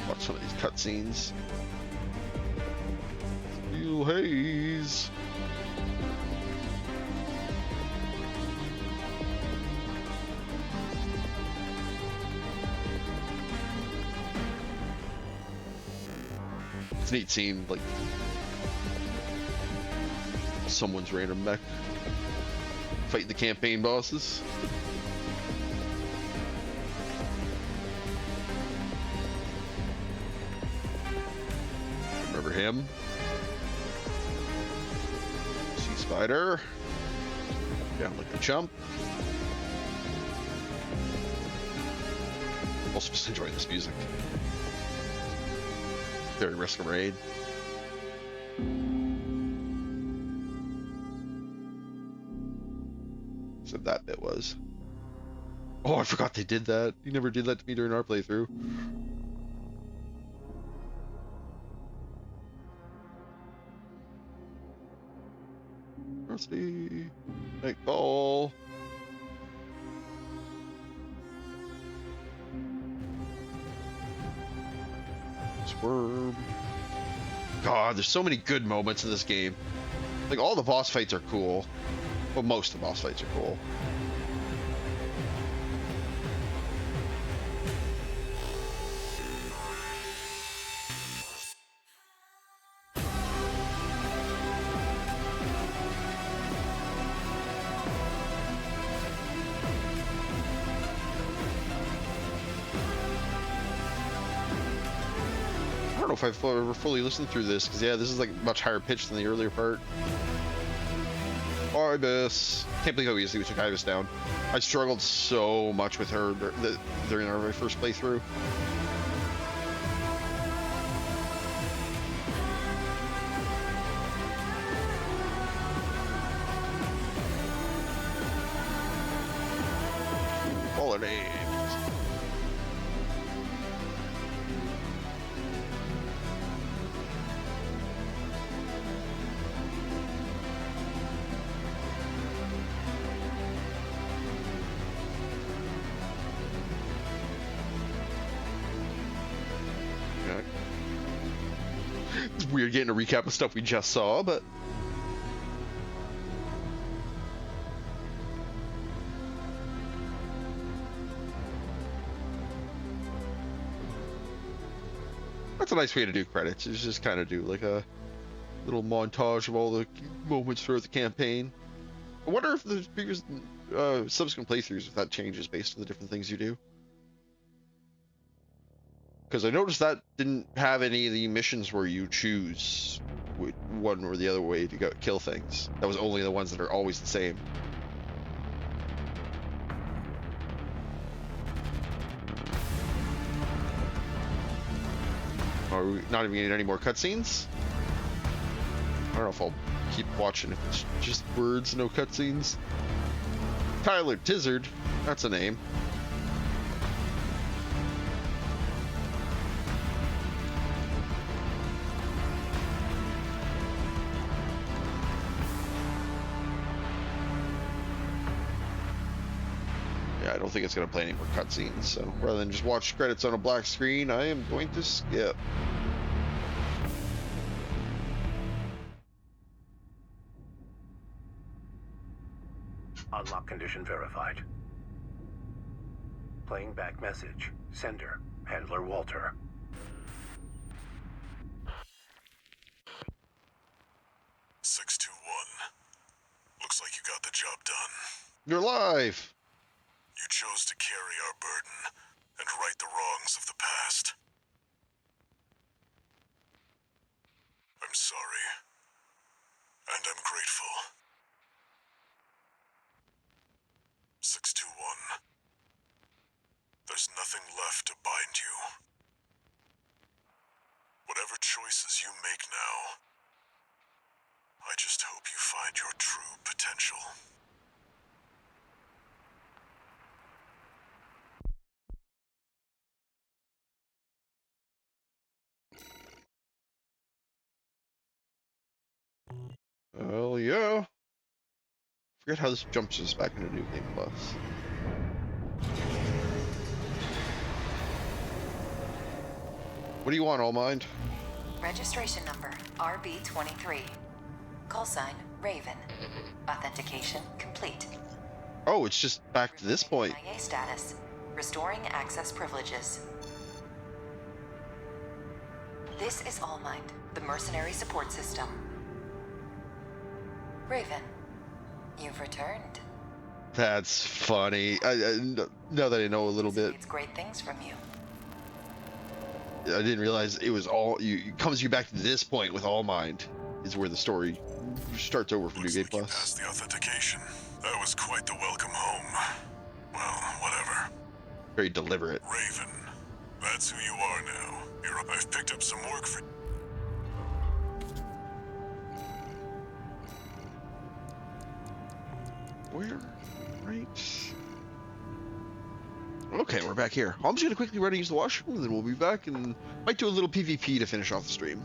Watch some of these cutscenes. Steel Haze. It's neat seeing like someone's random mech fighting the campaign bosses. Remember him? Sea Spider. Down like a chump. Also just enjoying this music. Very Risk of Raid. So that bit was. Oh, I forgot they did that. You never did that to me during our playthrough. Rusty. Nightfall. Swerve. God, there's so many good moments in this game. Like, all the boss fights are cool. Well, most of the boss fights are cool. I don't know if I've ever fully listened through this, because yeah, this is like much higher pitched than the earlier part. Ibis. Can't believe how easily we took Ibis down. I struggled so much with her during our very first playthrough. Fallen Ames. It's weird getting a recap of stuff we just saw, but that's a nice way to do credits. Is just kind of do like a little montage of all the moments throughout the campaign. I wonder if the previous subsequent playthroughs, if that changes based on the different things you do. Because I noticed that didn't have any of the missions where you choose one or the other way to go kill things. That was only the ones that are always the same. Are we not even getting any more cutscenes? I don't know if I'll keep watching if it's just words, no cutscenes. Tyler Tizard, that's a name. Yeah, I don't think it's going to play any more cutscenes, so rather than just watch credits on a black screen, I am going to skip. Unlock condition verified. Playing back message. Sender, Handler Walter. Looks like you got the job done. You're live! You chose to carry our burden and right the wrongs of the past. I'm sorry. And I'm grateful. 621. There's nothing left to bind you. Whatever choices you make now, I just hope you find your true potential. Well, yeah. Forget how this jumps us back into New Game Plus. What do you want, All Mind? Registration number RB23. Call sign Raven. Authentication complete. Oh, it's just back to this point. MIA status. Restoring access privileges. This is All Mind, the mercenary support system. Raven, you've returned. That's funny. Now that I know a little bit, It's great things from you. I didn't realize it was all it comes you back to this point with All Mind is where the story starts over for Looks New Game like you Plus. passed the authentication. That was quite the welcome home. Well, whatever. Very deliberate. Raven. That's who you are now. I've picked up some work for... Where? Right. Okay, we're back here. I'm just gonna quickly run and use the washroom, and then we'll be back and might do a little PvP to finish off the stream.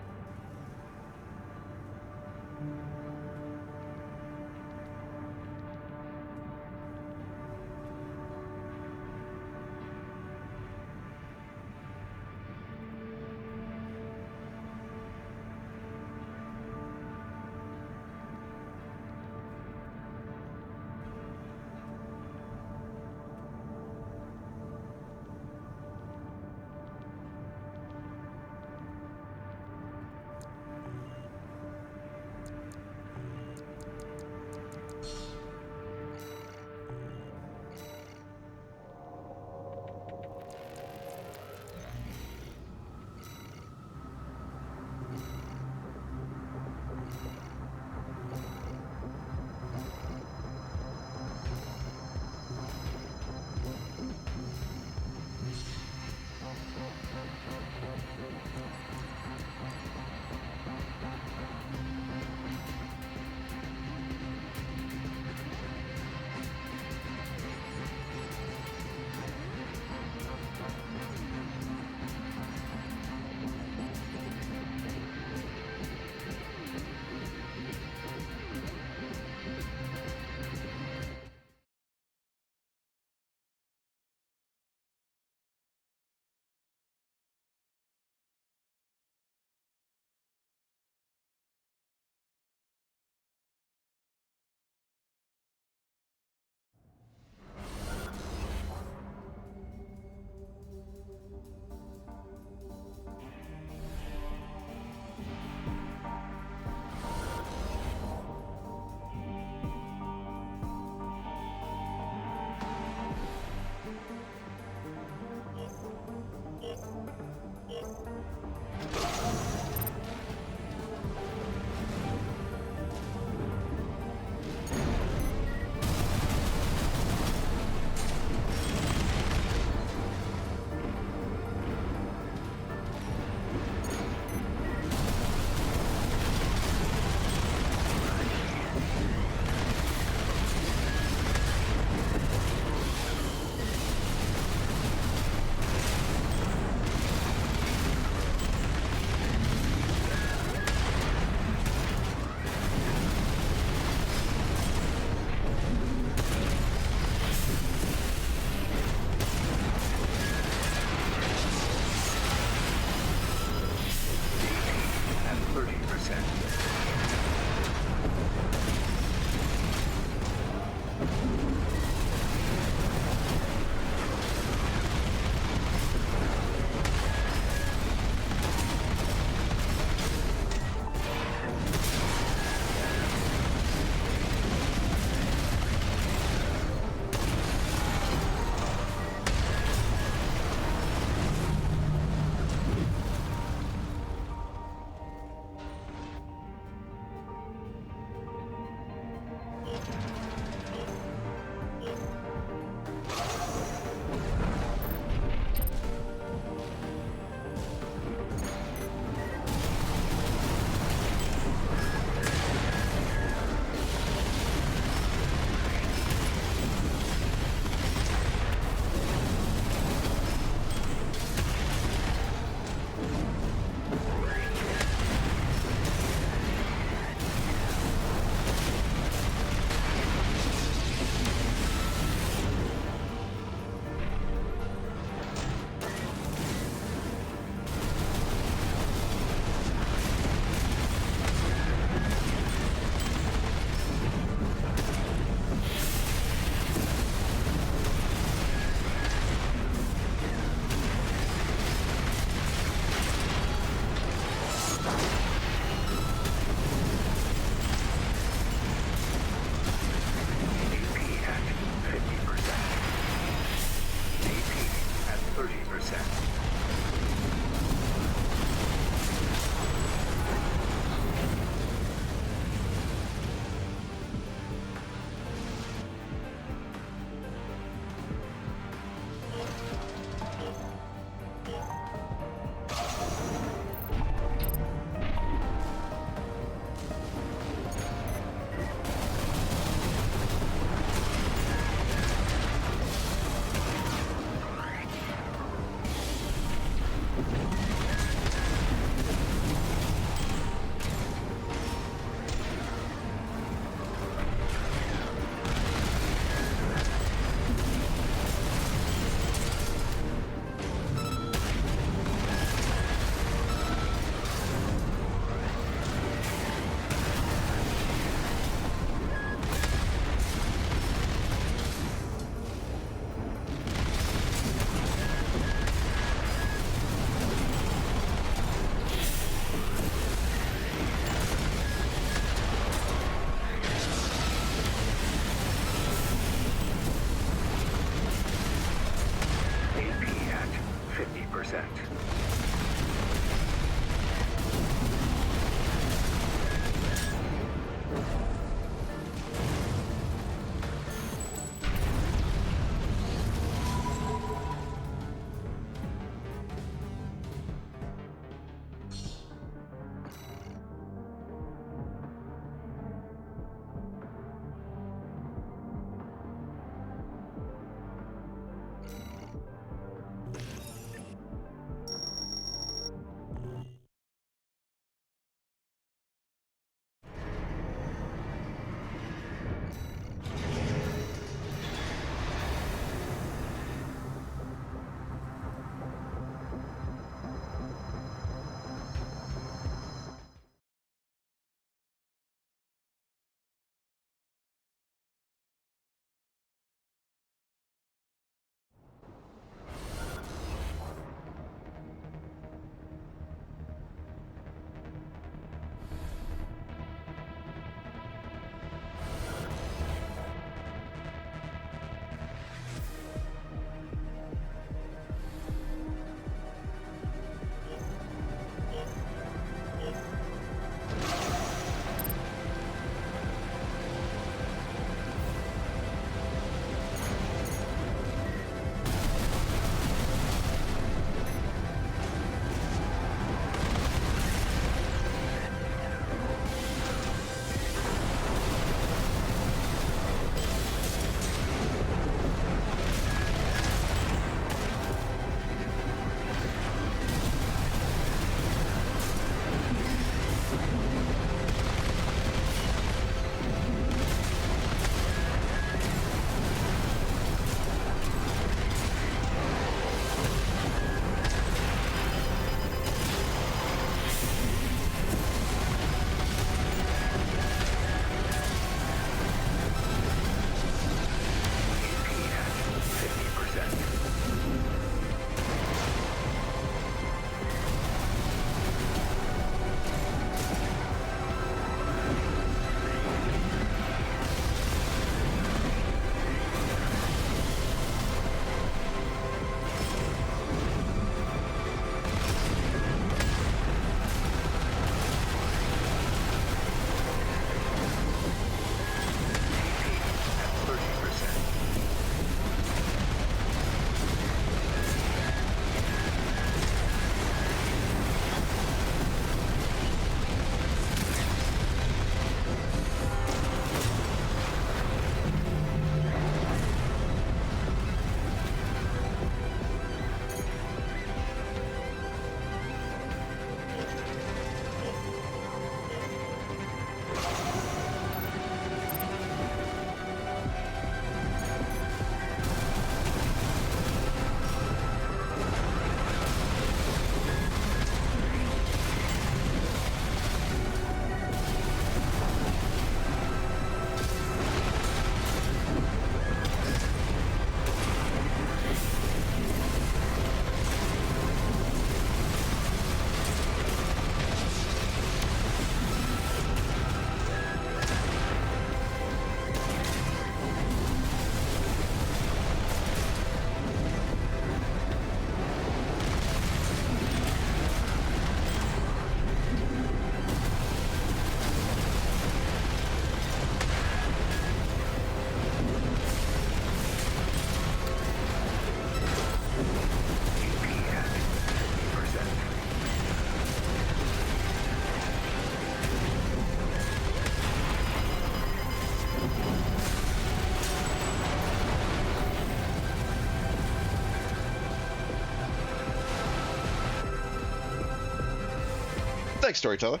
Thanks, storyteller.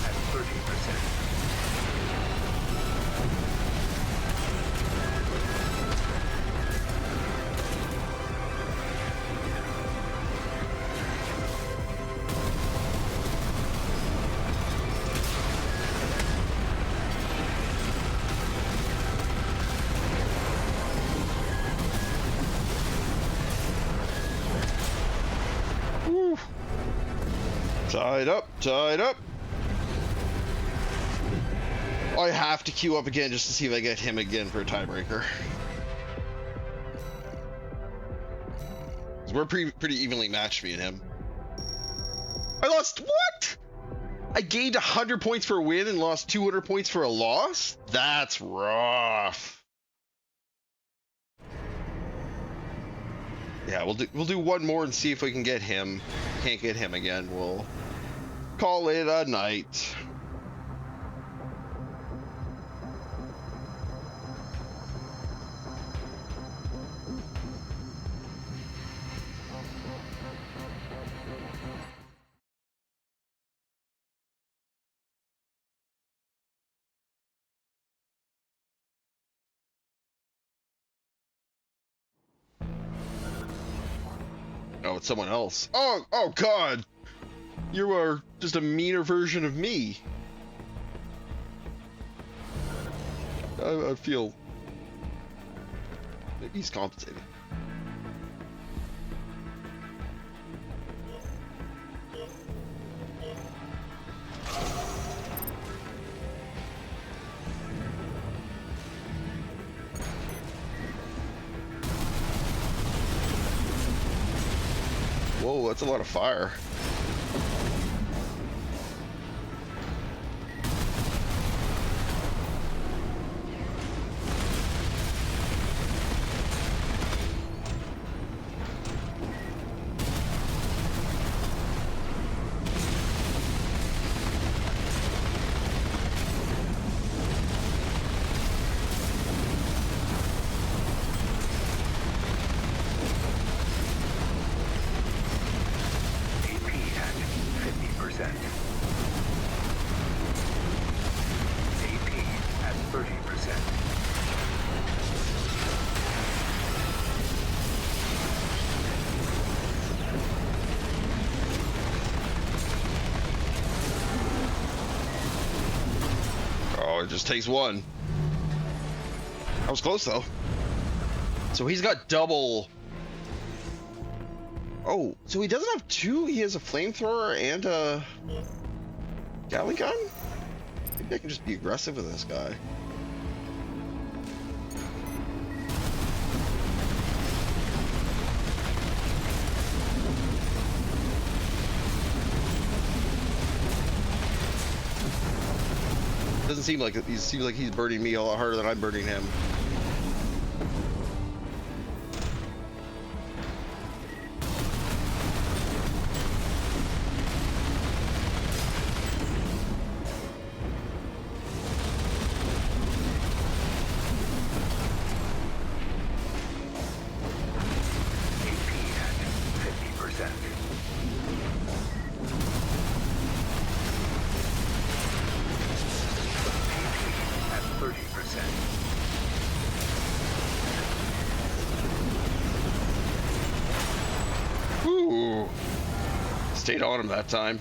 At 30%. Woo. Tied up, tied up. I have to queue up again just to see if I get him again for a tiebreaker. 'Cause we're pretty evenly matched, me and him. I lost what? I gained 100 points for a win and lost 200 points for a loss? That's rough. Yeah, we'll do one more and see if we can get him. Can't get him again, we'll call it a night. Oh, it's someone else. Oh God! You are just a meaner version of me. I feel maybe he's compensating. Whoa, that's a lot of fire. AP at 50%. AP at 30%. Oh, it just takes one. That was close though. So he's got double. Oh, so he doesn't have two? He has a flamethrower and a Gatling gun? Maybe I can just be aggressive with this guy. Doesn't seem like it. He seems like he's burning me a lot harder than I'm burning him. AP at 50%. AP at 30%. stayed on him that time.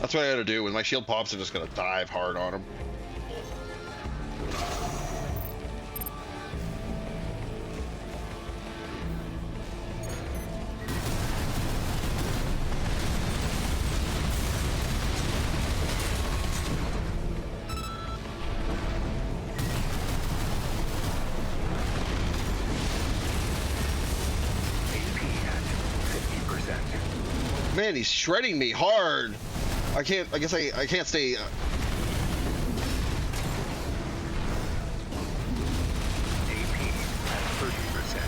That's what I had to do. When my shield pops, I'm just gonna dive hard on him. Man, he's shredding me hard. I guess I can't stay. AP at 30%.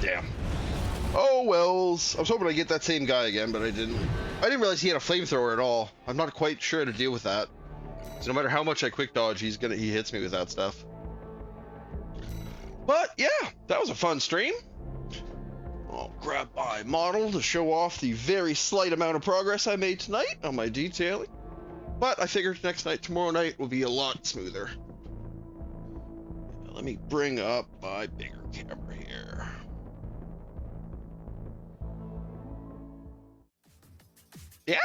Damn. Oh wells. I was hoping I'd get that same guy again, but I didn't. I didn't realize he had a flamethrower at all. I'm not quite sure how to deal with that. So no matter how much I quick dodge, he hits me with that stuff. But yeah, that was a fun stream. I'll grab my model to show off the very slight amount of progress I made tonight on my detailing. But I figured tomorrow night will be a lot smoother. Let me bring up my bigger camera here. Yeah.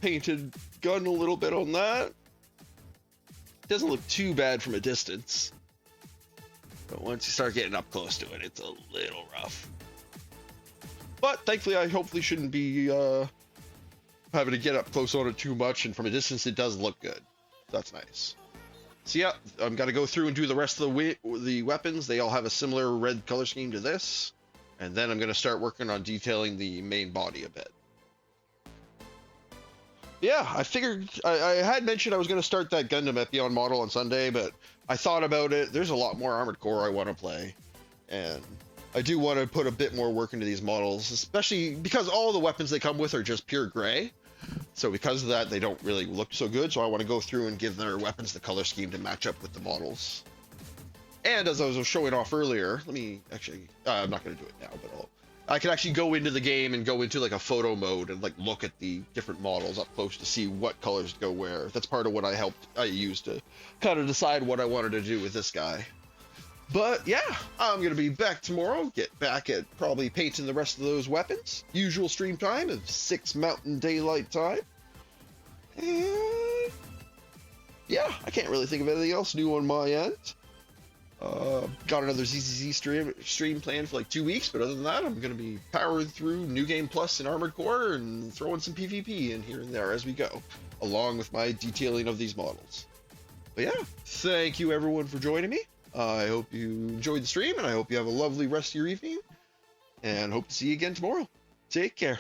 Painted gun a little bit on that. Doesn't look too bad from a distance. But once you start getting up close to it, it's a little rough. But thankfully, I hopefully shouldn't be having to get up close on it too much. And from a distance, it does look good. That's nice. So yeah, I'm gonna go through and do the rest of the weapons. They all have a similar red color scheme to this. And then I'm going to start working on detailing the main body a bit. Yeah, I figured, I had mentioned I was going to start that Gundam Epion model on Sunday, but I thought about it. There's a lot more Armored Core I want to play. And I do want to put a bit more work into these models, especially because all the weapons they come with are just pure gray. So because of that, they don't really look so good. So I want to go through and give their weapons the color scheme to match up with the models. And as I was showing off earlier, let me actually, I'm not going to do it now, but I can actually go into the game and go into like a photo mode and like look at the different models up close to see what colors go where. That's part of what I used to kind of decide what I wanted to do with this guy. But yeah, I'm going to be back tomorrow, get back at probably painting the rest of those weapons. Usual stream time of 6 Mountain Daylight Time. And yeah, I can't really think of anything else new on my end. Got another ZZZ stream planned for like 2 weeks, but other than that, I'm going to be powering through New Game Plus and Armored Core and throwing some PvP in here and there as we go, along with my detailing of these models. But yeah, thank you everyone for joining me. I hope you enjoyed the stream, and I hope you have a lovely rest of your evening, and hope to see you again tomorrow. Take care.